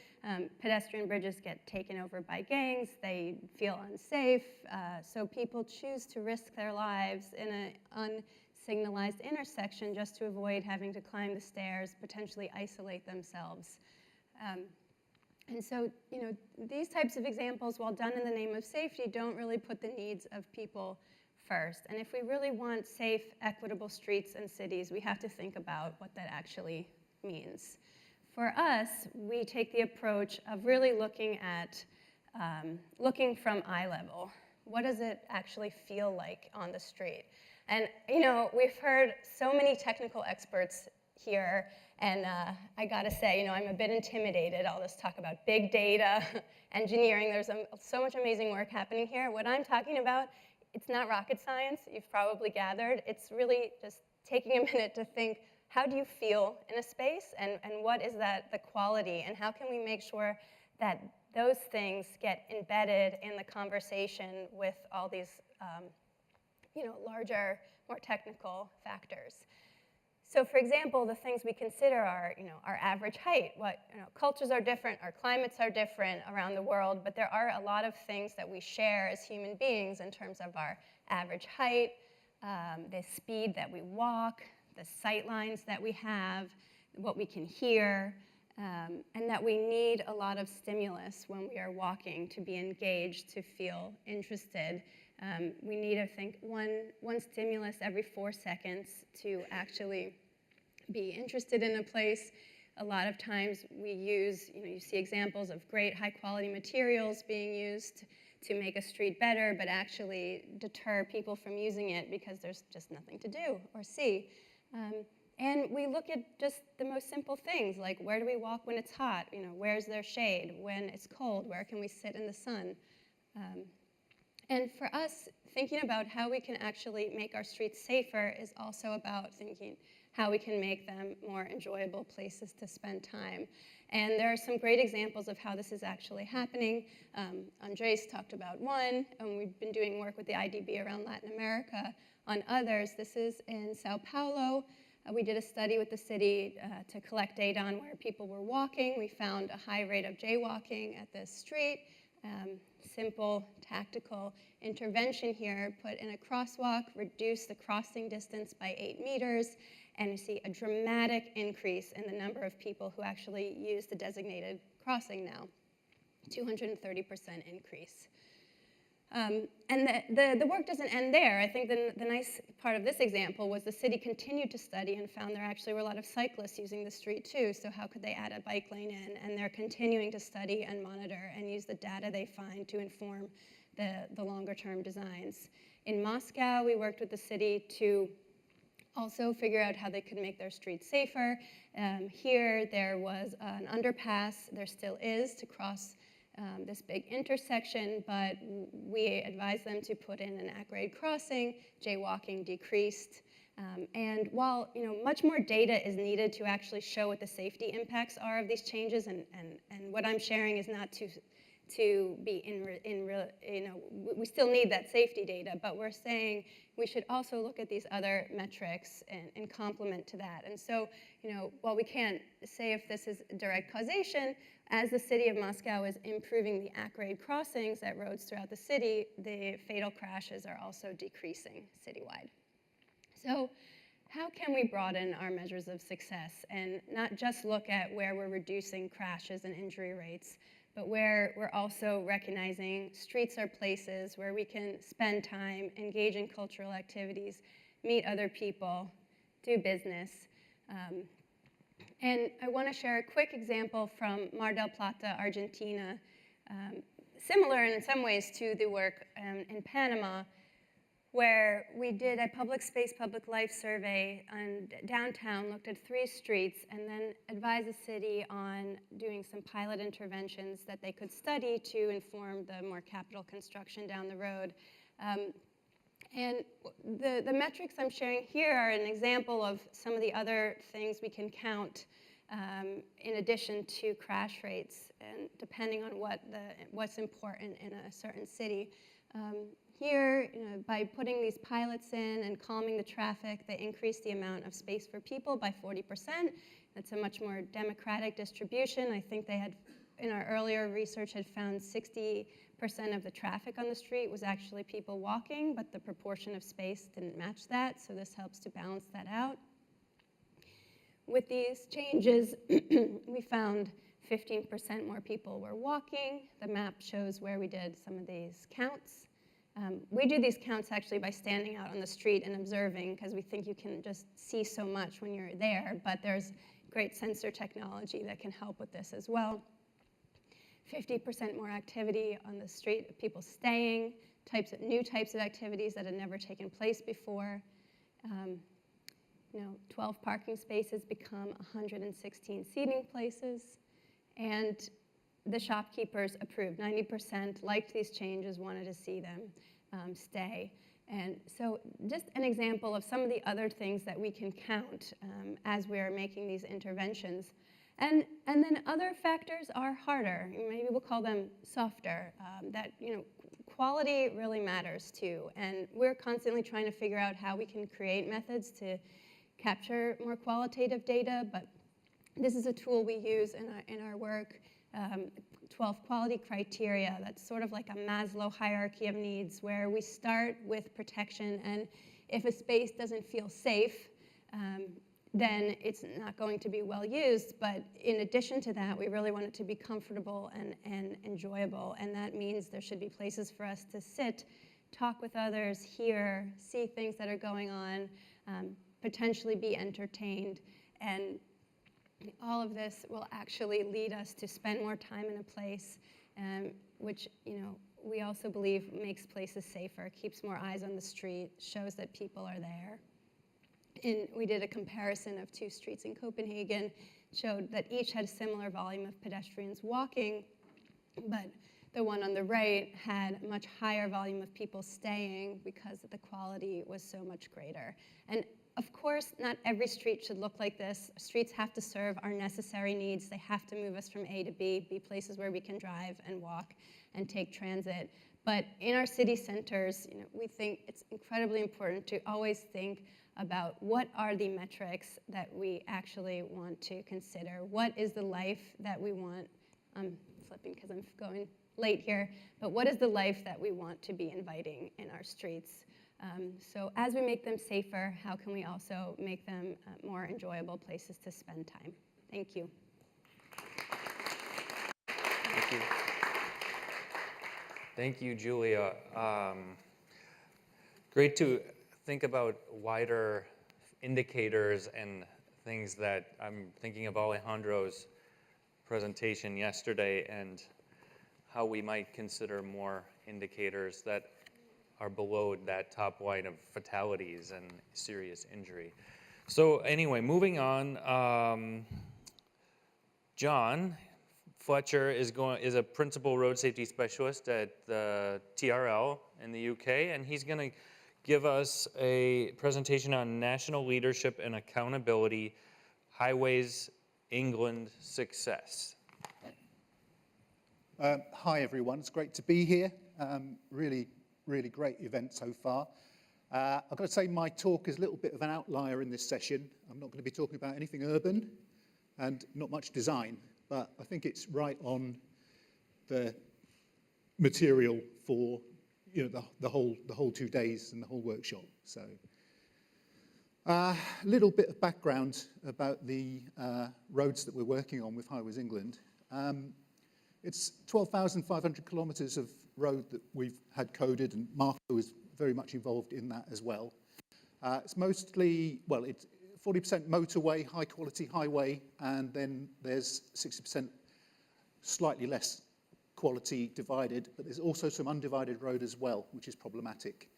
Pedestrian bridges get taken over by gangs, they feel unsafe, so people choose to risk their lives in an unsignalized intersection just to avoid having to climb the stairs, potentially isolate themselves. And so, these types of examples, while done in the name of safety, don't really put the needs of people first. And if we really want safe, equitable streets and cities, we have to think about what that actually means. For us, we take the approach of really looking at, looking from eye level. What does it actually feel like on the street? And, we've heard so many technical experts here, and I gotta say, I'm a bit intimidated. All this talk about big data, engineering, there's so much amazing work happening here. What I'm talking about, it's not rocket science, you've probably gathered. It's really just taking a minute to think, how do you feel in a space, and what is the quality, and how can we make sure that those things get embedded in the conversation with all these larger, more technical factors. So for example, the things we consider are, our average height. Cultures are different, our climates are different around the world, but there are a lot of things that we share as human beings in terms of our average height, the speed that we walk, the sight lines that we have, what we can hear, and that we need a lot of stimulus when we are walking to be engaged, to feel interested. We need, I think, one stimulus every 4 seconds to actually be interested in a place. A lot of times we use, you see examples of great high quality materials being used to make a street better, but actually deter people from using it because there's just nothing to do or see. And we look at just the most simple things, like where do we walk when it's hot? Where's there shade? When it's cold, where can we sit in the sun? And for us, thinking about how we can actually make our streets safer is also about thinking how we can make them more enjoyable places to spend time. And there are some great examples of how this is actually happening. Andres talked about one, and we've been doing work with the IDB around Latin America on others. This is in Sao Paulo. We did a study with the city to collect data on where people were walking. We found a high rate of jaywalking at this street. Simple tactical intervention here, put in a crosswalk, reduce the crossing distance by 8 meters, and you see a dramatic increase in the number of people who actually use the designated crossing now, 230% increase. And the work doesn't end there. I think the nice part of this example was the city continued to study and found there actually were a lot of cyclists using the street too, so how could they add a bike lane in? And they're continuing to study and monitor and use the data they find to inform the longer term designs. In Moscow, we worked with the city to also figure out how they could make their streets safer. Here, there was an underpass, there still is, to cross this big intersection, but we advised them to put in an at-grade crossing. Jaywalking decreased. And while much more data is needed to actually show what the safety impacts are of these changes, and what I'm sharing is not to be we still need that safety data, but we're saying we should also look at these other metrics in complement to that. And so, while we can't say if this is direct causation, as the city of Moscow is improving the at-grade crossings at roads throughout the city, the fatal crashes are also decreasing citywide. So how can we broaden our measures of success and not just look at where we're reducing crashes and injury rates, but where we're also recognizing streets are places where we can spend time, engage in cultural activities, meet other people, do business. And I want to share a quick example from Mar del Plata, Argentina, similar in some ways to the work in Panama, where we did a public space, public life survey on downtown, looked at 3 streets, and then advised the city on doing some pilot interventions that they could study to inform the more capital construction down the road. And the metrics I'm sharing here are an example of some of the other things we can count in addition to crash rates, and depending on what's important in a certain city. Here, by putting these pilots in and calming the traffic, they increased the amount of space for people by 40%. That's a much more democratic distribution. I think they had, in our earlier research, had found 60% of the traffic on the street was actually people walking, but the proportion of space didn't match that, so this helps to balance that out. With these changes, we found 15% more people were walking. The map shows where we did some of these counts. We do these counts actually by standing out on the street and observing, because we think you can just see so much when you're there, but there's great sensor technology that can help with this as well. 50% more activity on the street, people staying, new types of activities that had never taken place before. 12 parking spaces become 116 seating places, and the shopkeepers approved. 90% liked these changes, wanted to see them stay. And so just an example of some of the other things that we can count as we're making these interventions. And then other factors are harder. Maybe we'll call them softer, that quality really matters too. And we're constantly trying to figure out how we can create methods to capture more qualitative data, but this is a tool we use in our work. 12 quality criteria. That's sort of like a Maslow hierarchy of needs, where we start with protection, and if a space doesn't feel safe, then it's not going to be well used. But in addition to that, we really want it to be comfortable and enjoyable, and that means there should be places for us to sit, talk with others, hear, see things that are going on, potentially be entertained, and all of this will actually lead us to spend more time in a place, which we also believe makes places safer, keeps more eyes on the street, shows that people are there. And we did a comparison of 2 streets in Copenhagen, showed that each had a similar volume of pedestrians walking, but The one on the right had a much higher volume of people staying because the quality was so much greater. And of course, not every street should look like this. Streets have to serve our necessary needs. They have to move us from A to B, be places where we can drive and walk and take transit. But in our city centers, we think it's incredibly important to always think about what are the metrics that we actually want to consider. What is the life that we want? I'm flipping because I'm going late here, but what is the life that we want to be inviting in our streets? So as we make them safer, how can we also make them more enjoyable places to spend time? Thank you. Thank you. Thank you, Julia. Great to think about wider indicators and things that I'm thinking of Alejandro's presentation yesterday and how we might consider more indicators that are below that top line of fatalities and serious injury. So anyway, moving on, John Fletcher is a principal road safety specialist at the TRL in the UK, and he's going to give us a presentation on national leadership and accountability, Highways England success. Hi everyone, it's great to be here. Really great event so far. I've got to say my talk is a little bit of an outlier in this session. I'm not going to be talking about anything urban and not much design, but I think it's right on the material for the whole 2 days and the whole workshop. So a little bit of background about the roads that we're working on with Highways England. It's 12,500 kilometres of road that we've had coded, and Marco is very much involved in that as well. It's mostly, well, it's 40% motorway, high quality highway, and then there's 60% slightly less quality divided, but there's also some undivided road as well, which is problematic.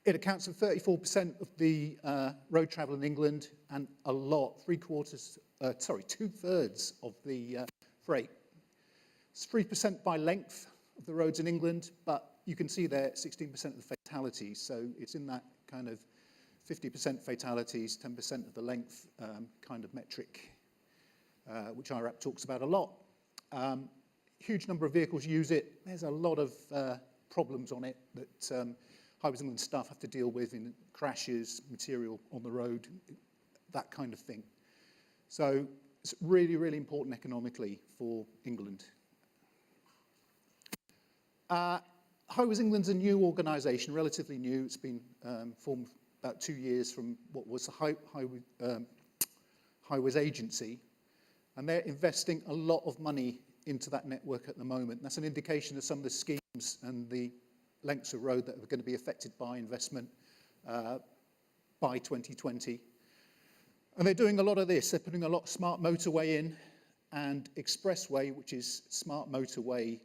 It accounts for 34% of the road travel in England, and a lot, two-thirds of the freight. It's 3% by length of the roads in England, but you can see there 16% of the fatalities, so it's in that kind of 50% fatalities, 10% of the length kind of metric, which IRAP talks about a lot. Huge number of vehicles use it. There's a lot of problems on it that Highways England staff have to deal with in crashes, material on the road, that kind of thing. So it's really important economically for England. Highways England's a new organisation, relatively new. It's been formed about 2 years from what was the Highways Agency, and they're investing a lot of money into that network at the moment. That's an indication of some of the schemes and the lengths of road that are going to be affected by investment by 2020. And they're doing a lot of this. They're putting a lot of smart motorway in and expressway, which is smart motorway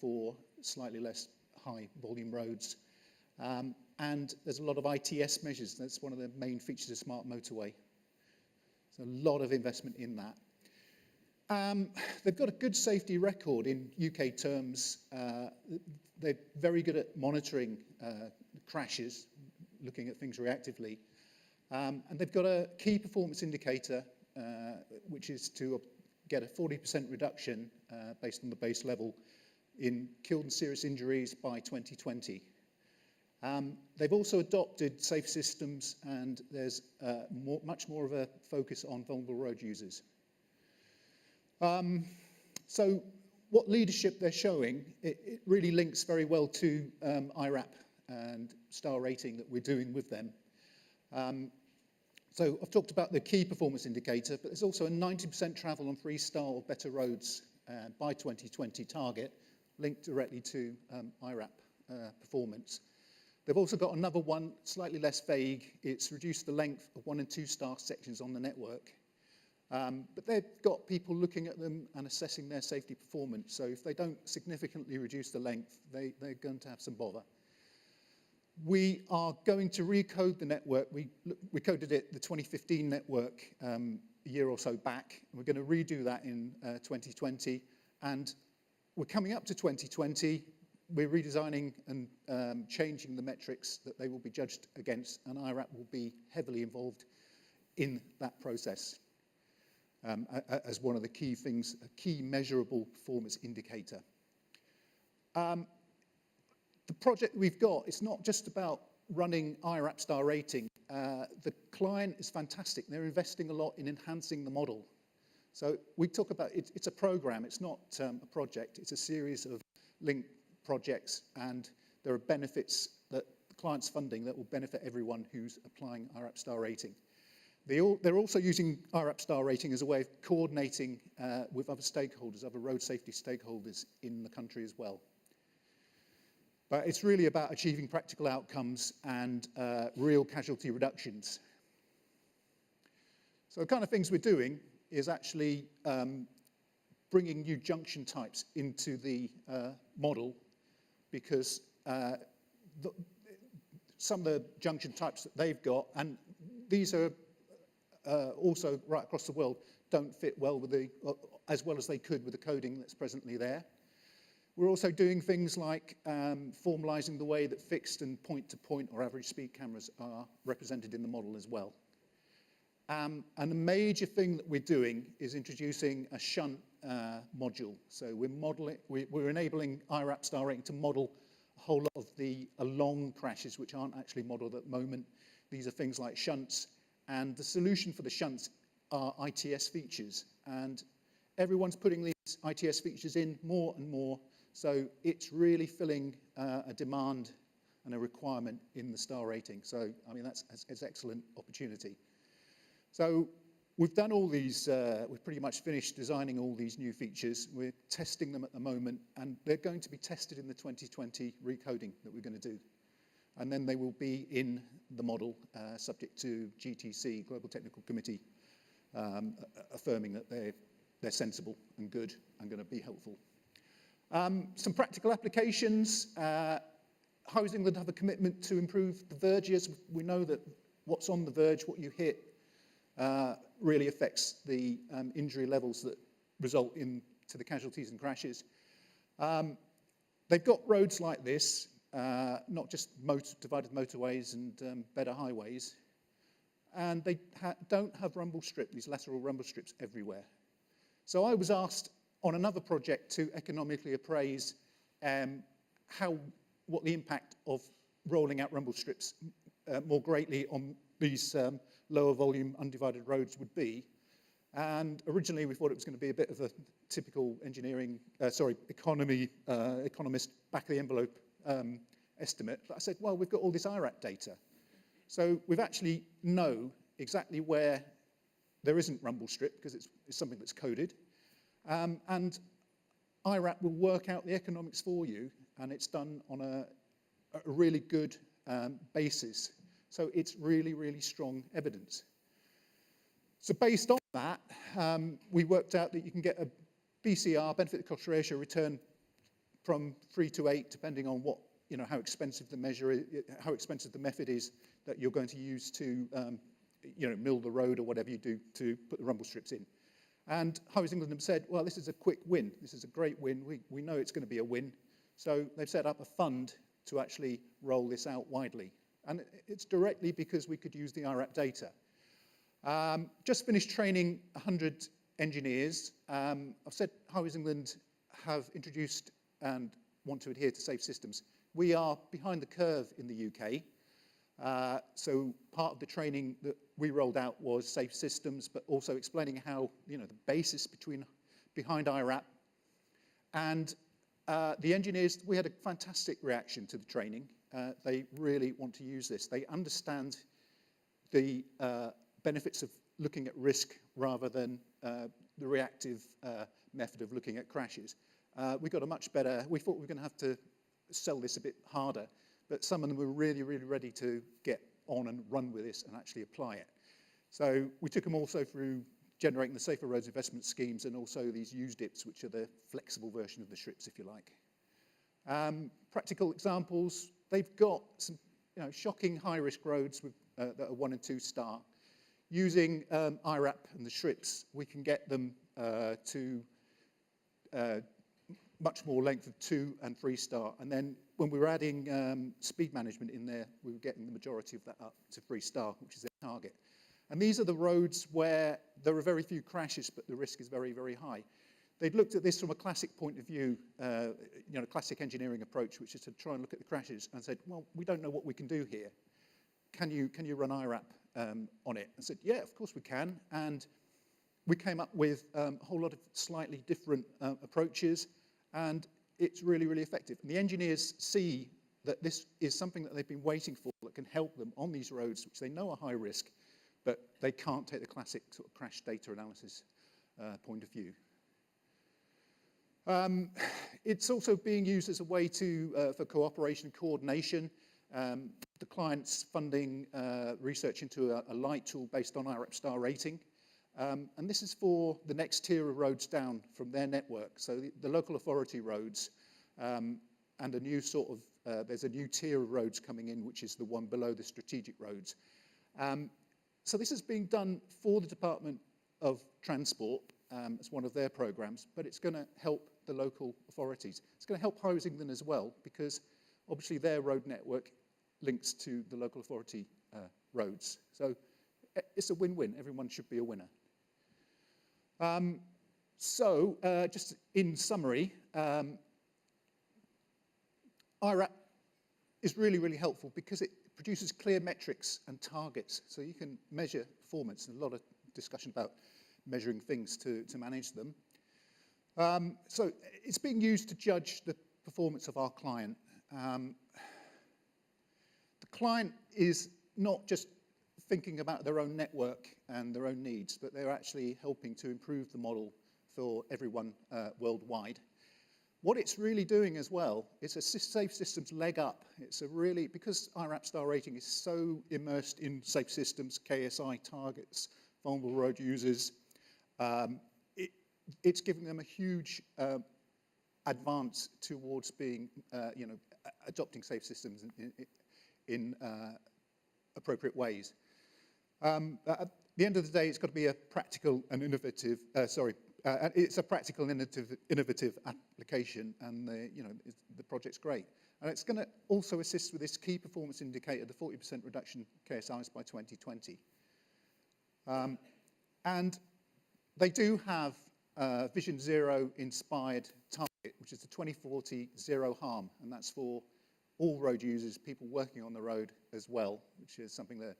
for slightly less high volume roads. And there's a lot of ITS measures. That's one of the main features of smart motorway. So a lot of investment in that. They've got a good safety record in UK terms. They're very good at monitoring crashes, looking at things reactively. And they've got a key performance indicator, which is to get a 40% reduction based on the base level in killed and serious injuries by 2020. They've also adopted safe systems, and there's much more of a focus on vulnerable road users. So what leadership they're showing, it really links very well to IRAP and star rating that we're doing with them. So I've talked about the key performance indicator, but there's also a 90% travel on 3-star or better roads by 2020 target linked directly to IRAP performance. They've also got another one, slightly less vague. It's reduced the length of 1- and 2-star sections on the network. But they've got people looking at them and assessing their safety performance. So if they don't significantly reduce the length, they're going to have some bother. We are going to recode the network. We coded it, the 2015 network, a year or so back. And we're going to redo that in 2020. And we're coming up to 2020. We're redesigning and changing the metrics that they will be judged against, and IRAP will be heavily involved in that process as one of the key things, a key measurable performance indicator. The project we've got, it's not just about running IRAP star rating. The client is fantastic. They're investing a lot in enhancing the model. So we talk about, it's a program, it's not a project, it's a series of linked projects, and there are benefits that the client's funding that will benefit everyone who's applying IRAP star rating. They're also using IRAP star rating as a way of coordinating with other stakeholders, other road safety stakeholders in the country as well. But it's really about achieving practical outcomes and real casualty reductions. So the kind of things we're doing is actually bringing new junction types into the model, because some of the junction types that they've got, and these are also right across the world, don't fit well with as well as they could with the coding that's presently there. We're also doing things like formalizing the way that fixed and point-to-point or average speed cameras are represented in the model as well. And a major thing that we're doing is introducing a shunt module. So we're enabling IRAP star rating to model a whole lot of the along crashes, which aren't actually modeled at the moment. These are things like shunts, and the solution for the shunts are ITS features. And everyone's putting these ITS features in more and more. So it's really filling a demand and a requirement in the star rating. So, I mean, that's an excellent opportunity. So we've done all these, we've pretty much finished designing all these new features. We're testing them at the moment, and they're going to be tested in the 2020 recoding that we're going to do. And then they will be in the model, subject to GTC, Global Technical Committee, affirming that they're sensible and good and going to be helpful. Some practical applications. Housing England have a commitment to improve the verges. We know that what's on the verge, what you hit, really affects the injury levels that result to the casualties and crashes. They've got roads like this, not just divided motorways and better highways, and they don't have rumble strip, these lateral rumble strips everywhere. So I was asked on another project to economically appraise what the impact of rolling out rumble strips more greatly on these lower volume undivided roads would be. And originally we thought it was going to be a bit of a typical economist back of the envelope estimate. But I said, well, we've got all this IRAP data. So we've actually know exactly where there isn't rumble strip, because it's something that's coded. And IRAP will work out the economics for you, and it's done on a really good basis. So it's really, really strong evidence. So based on that, we worked out that you can get a BCR, benefit to cost ratio, return from 3 to 8, depending on what, how expensive the measure is, how expensive the method is that you're going to use to, mill the road or whatever you do to put the rumble strips in. And Housing England have said, well, this is a quick win. This is a great win. We know it's going to be a win. So they've set up a fund to actually roll this out widely. And it's directly because we could use the IRAP data. Just finished training 100 engineers. I've said Housing England have introduced and want to adhere to safe systems. We are behind the curve in the UK. So part of the training that we rolled out was safe systems, but also explaining how, the basis behind IRAP. And the engineers, we had a fantastic reaction to the training. They really want to use this. They understand the benefits of looking at risk rather than the reactive method of looking at crashes. We got a much better, we thought we were going to have to sell this a bit harder, but some of them were really, really ready to get on and run with this and actually apply it. So we took them also through generating the Safer Roads investment schemes and also these USDIPs, which are the flexible version of the SRIPs, if you like. Practical examples, they've got some shocking high-risk roads with, that are 1 and 2 star. Using IRAP and the SRIPs, we can get them to much more length of 2 and 3 star. And then when we were adding speed management in there, we were getting the majority of that up to 3 star, which is their target. And these are the roads where there are very few crashes, but the risk is very, very high. They'd looked at this from a classic point of view, classic engineering approach, which is to try and look at the crashes and said, well, we don't know what we can do here. Can you run IRAP on it? I said, yeah, of course we can. And we came up with a whole lot of slightly different approaches, and it's really, really effective. And the engineers see that this is something that they've been waiting for that can help them on these roads, which they know are high risk, but they can't take the classic sort of crash data analysis point of view. It's also being used as a way for cooperation and coordination. The client's funding research into a light tool based on IRAP star rating. And this is for the next tier of roads down from their network. So the local authority roads and a new sort of, there's a new tier of roads coming in, which is the one below the strategic roads. So this is being done for the Department of Transport as one of their programs, but it's going to help the local authorities. It's going to help Huizingden as well, because obviously their road network links to the local authority roads. So it's a win-win. Everyone should be a winner. Just in summary, IRAP is really, really helpful because it produces clear metrics and targets, so you can measure performance. There's a lot of discussion about measuring things to manage them. So it's being used to judge the performance of our client. The client is not just thinking about their own network and their own needs, but they're actually helping to improve the model for everyone worldwide. What it's really doing as well is a safe systems leg up. It's a really, because IRAP star rating is so immersed in safe systems, KSI targets, vulnerable road users, it's giving them a huge advance towards being, adopting safe systems in appropriate ways. At the end of the day, it's got to be a practical and innovative, it's a practical and innovative application, and the project's great. And it's going to also assist with this key performance indicator, the 40% reduction KSIs by 2020. And they do have Vision Zero inspired target, which is the 2040 zero harm, and that's for all road users, people working on the road as well, which is something that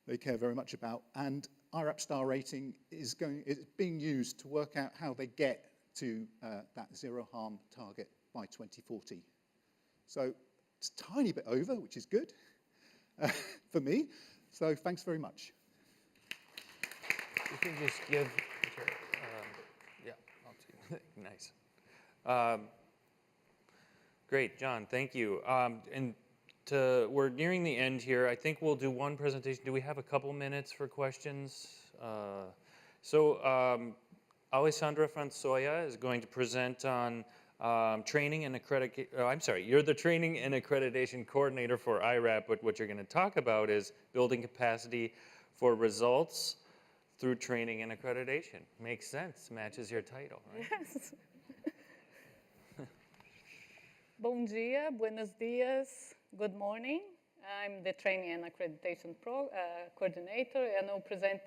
they care very much about. And IRAP star rating is being used to work out how they get to that zero harm target by 2040. So it's a tiny bit over, which is good for me. So thanks very much. You can just give, yeah, I'll take nice. Great, John, thank you. And we're nearing the end here. I think we'll do one presentation. Do we have a couple minutes for questions? Alessandra Franzoia is going to present on training and accreditation. Oh, I'm sorry, you're the training and accreditation coordinator for IRAP, but what you're going to talk about is building capacity for results through training and accreditation. Makes sense, matches your title, right? Yes. Bom dia, buenos dias, good morning. I'm the Training and Accreditation Coordinator, and I'll present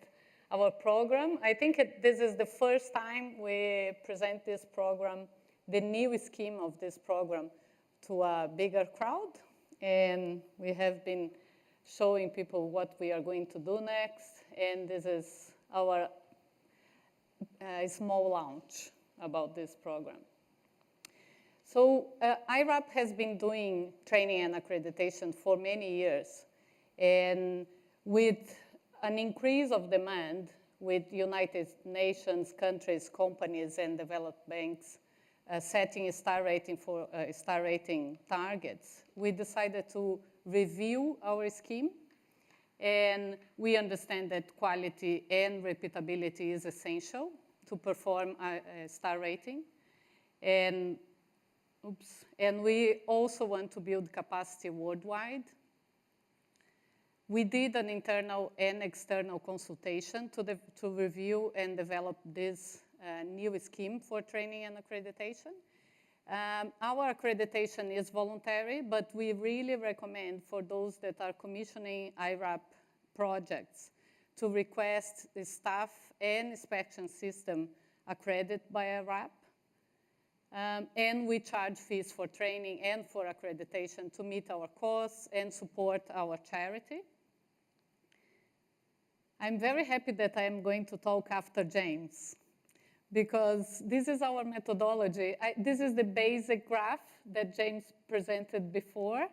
our program. I think this is the first time we present this program, the new scheme of this program, to a bigger crowd. And we have been showing people what we are going to do next. And this is our small launch about this program. So IRAP has been doing training and accreditation for many years. And with an increase of demand with United Nations countries, companies, and developed banks setting star rating targets, we decided to review our scheme. And we understand that quality and repeatability is essential to perform a star rating. And we also want to build capacity worldwide. We did an internal and external consultation to review and develop this new scheme for training and accreditation. Our accreditation is voluntary, but we really recommend for those that are commissioning IRAP projects to request the staff and inspection system accredited by IRAP. And we charge fees for training and for accreditation to meet our costs and support our charity. I'm very happy that I am going to talk after James, because this is our methodology. This is the basic graph that James presented before.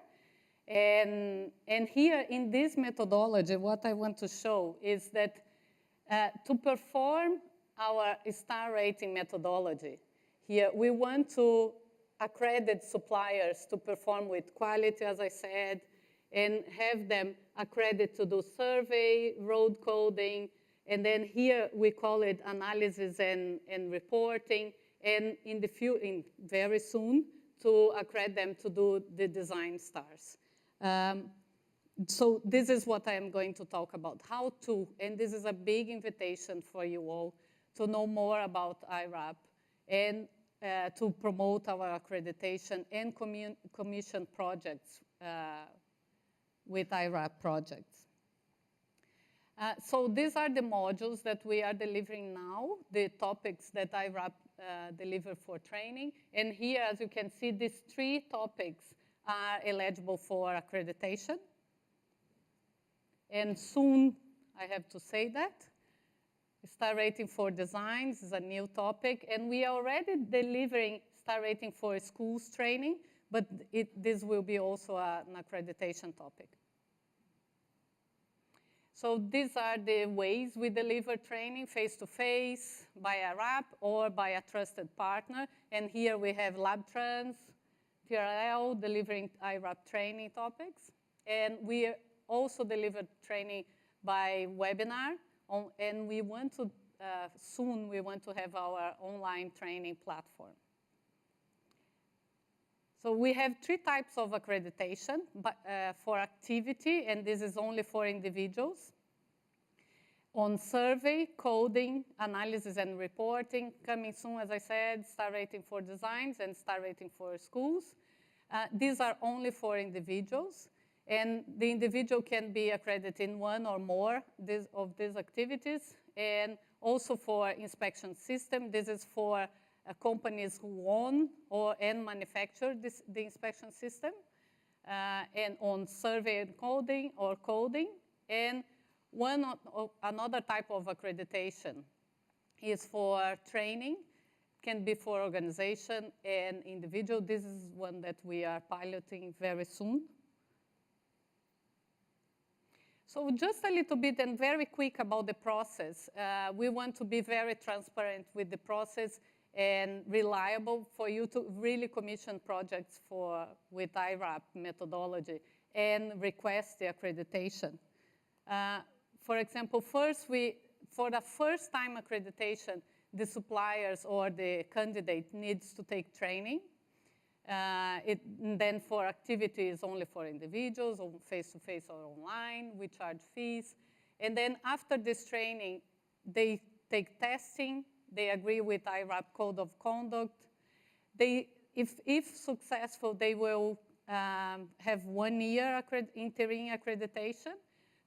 And here in this methodology, what I want to show is that to perform our star rating methodology, here we want to accredit suppliers to perform with quality, as I said, and have them accredited to do survey, road coding, and then here we call it analysis and reporting, and very soon to accredit them to do the design stars. So this is what I am going to talk about, how to, and this is a big invitation for you all to know more about IRAP and to promote our accreditation and commission projects with IRAP projects. So these are the modules that we are delivering now, the topics that IRAP deliver for training. And here, as you can see, these 3 topics are eligible for accreditation. And soon, I have to say that. Star rating for designs is a new topic. And we are already delivering star rating for schools training, but this will be also an accreditation topic. So these are the ways we deliver training, face-to-face, by IRAP, or by a trusted partner. And here we have LabTrans, TRL, delivering IRAP training topics. And we also deliver training by webinar. And we want to, soon we want to have our online training platform. So we have 3 types of accreditation for activity, and this is only for individuals. On survey, coding, analysis, and reporting, coming soon, as I said, star rating for designs and star rating for schools. These are only for individuals, and the individual can be accredited in 1 or more of these activities, and also for inspection system. This is for companies who own and manufacture the inspection system, and on survey and coding or coding. And another type of accreditation is for training, can be for organization and individual. This is one that we are piloting very soon. So just a little bit and very quick about the process. We want to be very transparent with the process and reliable for you to really commission projects with IRAP methodology and request the accreditation. For example, first for the first time accreditation, the suppliers or the candidate needs to take training. Then for activities only for individuals, or face-to-face or online, we charge fees. And then after this training, they take testing. They agree with IRAP Code of Conduct. If successful, they will have 1 year interim accreditation.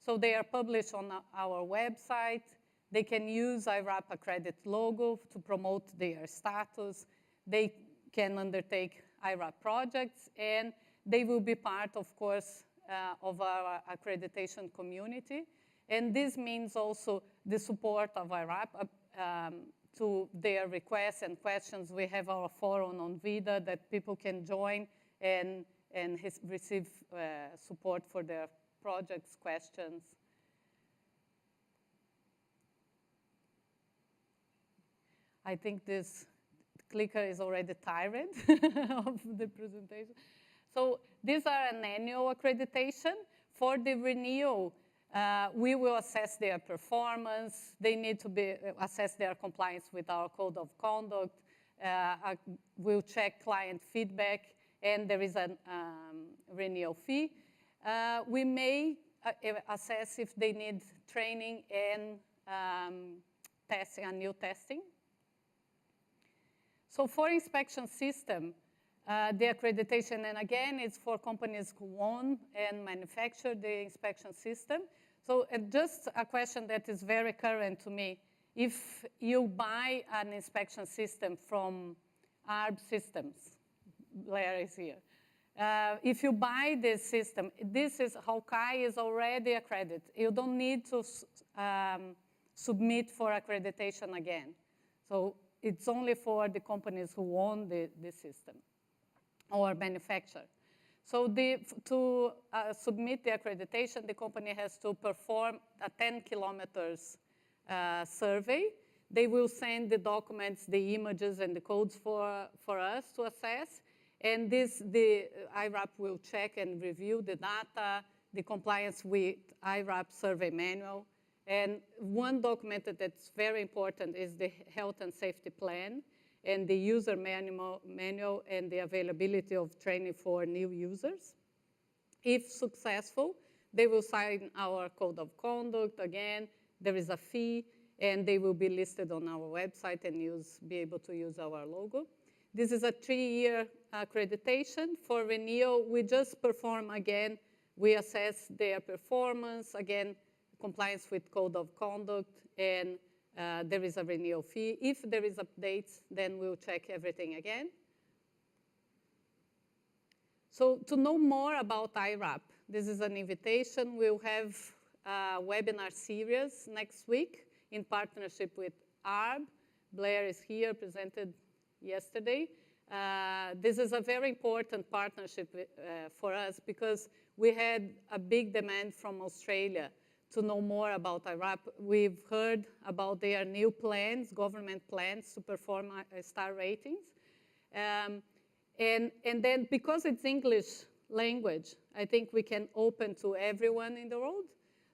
So they are published on our website. They can use IRAP Accredit logo to promote their status. They can undertake IRAP projects, and they will be part, of course, of our accreditation community. And this means also the support of IRAP to their requests and questions. We have our forum on VIDA that people can join and receive support for their projects, questions. I think this clicker is already tired of the presentation. So these are an annual accreditation. For the renewal, we will assess their performance. They need to assess their compliance with our code of conduct. We'll check client feedback, and there is a renewal fee. We may assess if they need training and testing, new testing. So for inspection system, The accreditation, and again, it's for companies who own and manufacture the inspection system. So just a question that is very current to me. If you buy an inspection system from ARB Systems, Blair is here. If you buy this system, this is Hawkeye is already accredited. You don't need to submit for accreditation again. So it's only for the companies who own the system or manufacture. So to submit the accreditation, the company has to perform a 10 kilometers survey. They will send the documents, the images, and the codes for us to assess. And the IRAP will check and review the data, the compliance with IRAP survey manual. And one document that's very important is the health and safety plan and the user manual and the availability of training for new users. If successful, they will sign our code of conduct. Again, there is a fee, and they will be listed on our website and be able to use our logo. This is a 3-year accreditation. For renewal, we just perform again. We assess their performance, again, compliance with code of conduct, and there is a renewal fee. If there is updates, then we'll check everything again. So to know more about IRAP, this is an invitation. We'll have a webinar series next week in partnership with ARB. Blair is here, presented yesterday. This is a very important partnership for us because we had a big demand from Australia to know more about IRAP. We've heard about their new plans, government plans to perform star ratings. And then because it's English language, I think we can open to everyone in the world.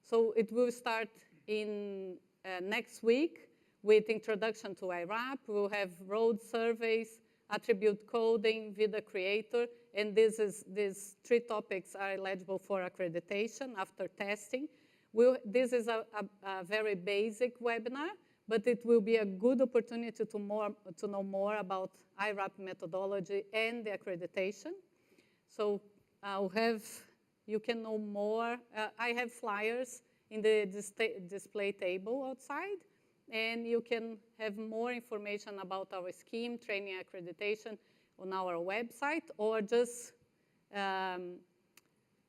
So it will start in next week with introduction to IRAP. We'll have road surveys, attribute coding, Vida Creator, and these 3 topics are eligible for accreditation after testing. This is a very basic webinar, but it will be a good opportunity to know more about IRAP methodology and the accreditation. So you can know more. I have flyers in the display table outside, and you can have more information about our scheme, training accreditation on our website, or just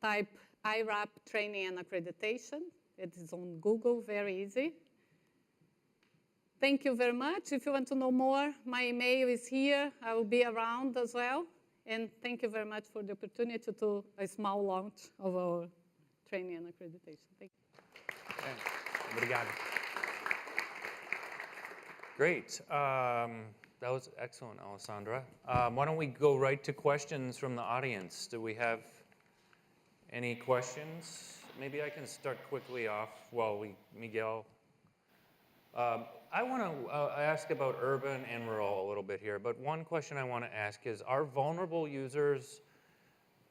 type IRAP training and accreditation. It is on Google, very easy. Thank you very much. If you want to know more, my email is here. I will be around as well. And thank you very much for the opportunity to a small launch of our training and accreditation. Thank you. Okay. Obrigado. Great. That was excellent, Alessandra. Why don't we go right to questions from the audience? Do we have any questions? Maybe I can start quickly off while Miguel. I want to ask about urban and rural a little bit here, but one question I want to ask is, are vulnerable users,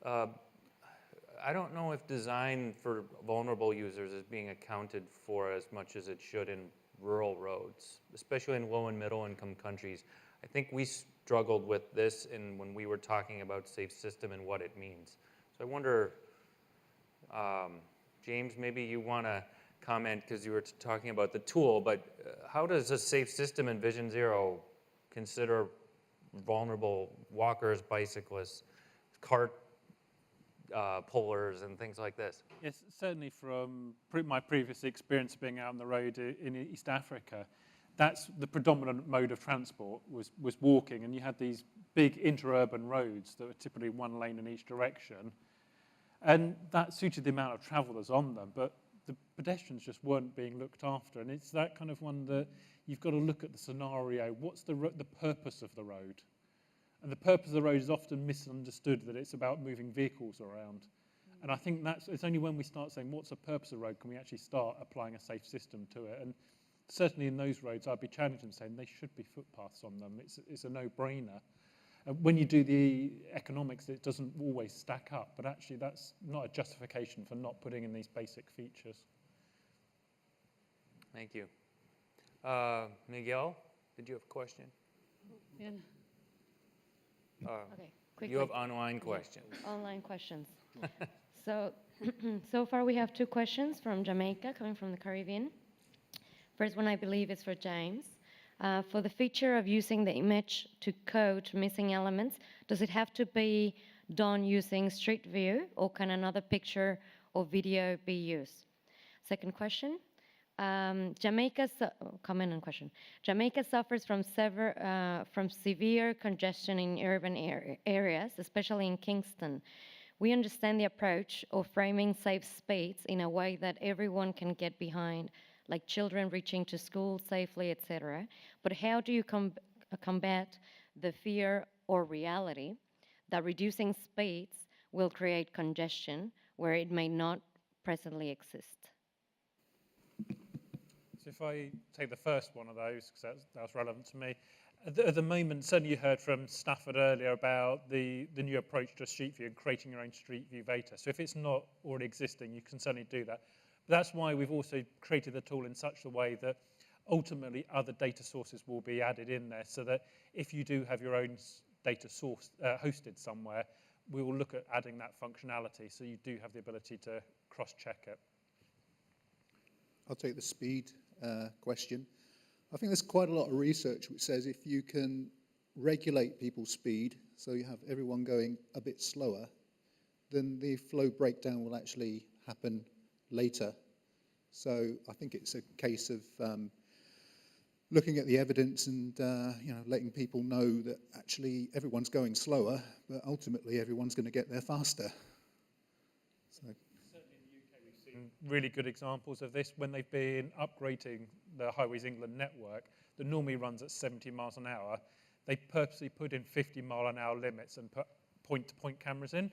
I don't know if design for vulnerable users is being accounted for as much as it should in rural roads, especially in low and middle income countries. I think we struggled with this when we were talking about safe system and what it means. So I wonder, James, maybe you want to comment because you were talking about the tool, but how does a safe system in Vision Zero consider vulnerable walkers, bicyclists, cart pullers, and things like this? Yes, certainly from my previous experience being out on the road in East Africa, that's the predominant mode of transport was walking, and you had these big interurban roads that were typically 1 lane in each direction, and that suited the amount of travel that's on them, but the pedestrians just weren't being looked after, and it's that kind of one that you've got to look at the scenario. What's the purpose of the road? And the purpose of the road is often misunderstood, that it's about moving vehicles around. And I think it's only when we start saying, what's the purpose of the road, can we actually start applying a safe system to it. And certainly in those roads, I'd be challenging saying they should be footpaths on them. It's a no-brainer. When you do the economics, it doesn't always stack up, but actually that's not a justification for not putting in these basic features. Thank you. Miguel, did you have a question? Yeah. Okay. quickly. You have online questions. Online questions. So, so far we have 2 questions from Jamaica, coming from the Caribbean. First one I believe is for James. For the feature of using the image to code missing elements, does it have to be done using Street View, or can another picture or video be used? Second question. Comment and question. Jamaica suffers from severe congestion in urban areas, especially in Kingston. We understand the approach of framing safe speeds in a way that everyone can get behind, like children reaching to school safely, etc. But how do you combat the fear or reality that reducing speeds will create congestion where it may not presently exist? So if I take the first one of those, because that was relevant to me. At the moment, certainly you heard from Stafford earlier about the new approach to Street View and creating your own Street View data. So if it's not already existing, you can certainly do that. But that's why we've also created the tool in such a way that ultimately other data sources will be added in there, so that if you do have your own data source hosted somewhere, we will look at adding that functionality so you do have the ability to cross-check it. I'll take the speed question. I think there's quite a lot of research which says if you can regulate people's speed, so you have everyone going a bit slower, then the flow breakdown will actually happen later. So I think it's a case of looking at the evidence and letting people know that actually everyone's going slower, but ultimately everyone's going to get there faster. So. Really good examples of this when they've been upgrading the Highways England network that normally runs at 70 miles an hour. They purposely put in 50-mile-an-hour limits and put point-to-point cameras in.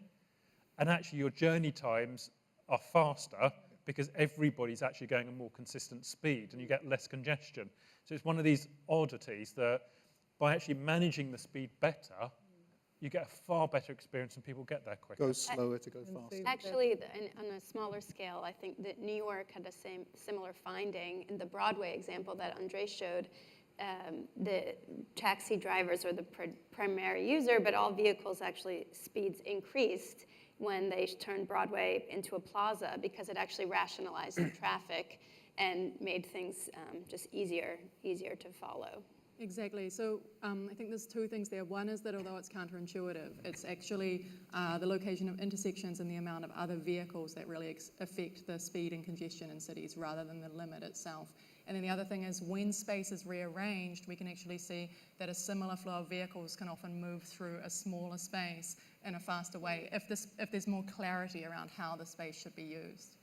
And actually your journey times are faster because everybody's actually going at a more consistent speed and you get less congestion. So it's one of these oddities that by actually managing the speed better, you get a far better experience and people get there quicker. Go slower to go faster. Actually, on a smaller scale, I think that New York had a similar finding. In the Broadway example that Andre showed, the taxi drivers are the primary user, but all vehicles actually speeds increased when they turned Broadway into a plaza because it actually rationalized the traffic and made things just easier to follow. Exactly. So I think there's 2 things there. One is that although it's counterintuitive, it's actually the location of intersections and the amount of other vehicles that really affect the speed and congestion in cities rather than the limit itself. And then the other thing is when space is rearranged, we can actually see that a similar flow of vehicles can often move through a smaller space in a faster way if there's more clarity around how the space should be used.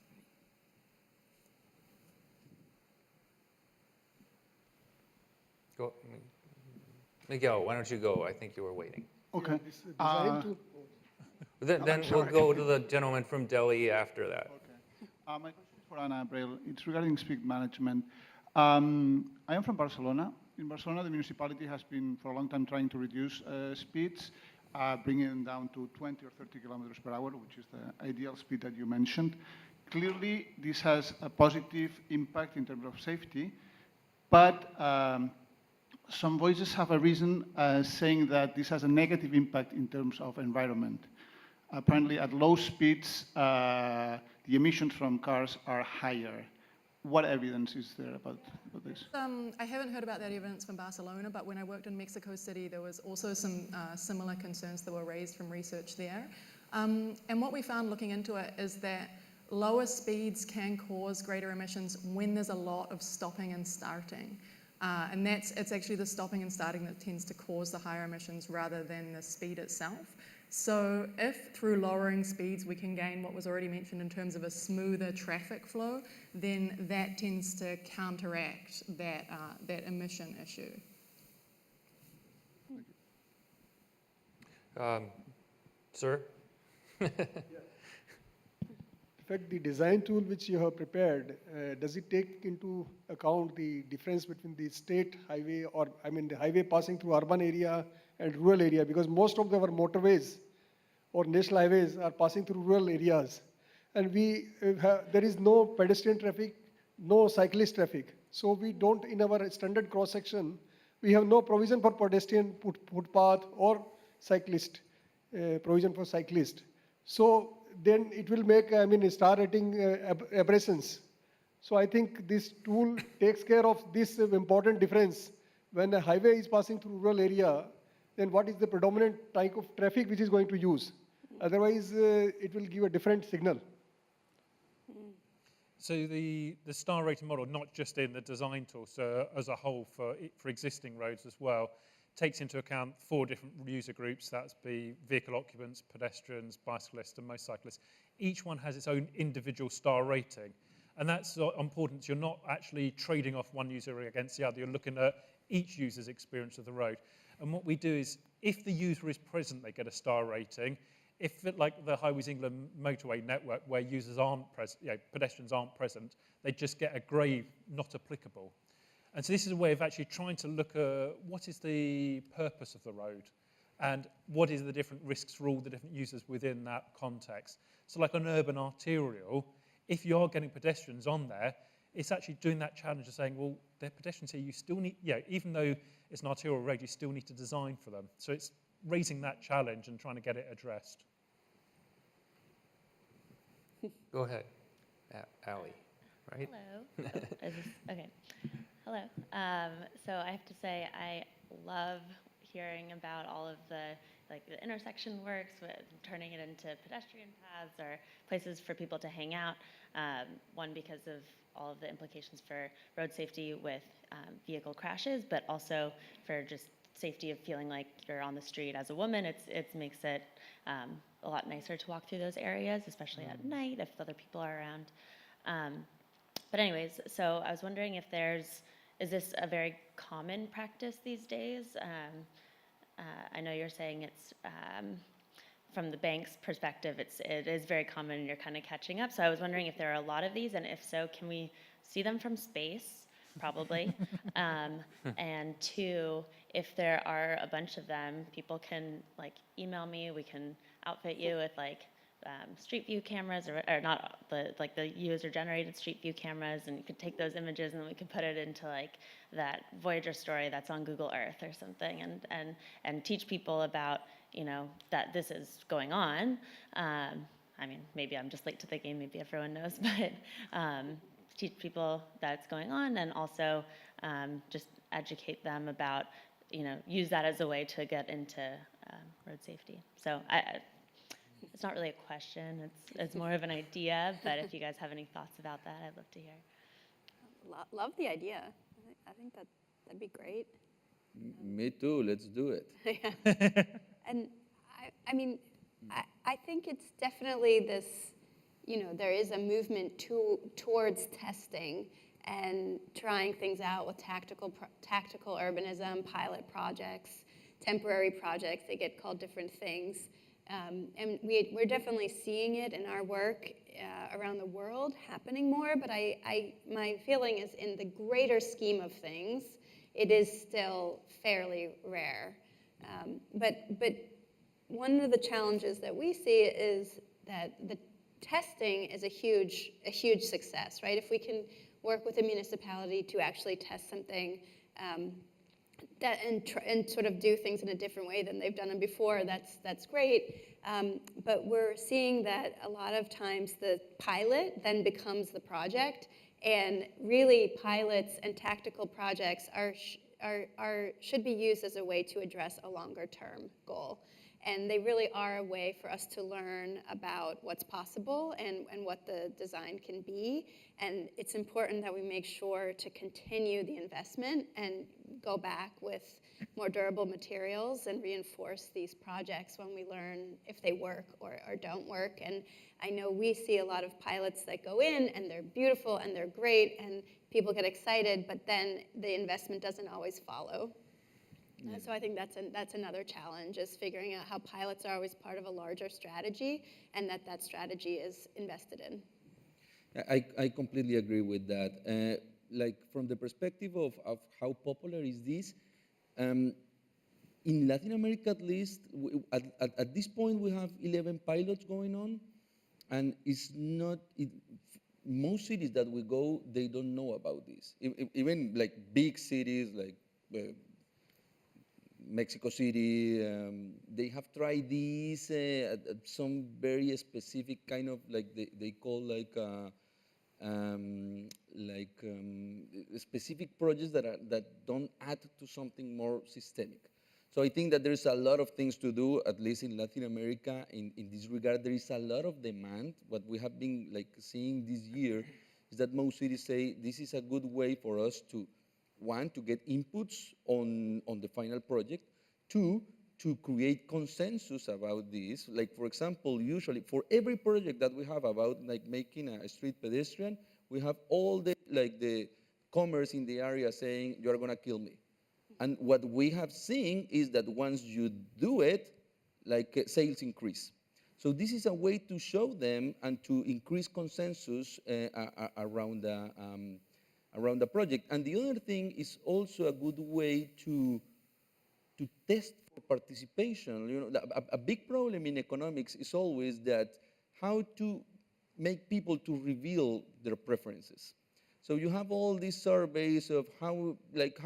Go, Miguel, why don't you go? I think you were waiting. Okay. Then we'll go to the gentleman from Delhi after that. Okay. My question is for Ana Abril. It's regarding speed management. I am from Barcelona. In Barcelona, the municipality has been for a long time trying to reduce speeds, bringing them down to 20 or 30 kilometers per hour, which is the ideal speed that you mentioned. Clearly, this has a positive impact in terms of safety, but some voices have a reason saying that this has a negative impact in terms of environment. Apparently, at low speeds, the emissions from cars are higher. What evidence is there about this? I haven't heard about that evidence from Barcelona, but when I worked in Mexico City, there was also some similar concerns that were raised from research there. And what we found looking into it is that lower speeds can cause greater emissions when there's a lot of stopping and starting. And it's actually the stopping and starting that tends to cause the higher emissions rather than the speed itself. So if through lowering speeds we can gain what was already mentioned in terms of a smoother traffic flow, then that tends to counteract that emission issue. Sir? In fact, the design tool which you have prepared, does it take into account the difference between the state highway the highway passing through urban area and rural area? Because most of our motorways or national highways are passing through rural areas. And there is no pedestrian traffic, no cyclist traffic. So we don't, in our standard cross-section, we have no provision for pedestrian footpath or cyclist. provision for cyclists. So then it will make, star rating aberrations. So I think this tool takes care of this important difference. When a highway is passing through rural area, then what is the predominant type of traffic which is going to use? Otherwise, it will give a different signal. So the star rating model, not just in the design tool, so as a whole for existing roads as well, takes into account 4 different user groups. That's be vehicle occupants, pedestrians, bicyclists, and motorcyclists. Each one has its own individual star rating. And that's important. You're not actually trading off one user against the other. You're looking at each user's experience of the road. And what we do is, if the user is present, they get a star rating. If, like the Highways England motorway network, where users aren't present, pedestrians aren't present, they just get a grey not applicable. And so this is a way of actually trying to look at what is the purpose of the road and what is the different risks for all the different users within that context. So like on urban arterial, if you are getting pedestrians on there, it's actually doing that challenge of saying, well, they're pedestrians here, you still need, even though it's an arterial road, you still need to design for them. So it's raising that challenge and trying to get it addressed. Go ahead, Ali, right? Hello. Okay. Hello. So I have to say I love hearing about all of the intersection works, with turning it into pedestrian paths or places for people to hang out. One, because of all of the implications for road safety with vehicle crashes, but also for just safety of feeling like you're on the street as a woman. It makes it a lot nicer to walk through those areas, especially at night if other people are around. But anyways, so I was wondering if is this a very common practice these days? I know you're saying it's, from the bank's perspective, it is very common and you're kind of catching up. So I was wondering if there are a lot of these, and if so, can we see them from space? Probably. And 2, if there are a bunch of them, people can email me, we can outfit you with Street View cameras, or not the user-generated Street View cameras, and you could take those images and then we could put it into that Voyager story that's on Google Earth or something, and teach people about that this is going on. I mean, maybe I'm just late to the game, maybe everyone knows, but teach people that it's going on, and also just educate them about, use that as a way to get into road safety. So it's not really a question, it's more of an idea, but if you guys have any thoughts about that, I'd love to hear. Love the idea. I think that'd be great. Me too, let's do it. Yeah. And I mean, I think it's definitely this, there is a movement towards testing and trying things out with tactical urbanism, pilot projects, temporary projects. They get called different things. And we're definitely seeing it in our work around the world happening more, but my feeling is in the greater scheme of things, it is still fairly rare. But one of the challenges that we see is that the testing is a huge success, right? If we can work with a municipality to actually test something and sort of do things in a different way than they've done them before, that's great. But we're seeing that a lot of times the pilot then becomes the project, and really pilots and tactical projects should be used as a way to address a longer term goal. And they really are a way for us to learn about what's possible and what the design can be. And it's important that we make sure to continue the investment and go back with more durable materials and reinforce these projects when we learn if they work or don't work. And I know we see a lot of pilots that go in and they're beautiful and they're great and people get excited, but then the investment doesn't always follow. Yeah. So I think that's another challenge, is figuring out how pilots are always part of a larger strategy, and that strategy is invested in. I completely agree with that. From the perspective of how popular is this, in Latin America at least, at this point we have 11 pilots going on, and most cities that we go, they don't know about this. Even big cities like Mexico City. They have tried these at some very specific kind of they call specific projects that don't add to something more systemic. So I think that there's a lot of things to do, at least in Latin America, in this regard. There is a lot of demand. What we have been seeing this year is that most cities say this is a good way for us to, one, to get inputs on the final project, two, to create consensus about this. Like, for example, usually for every project that we have about making a street pedestrian, we have all the commerce in the area saying, you're gonna kill me. And what we have seen is that once you do it, sales increase. So this is a way to show them and to increase consensus around the project. And the other thing is also a good way to test for participation. You know, a big problem in economics is always that how to make people to reveal their preferences. So you have all these surveys of how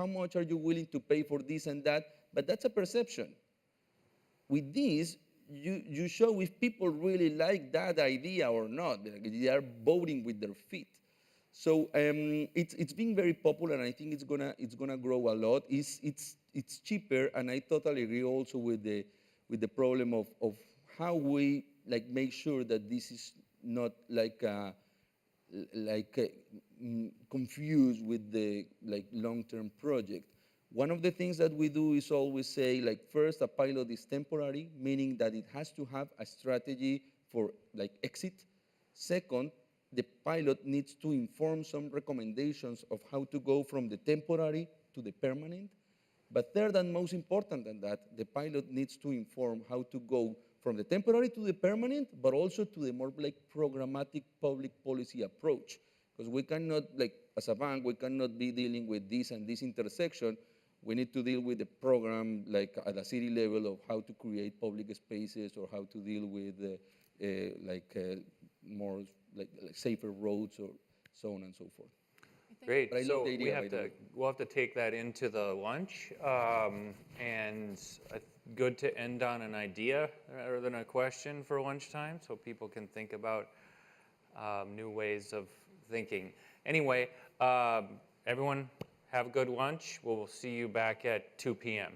much are you willing to pay for this and that, but that's a perception. With this, you show if people really like that idea or not. They are voting with their feet. So it's been very popular, and I think it's gonna grow a lot. It's cheaper, and I totally agree also with the problem of how we make sure that this is not confused with the long-term project. One of the things that we do is always say, first, a pilot is temporary, meaning that it has to have a strategy for exit. Second, the pilot needs to inform some recommendations of how to go from the temporary to the permanent. But third, and most important than that, the pilot needs to inform how to go from the temporary to the permanent, but also to the more programmatic public policy approach. Because we cannot, as a bank, we cannot be dealing with this and this intersection. We need to deal with the program, at a city level, of how to create public spaces or how to deal with more safer roads or so on and so forth. Great. So we'll have to take that into the lunch, and good to end on an idea rather than a question for lunchtime, so people can think about new ways of thinking. Anyway, everyone have a good lunch. We'll see you back at 2 p.m.